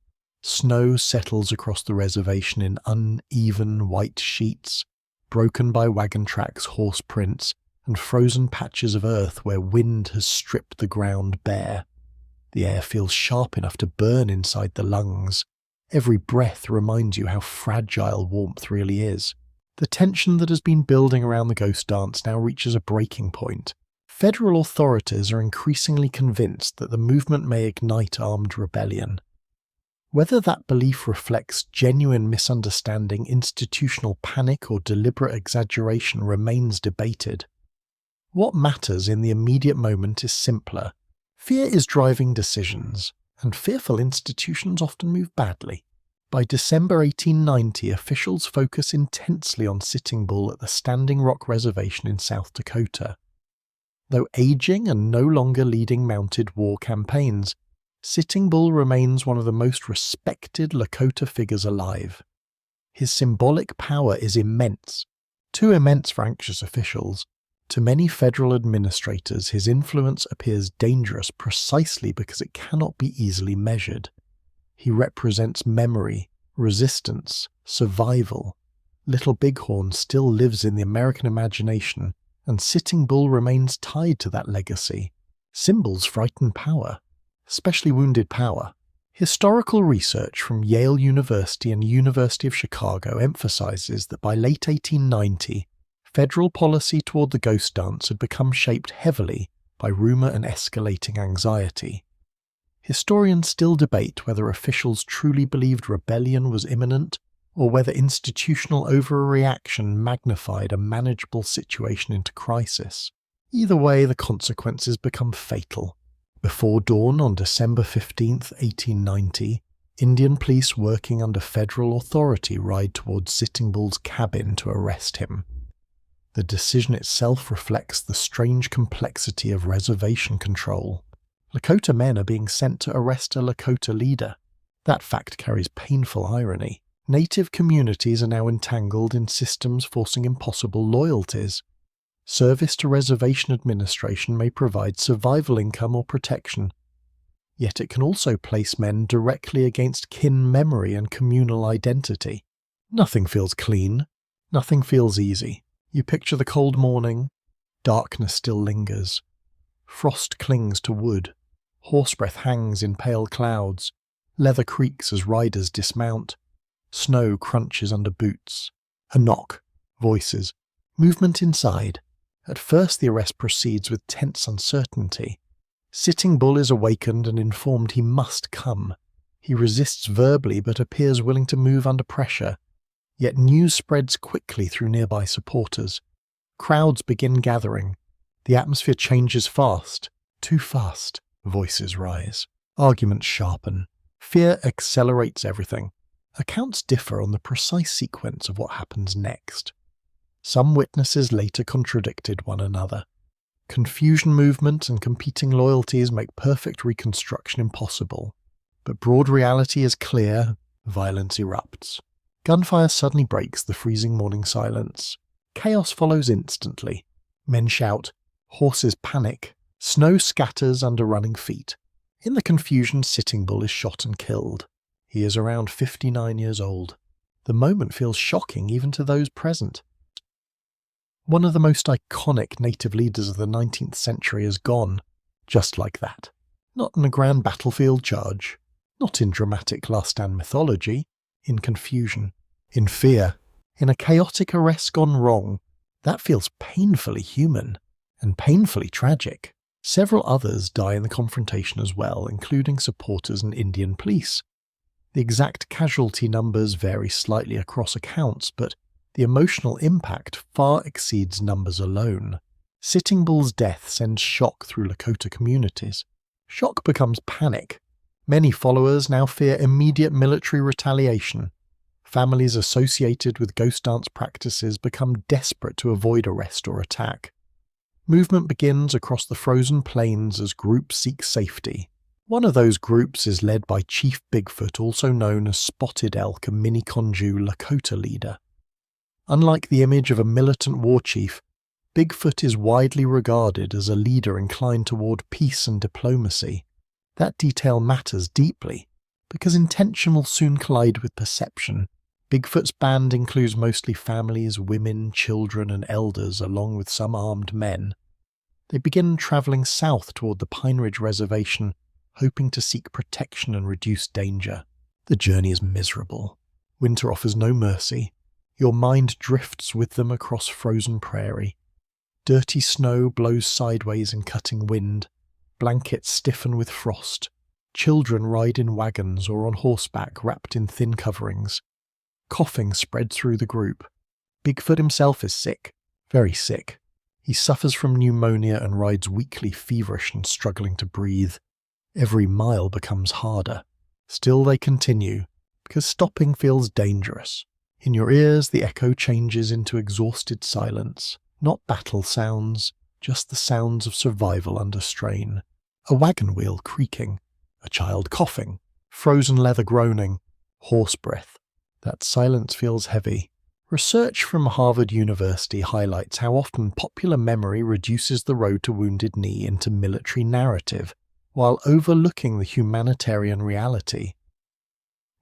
Snow settles across the reservation in uneven white sheets, broken by wagon tracks, horse prints, and frozen patches of earth where wind has stripped the ground bare. The air feels sharp enough to burn inside the lungs. Every breath reminds you how fragile warmth really is. The tension that has been building around the ghost dance now reaches a breaking point. Federal authorities are increasingly convinced that the movement may ignite armed rebellion. Whether that belief reflects genuine misunderstanding, institutional panic, or deliberate exaggeration remains debated. What matters in the immediate moment is simpler. Fear is driving decisions, and fearful institutions often move badly. By December 1890, officials focus intensely on Sitting Bull at the Standing Rock Reservation in South Dakota. Though aging and no longer leading mounted war campaigns, Sitting Bull remains one of the most respected Lakota figures alive. His symbolic power is immense, too immense for anxious officials. To many federal administrators, his influence appears dangerous precisely because it cannot be easily measured. He represents memory, resistance, survival. Little Bighorn still lives in the American imagination, and Sitting Bull remains tied to that legacy. Symbols frighten power, especially wounded power. Historical research from Yale University and University of Chicago emphasizes that by late 1890, federal policy toward the ghost dance had become shaped heavily by rumor and escalating anxiety. Historians still debate whether officials truly believed rebellion was imminent or whether institutional overreaction magnified a manageable situation into crisis. Either way, the consequences become fatal. Before dawn on December 15, 1890, Indian police working under federal authority ride towards Sitting Bull's cabin to arrest him. The decision itself reflects the strange complexity of reservation control. Lakota men are being sent to arrest a Lakota leader. That fact carries painful irony. Native communities are now entangled in systems forcing impossible loyalties. Service to reservation administration may provide survival income or protection, yet it can also place men directly against kin memory and communal identity. Nothing feels clean. Nothing feels easy. You picture the cold morning. Darkness still lingers. Frost clings to wood. Horse breath hangs in pale clouds. Leather creaks as riders dismount. Snow crunches under boots. A knock. Voices. Movement inside. At first the arrest proceeds with tense uncertainty. Sitting Bull is awakened and informed he must come. He resists verbally but appears willing to move under pressure. Yet news spreads quickly through nearby supporters. Crowds begin gathering. The atmosphere changes fast. Too fast. Voices rise. Arguments sharpen. Fear accelerates everything. Accounts differ on the precise sequence of what happens next. Some witnesses later contradicted one another. Confusion movement and competing loyalties make perfect reconstruction impossible. But broad reality is clear. Violence erupts. Gunfire suddenly breaks the freezing morning silence. Chaos follows instantly. Men shout. Horses panic. Snow scatters under running feet. In the confusion, Sitting Bull is shot and killed. He is around 59 years old. The moment feels shocking even to those present. One of the most iconic native leaders of the 19th century is gone, just like that. Not in a grand battlefield charge, not in dramatic lust and mythology, in confusion, in fear, in a chaotic arrest gone wrong. That feels painfully human, and painfully tragic. Several others die in the confrontation as well, including supporters and Indian police. The exact casualty numbers vary slightly across accounts, but the emotional impact far exceeds numbers alone. Sitting Bull's death sends shock through Lakota communities. Shock becomes panic. Many followers now fear immediate military retaliation. Families associated with ghost dance practices become desperate to avoid arrest or attack. Movement begins across the frozen plains as groups seek safety. One of those groups is led by Chief Bigfoot, also known as Spotted Elk, a Mini-Conju Lakota leader. Unlike the image of a militant war chief, Bigfoot is widely regarded as a leader inclined toward peace and diplomacy. That detail matters deeply, because intention will soon collide with perception. Bigfoot's band includes mostly families, women, children, and elders, along with some armed men. They begin traveling south toward the Pine Ridge Reservation, hoping to seek protection and reduce danger. The journey is miserable. Winter offers no mercy. Your mind drifts with them across frozen prairie. Dirty snow blows sideways in cutting wind. Blankets stiffen with frost. Children ride in wagons or on horseback wrapped in thin coverings. Coughing spreads through the group. Bigfoot himself is sick, very sick. He suffers from pneumonia and rides weakly, feverish and struggling to breathe. Every mile becomes harder. Still they continue, because stopping feels dangerous. In your ears, the echo changes into exhausted silence. Not battle sounds, just the sounds of survival under strain. A wagon wheel creaking, a child coughing, frozen leather groaning, horse breath. That silence feels heavy. Research from Harvard University highlights how often popular memory reduces the road to Wounded Knee into military narrative, while overlooking the humanitarian reality.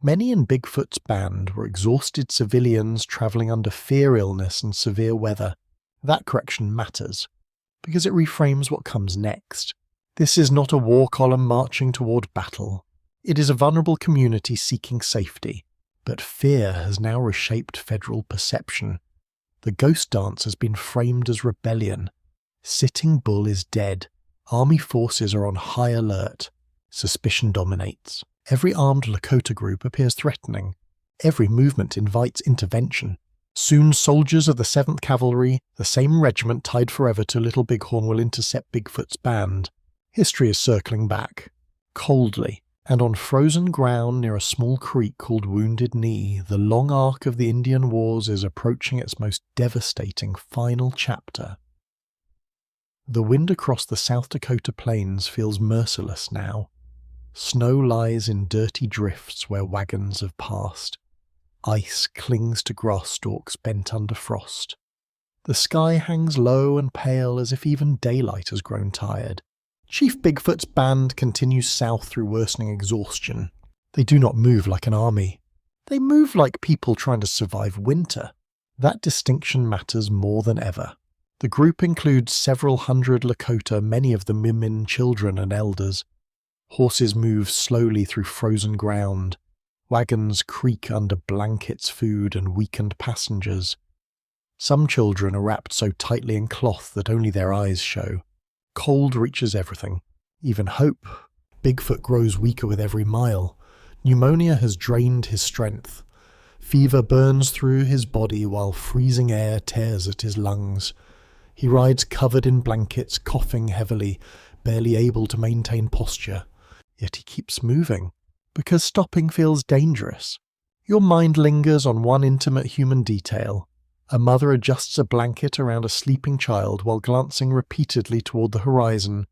Many in Bigfoot's band were exhausted civilians travelling under fear illness and severe weather. That correction matters, because it reframes what comes next. This is not a war column marching toward battle. It is a vulnerable community seeking safety. But fear has now reshaped federal perception. The ghost dance has been framed as rebellion. Sitting Bull is dead. Army forces are on high alert. Suspicion dominates. Every armed Lakota group appears threatening. Every movement invites intervention. Soon soldiers of the 7th Cavalry, the same regiment tied forever to Little Bighorn, will intercept Bigfoot's band. History is circling back. Coldly. And on frozen ground near a small creek called Wounded Knee, the long arc of the Indian Wars is approaching its most devastating final chapter. The wind across the South Dakota plains feels merciless now. Snow lies in dirty drifts where wagons have passed. Ice clings to grass stalks bent under frost. The sky hangs low and pale as if even daylight has grown tired. Chief Bigfoot's band continues south through worsening exhaustion. They do not move like an army. They move like people trying to survive winter. That distinction matters more than ever. The group includes several hundred Lakota, many of them women, children and elders. Horses move slowly through frozen ground. Wagons creak under blankets, food and weakened passengers. Some children are wrapped so tightly in cloth that only their eyes show. Cold reaches everything, even hope. Bigfoot grows weaker with every mile. Pneumonia has drained his strength. Fever burns through his body while freezing air tears at his lungs. He rides covered in blankets, coughing heavily, barely able to maintain posture. Yet he keeps moving, because stopping feels dangerous. Your mind lingers on one intimate human detail. A mother adjusts a blanket around a sleeping child while glancing repeatedly toward the horizon,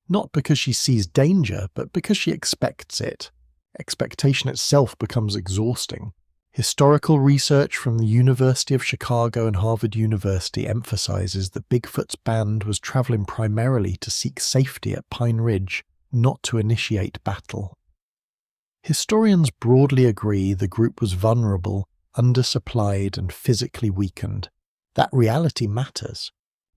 not because she sees danger, but because she expects it. Expectation itself becomes exhausting. Historical research from the University of Chicago and Harvard University emphasizes that Bigfoot's band was traveling primarily to seek safety at Pine Ridge, not to initiate battle. Historians broadly agree the group was vulnerable, undersupplied and physically weakened. That reality matters,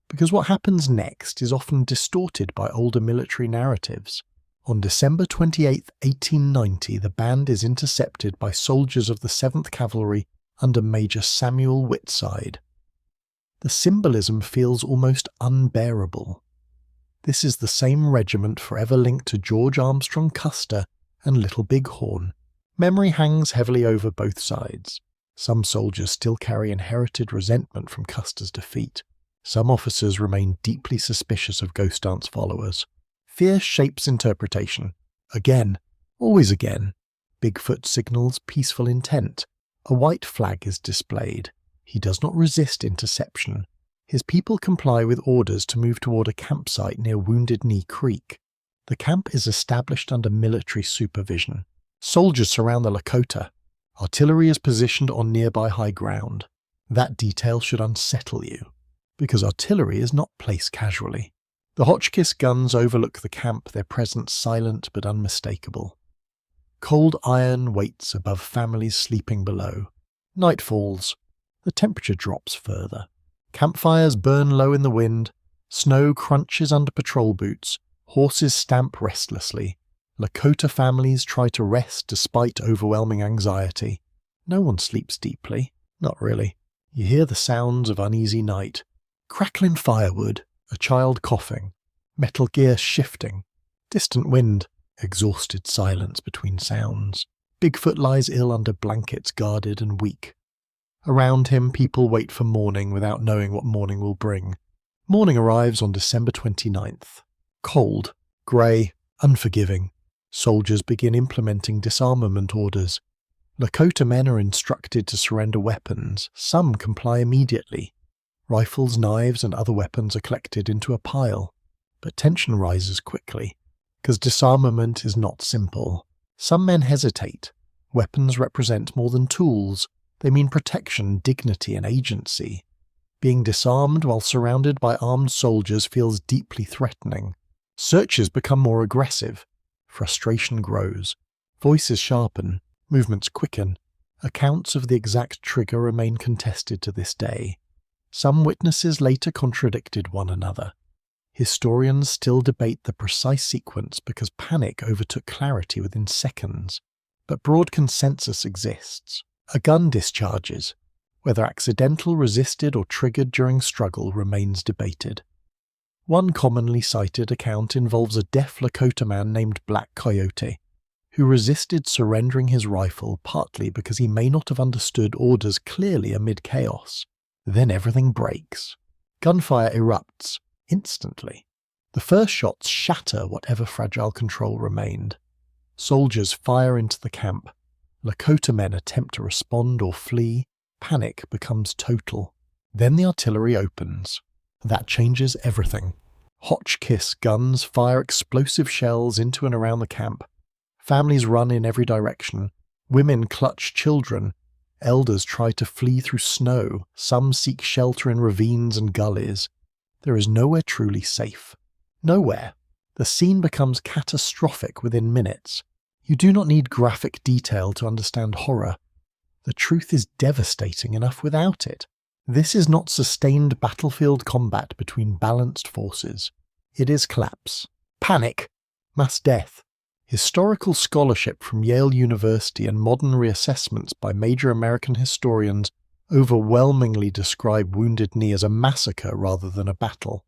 because what happens next is often distorted by older military narratives. On December 28, 1890, the band is intercepted by soldiers of the 7th Cavalry under Major Samuel Whitside. The symbolism feels almost unbearable. This is the same regiment forever linked to George Armstrong Custer and Little Bighorn. Memory hangs heavily over both sides. Some soldiers still carry inherited resentment from Custer's defeat. Some officers remain deeply suspicious of Ghost Dance followers. Fear shapes interpretation. Again, always again. Bigfoot signals peaceful intent. A white flag is displayed. He does not resist interception. His people comply with orders to move toward a campsite near Wounded Knee Creek. The camp is established under military supervision. Soldiers surround the Lakota. Artillery is positioned on nearby high ground. That detail should unsettle you, because artillery is not placed casually. The Hotchkiss guns overlook the camp, their presence silent but unmistakable. Cold iron waits above families sleeping below. Night falls. The temperature drops further. Campfires burn low in the wind. Snow crunches under patrol boots. Horses stamp restlessly. Lakota families try to rest despite overwhelming anxiety. No one sleeps deeply. Not really. You hear the sounds of uneasy night. Crackling firewood, a child coughing, metal gear shifting, distant wind, exhausted silence between sounds. Bigfoot lies ill under blankets, guarded and weak. Around him, people wait for morning without knowing what morning will bring. Morning arrives on December 29th. Cold, grey, unforgiving. Soldiers begin implementing disarmament orders. Lakota men are instructed to surrender weapons. Some comply immediately. Rifles, knives, and other weapons are collected into a pile. But tension rises quickly, because disarmament is not simple. Some men hesitate. Weapons represent more than tools. They mean protection, dignity, and agency. Being disarmed while surrounded by armed soldiers feels deeply threatening. Searches become more aggressive. Frustration grows. Voices sharpen. Movements quicken. Accounts of the exact trigger remain contested to this day. Some witnesses later contradicted one another. Historians still debate the precise sequence because panic overtook clarity within seconds. But broad consensus exists. A gun discharges. Whether accidental, resisted, or triggered during struggle remains debated. One commonly cited account involves a deaf Lakota man named Black Coyote, who resisted surrendering his rifle partly because he may not have understood orders clearly amid chaos. Then everything breaks. Gunfire erupts, instantly. The first shots shatter whatever fragile control remained. Soldiers fire into the camp. Lakota men attempt to respond or flee. Panic becomes total. Then the artillery opens. That changes everything. Hotchkiss guns fire explosive shells into and around the camp. Families run in every direction. Women clutch children. Elders try to flee through snow. Some seek shelter in ravines and gullies. There is nowhere truly safe. Nowhere. The scene becomes catastrophic within minutes. You do not need graphic detail to understand horror. The truth is devastating enough without it. This is not sustained battlefield combat between balanced forces. It is collapse, panic, mass death. Historical scholarship from Yale University and modern reassessments by major American historians overwhelmingly describe Wounded Knee as a massacre rather than a battle.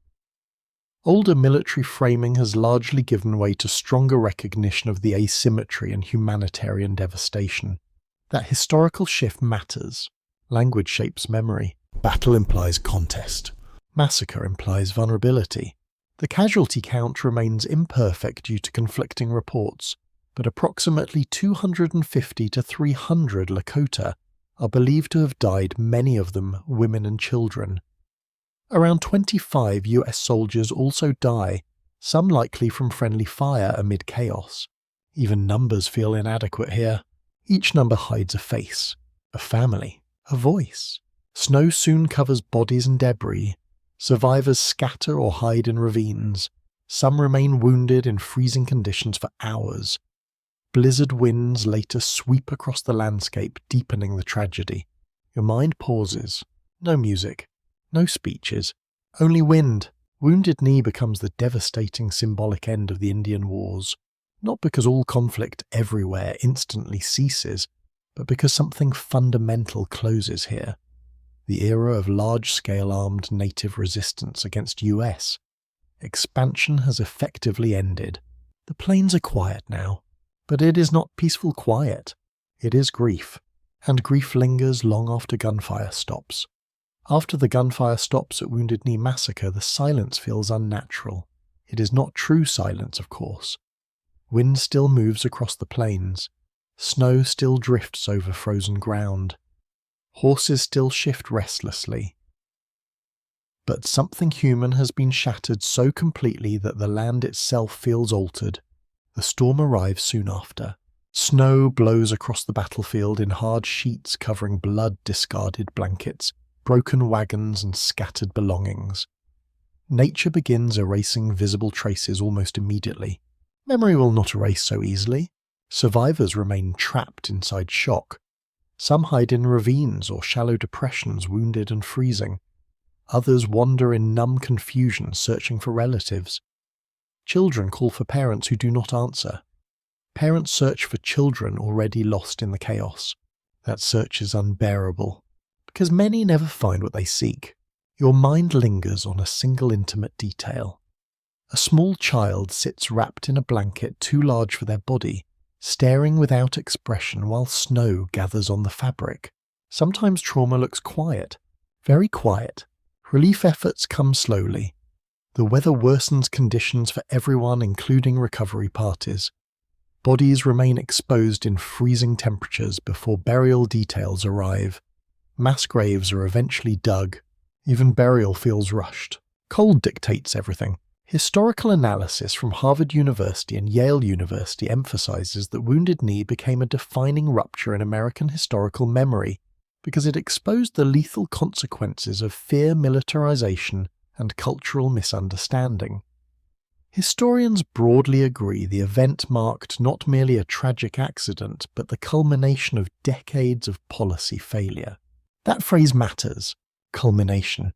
Older military framing has largely given way to stronger recognition of the asymmetry and humanitarian devastation. That historical shift matters. Language shapes memory. Battle implies contest. Massacre implies vulnerability. The casualty count remains imperfect due to conflicting reports, but approximately 250 to 300 Lakota are believed to have died, many of them women and children. Around 25 US soldiers also die, some likely from friendly fire amid chaos. Even numbers feel inadequate here. Each number hides a face, a family, a voice. Snow soon covers bodies and debris. Survivors scatter or hide in ravines. Some remain wounded in freezing conditions for hours. Blizzard winds later sweep across the landscape, deepening the tragedy. Your mind pauses. No music. No speeches. Only wind. Wounded Knee becomes the devastating symbolic end of the Indian Wars. Not because all conflict everywhere instantly ceases, but because something fundamental closes here. The era of large-scale armed native resistance against US. Expansion has effectively ended. The plains are quiet now, but it is not peaceful quiet. It is grief, and grief lingers long after gunfire stops. After the gunfire stops at Wounded Knee Massacre, the silence feels unnatural. It is not true silence, of course. Wind still moves across the plains. Snow still drifts over frozen ground. Horses still shift restlessly. But something human has been shattered so completely that the land itself feels altered. The storm arrives soon after. Snow blows across the battlefield in hard sheets covering blood-discarded blankets, broken wagons and scattered belongings. Nature begins erasing visible traces almost immediately. Memory will not erase so easily. Survivors remain trapped inside shock. Some hide in ravines or shallow depressions, wounded and freezing. Others wander in numb confusion, searching for relatives. Children call for parents who do not answer. Parents search for children already lost in the chaos. That search is unbearable, because many never find what they seek. Your mind lingers on a single intimate detail. A small child sits wrapped in a blanket too large for their body, staring without expression while snow gathers on the fabric. Sometimes trauma looks quiet, very quiet, Relief efforts come slowly. The weather worsens conditions for everyone, including recovery parties. Bodies remain exposed in freezing temperatures before burial details arrive. Mass graves are eventually dug. Even burial feels rushed. Cold dictates everything. Historical analysis from Harvard University and Yale University emphasizes that Wounded Knee became a defining rupture in American historical memory because it exposed the lethal consequences of fear militarization and cultural misunderstanding. Historians broadly agree the event marked not merely a tragic accident, but the culmination of decades of policy failure. That phrase matters, culmination,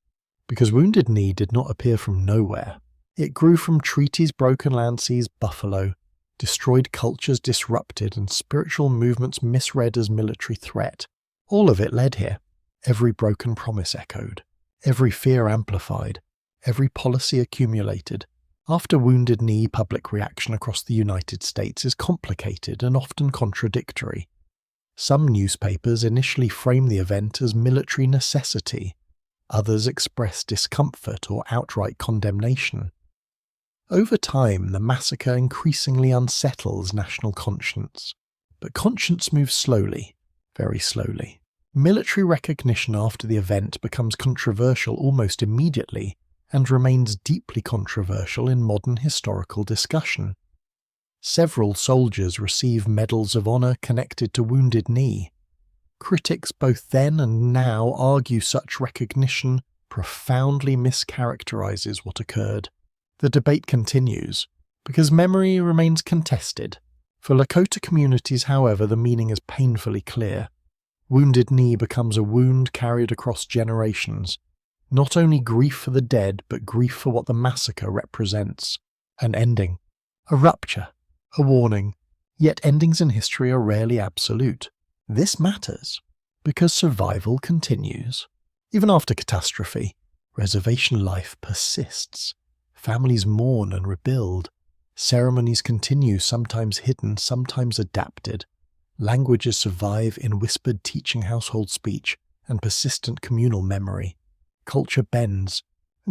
because Wounded Knee did not appear from nowhere. It grew from treaties broken land seized buffalo, destroyed cultures disrupted, and spiritual movements misread as military threat. All of it led here. Every broken promise echoed. Every fear amplified. Every policy accumulated. After Wounded Knee, public reaction across the United States is complicated and often contradictory. Some newspapers initially frame the event as military necessity. Others express discomfort or outright condemnation. Over time, the massacre increasingly unsettles national conscience. But conscience moves slowly, very slowly. Military recognition after the event becomes controversial almost immediately, and remains deeply controversial in modern historical discussion. Several soldiers receive medals of honor connected to Wounded Knee. Critics both then and now argue such recognition profoundly mischaracterizes what occurred. The debate continues, because memory remains contested. For Lakota communities, however, the meaning is painfully clear. Wounded Knee becomes a wound carried across generations. Not only grief for the dead, but grief for what the massacre represents. An ending. A rupture. A warning. Yet endings in history are rarely absolute. This matters, because survival continues. Even after catastrophe, reservation life persists. Families mourn and rebuild. Ceremonies continue, sometimes hidden, sometimes adapted. Languages survive in whispered teaching household speech and persistent communal memory. Culture bends,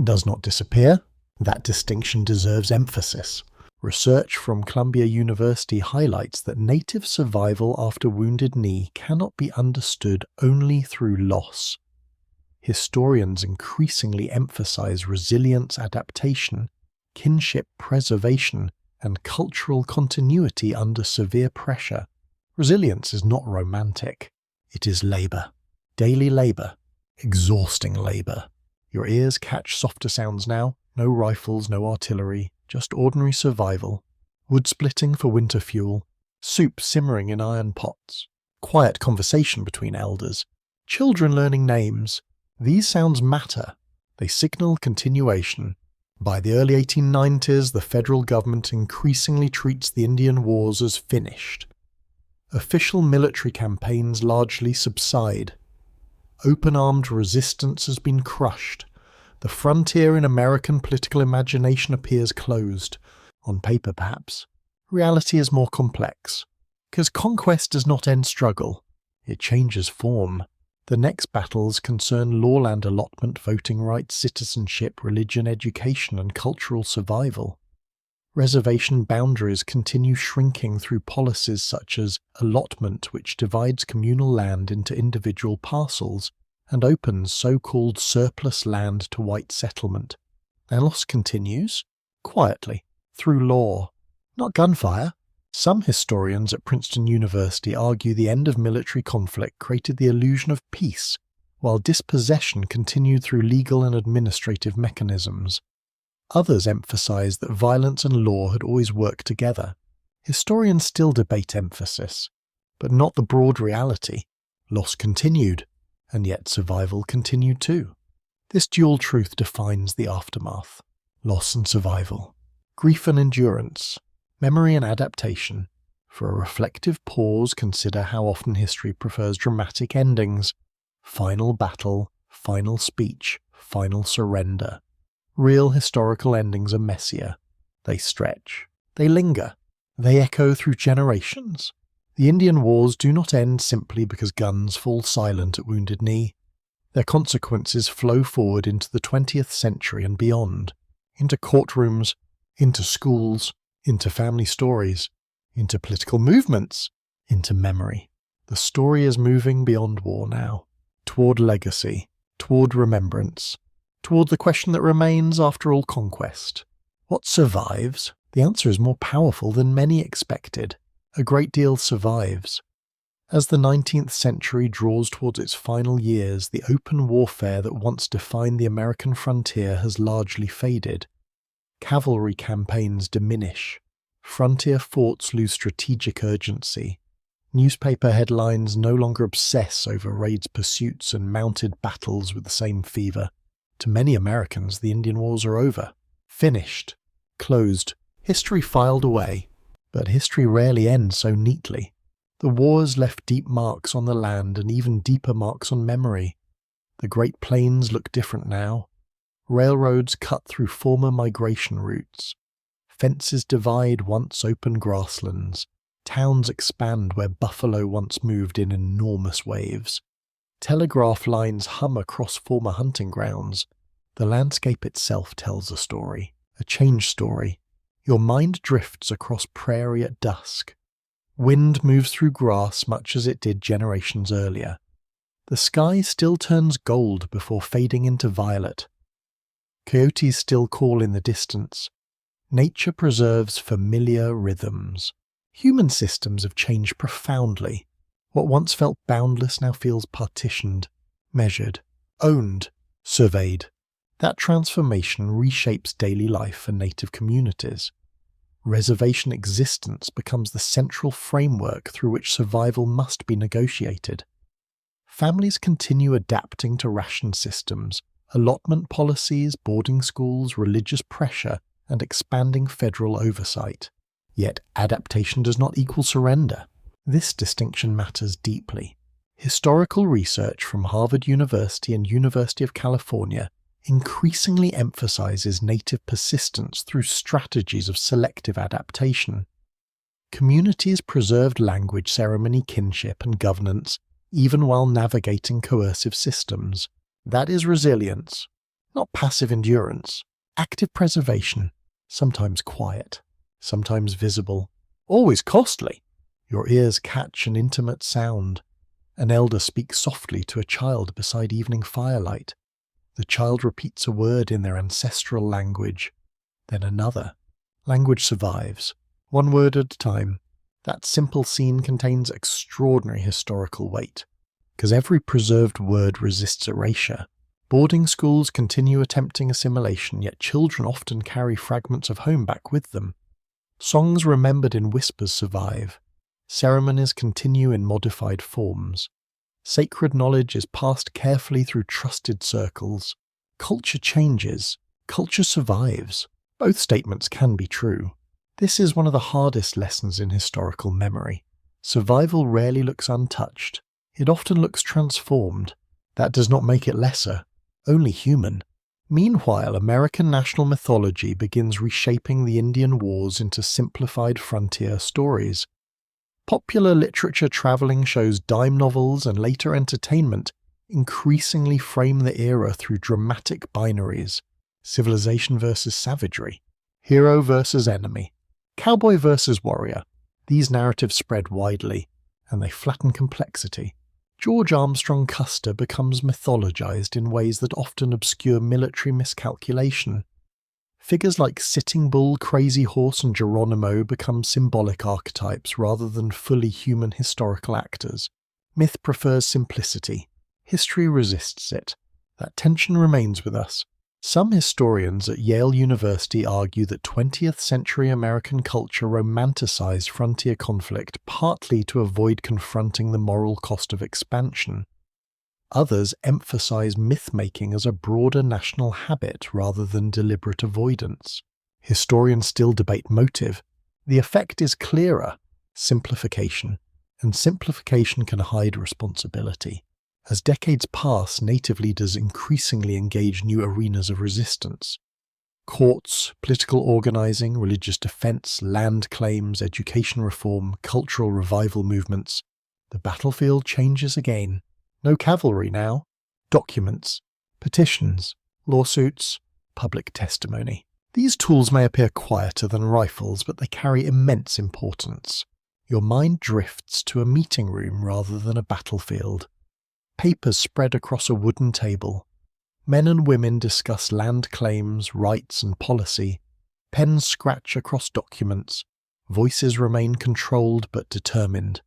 does not disappear. That distinction deserves emphasis. Research from Columbia University highlights that Native survival after Wounded Knee cannot be understood only through loss. Historians increasingly emphasize resilience, adaptation, kinship preservation, and cultural continuity under severe pressure. Resilience is not romantic. It is labor. Daily labor. Exhausting labor. Your ears catch softer sounds now. No rifles, no artillery. Just ordinary survival. Wood splitting for winter fuel. Soup simmering in iron pots. Quiet conversation between elders. Children learning names. These sounds matter. They signal continuation. By the early 1890s, the federal government increasingly treats the Indian Wars as finished. Official military campaigns largely subside. Open-armed resistance has been crushed. The frontier in American political imagination appears closed. On paper, perhaps. Reality is more complex. Because conquest does not end struggle. It changes form. The next battles concern lawland allotment, voting rights, citizenship, religion, education, and cultural survival. Reservation boundaries continue shrinking through policies such as allotment, which divides communal land into individual parcels and opens so-called surplus land to white settlement. Their loss continues, quietly, through law, not gunfire. Some historians at Princeton University argue the end of military conflict created the illusion of peace, while dispossession continued through legal and administrative mechanisms. Others emphasize that violence and law had always worked together. Historians still debate emphasis, but not the broad reality. Loss continued, and yet survival continued too. This dual truth defines the aftermath. Loss and survival. Grief and endurance. Memory and adaptation. For a reflective pause, consider how often history prefers dramatic endings. Final battle, final speech, final surrender. Real historical endings are messier. They stretch. They linger. They echo through generations. The Indian Wars do not end simply because guns fall silent at Wounded Knee. Their consequences flow forward into the 20th century and beyond, into courtrooms, into schools, into family stories, into political movements, into memory. The story is moving beyond war now, toward legacy, toward remembrance, toward the question that remains after all conquest. What survives? The answer is more powerful than many expected. A great deal survives. As the 19th century draws towards its final years, the open warfare that once defined the American frontier has largely faded. Cavalry campaigns diminish. Frontier forts lose strategic urgency. Newspaper headlines no longer obsess over raids, pursuits, and mounted battles with the same fever. To many Americans, the Indian Wars are over. Finished. Closed. History filed away. But history rarely ends so neatly. The wars left deep marks on the land and even deeper marks on memory. The Great Plains look different now. Railroads cut through former migration routes. Fences divide once open grasslands. Towns expand where buffalo once moved in enormous waves. Telegraph lines hum across former hunting grounds. The landscape itself tells a story, a change story. Your mind drifts across prairie at dusk. Wind moves through grass much as it did generations earlier. The sky still turns gold before fading into violet. Coyotes still call in the distance. Nature preserves familiar rhythms. Human systems have changed profoundly. What once felt boundless now feels partitioned, measured, owned, surveyed. That transformation reshapes daily life for native communities. Reservation existence becomes the central framework through which survival must be negotiated. Families continue adapting to ration systems, allotment policies, boarding schools, religious pressure, and expanding federal oversight. Yet adaptation does not equal surrender. This distinction matters deeply. Historical research from Harvard University and University of California increasingly emphasizes native persistence through strategies of selective adaptation. Communities preserved language, ceremony, kinship, and governance even while navigating coercive systems. That is resilience, not passive endurance. Active preservation, sometimes quiet, sometimes visible, always costly. Your ears catch an intimate sound. An elder speaks softly to a child beside evening firelight. The child repeats a word in their ancestral language, then another. Language survives, one word at a time. That simple scene contains extraordinary historical weight, because every preserved word resists erasure. Boarding schools continue attempting assimilation, yet children often carry fragments of home back with them. Songs remembered in whispers survive. Ceremonies continue in modified forms. Sacred knowledge is passed carefully through trusted circles. Culture changes. Culture survives. Both statements can be true. This is one of the hardest lessons in historical memory. Survival rarely looks untouched. It often looks transformed. That does not make it lesser, only human. Meanwhile, American national mythology begins reshaping the Indian Wars into simplified frontier stories. Popular literature traveling shows, dime novels, and later entertainment increasingly frame the era through dramatic binaries: civilization versus savagery, hero versus enemy, cowboy versus warrior. These narratives spread widely, and they flatten complexity. George Armstrong Custer becomes mythologized in ways that often obscure military miscalculation. Figures like Sitting Bull, Crazy Horse, and Geronimo become symbolic archetypes rather than fully human historical actors. Myth prefers simplicity. History resists it. That tension remains with us. Some historians at Yale University argue that 20th century American culture romanticized frontier conflict partly to avoid confronting the moral cost of expansion. Others emphasize myth-making as a broader national habit rather than deliberate avoidance. Historians still debate motive. The effect is clearer: simplification. And simplification can hide responsibility. As decades pass, native leaders increasingly engage new arenas of resistance. Courts, political organizing, religious defense, land claims, education reform, cultural revival movements. The battlefield changes again. No cavalry now. documents, petitions, lawsuits, public testimony. These tools may appear quieter than rifles, but they carry immense importance. Your mind drifts to a meeting room rather than a battlefield. Papers spread across a wooden table. Men and women discuss land claims, rights, and policy. Pens scratch across documents. Voices remain controlled but determined.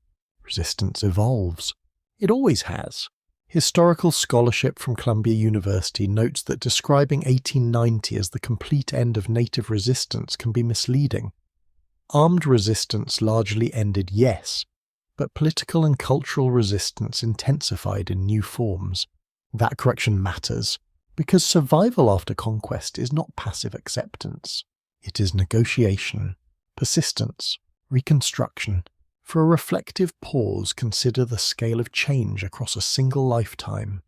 Resistance evolves. It always has. Historical scholarship from Columbia University notes that describing 1890 as the complete end of native resistance can be misleading. Armed resistance largely ended, yes, but political and cultural resistance intensified in new forms. That correction matters, because survival after conquest is not passive acceptance. It is negotiation, persistence, reconstruction. For a reflective pause, consider the scale of change across a single lifetime.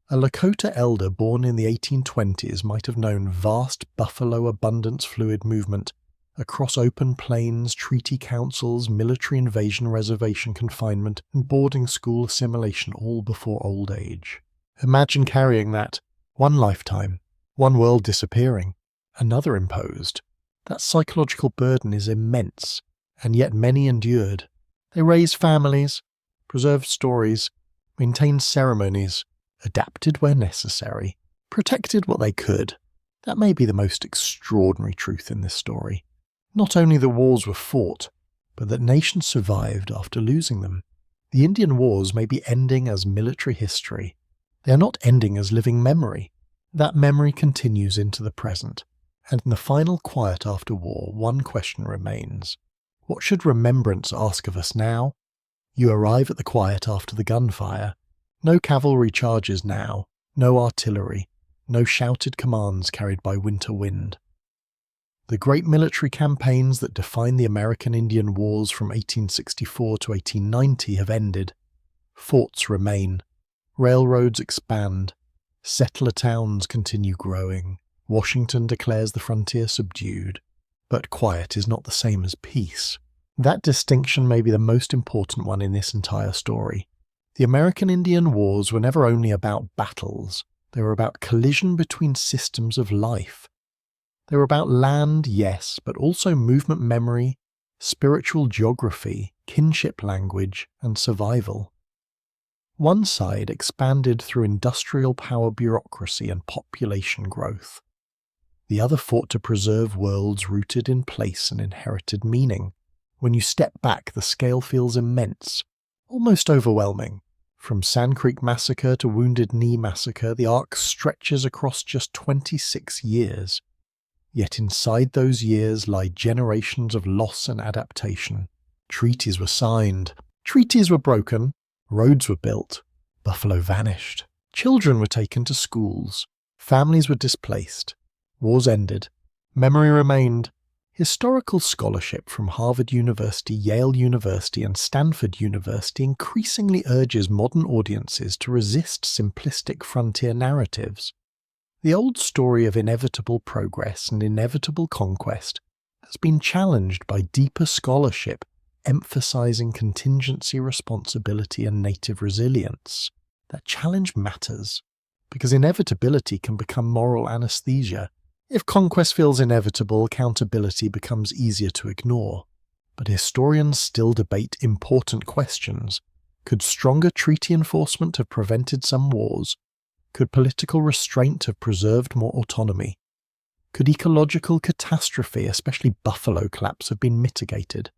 A Lakota elder born in the 1820s might have known vast buffalo abundance fluid movement across open plains, treaty councils, military invasion, reservation confinement, and boarding school assimilation all before old age. Imagine carrying that. One lifetime, one world disappearing, another imposed. That psychological burden is immense, and yet many endured. They raised families, preserved stories, maintained ceremonies, adapted where necessary, protected what they could. That may be the most extraordinary truth in this story. Not only the wars were fought, but that nations survived after losing them. The Indian Wars may be ending as military history. They are not ending as living memory. That memory continues into the present. And in the final quiet after war, one question remains. What should remembrance ask of us now? You arrive at the quiet after the gunfire. No cavalry charges now, no artillery, no shouted commands carried by winter wind. The great military campaigns that define the American Indian Wars from 1864 to 1890 have ended. Forts remain. Railroads expand. Settler towns continue growing. Washington declares the frontier subdued. But quiet is not the same as peace. That distinction may be the most important one in this entire story. The American Indian Wars were never only about battles. They were about collision between systems of life. They were about land, yes, but also movement memory, spiritual geography, kinship language, and survival. One side expanded through industrial power bureaucracy and population growth. The other fought to preserve worlds rooted in place and inherited meaning. When you step back, the scale feels immense, almost overwhelming. From Sand Creek Massacre to Wounded Knee Massacre, the arc stretches across just 26 years. Yet inside those years lie generations of loss and adaptation. Treaties were signed. Treaties were broken. Roads were built. Buffalo vanished. Children were taken to schools. Families were displaced. Wars ended. Memory remained. Historical scholarship from Harvard University, Yale University, and Stanford University increasingly urges modern audiences to resist simplistic frontier narratives. The old story of inevitable progress and inevitable conquest has been challenged by deeper scholarship emphasizing contingency, responsibility, and native resilience. That challenge matters, because inevitability can become moral anesthesia. If conquest feels inevitable, accountability becomes easier to ignore. But historians still debate important questions. Could stronger treaty enforcement have prevented some wars? Could political restraint have preserved more autonomy? Could ecological catastrophe, especially buffalo collapse, have been mitigated?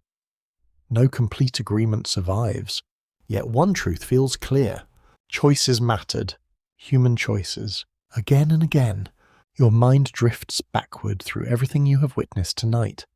No complete agreement survives. Yet one truth feels clear. Choices mattered. Human choices. Again and again, your mind drifts backward through everything you have witnessed tonight.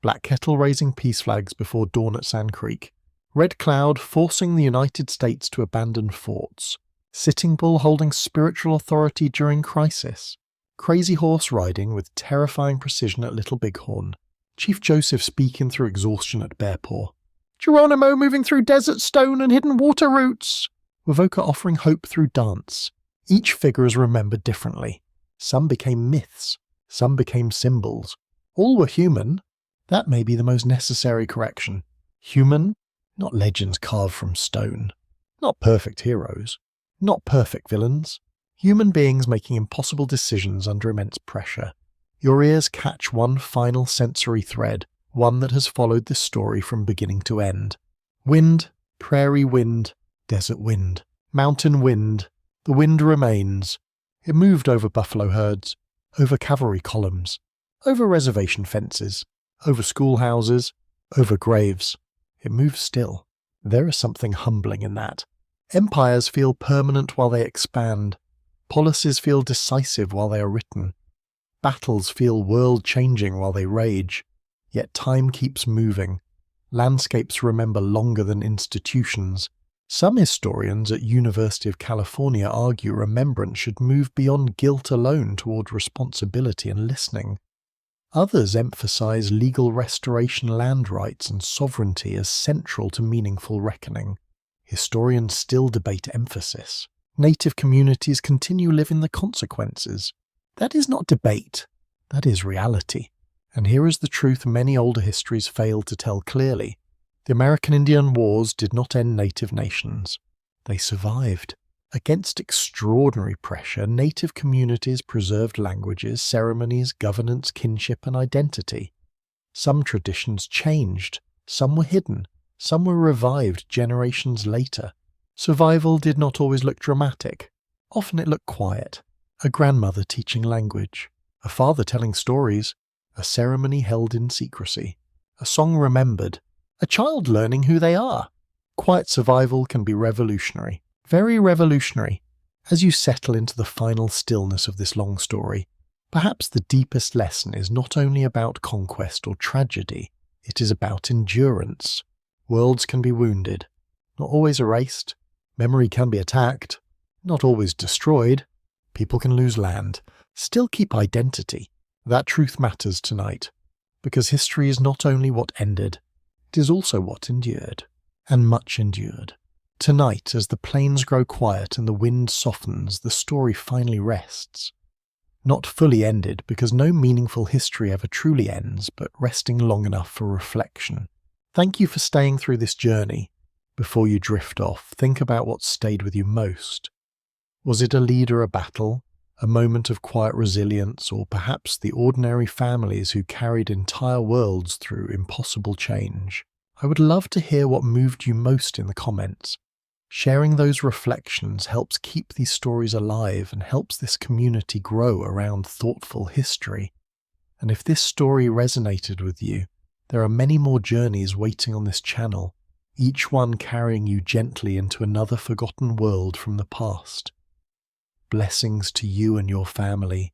Black Kettle raising peace flags before dawn at Sand Creek. Red Cloud forcing the United States to abandon forts. Sitting Bull holding spiritual authority during crisis. Crazy horse riding with terrifying precision at Little Bighorn. Chief Joseph speaking through exhaustion at Bear Paw. Geronimo moving through desert stone and hidden water routes. Wovoka offering hope through dance. Each figure is remembered differently. Some became myths. Some became symbols. All were human. That may be the most necessary correction. Human, not legends carved from stone. Not perfect heroes. Not perfect villains. Human beings making impossible decisions under immense pressure. Your ears catch one final sensory thread, one that has followed this story from beginning to end. Wind, prairie wind, desert wind, mountain wind. The wind remains. It moved over buffalo herds, over cavalry columns, over reservation fences, over schoolhouses, over graves. It moves still. There is something humbling in that. Empires feel permanent while they expand. Policies feel decisive while they are written. Battles feel world-changing while they rage. Yet time keeps moving. Landscapes remember longer than institutions. Some historians at University of California argue remembrance should move beyond guilt alone toward responsibility and listening. Others emphasize legal restoration, land rights, and sovereignty as central to meaningful reckoning. Historians still debate emphasis. Native communities continue living the consequences. That is not debate. That is reality. And here is the truth many older histories fail to tell clearly. The American Indian Wars did not end native nations. They survived. Against extraordinary pressure, native communities preserved languages, ceremonies, governance, kinship, and identity. Some traditions changed, some were hidden, some were revived generations later. Survival did not always look dramatic. Often it looked quiet. A grandmother teaching language, a father telling stories, a ceremony held in secrecy, a song remembered, a child learning who they are. Quiet survival can be revolutionary, very revolutionary. As you settle into the final stillness of this long story, perhaps the deepest lesson is not only about conquest or tragedy, it is about endurance. Worlds can be wounded, not always erased. Memory can be attacked, not always destroyed. People can lose land, still keep identity. That truth matters tonight, because history is not only what ended, it is also what endured, and much endured. Tonight, as the plains grow quiet and the wind softens, the story finally rests. Not fully ended, because no meaningful history ever truly ends, but resting long enough for reflection. Thank you for staying through this journey. Before you drift off, think about what stayed with you most. Was it a leader, a battle, a moment of quiet resilience, or perhaps the ordinary families who carried entire worlds through impossible change? I would love to hear what moved you most in the comments. Sharing those reflections helps keep these stories alive and helps this community grow around thoughtful history. And if this story resonated with you, there are many more journeys waiting on this channel, each one carrying you gently into another forgotten world from the past. Blessings to you and your family.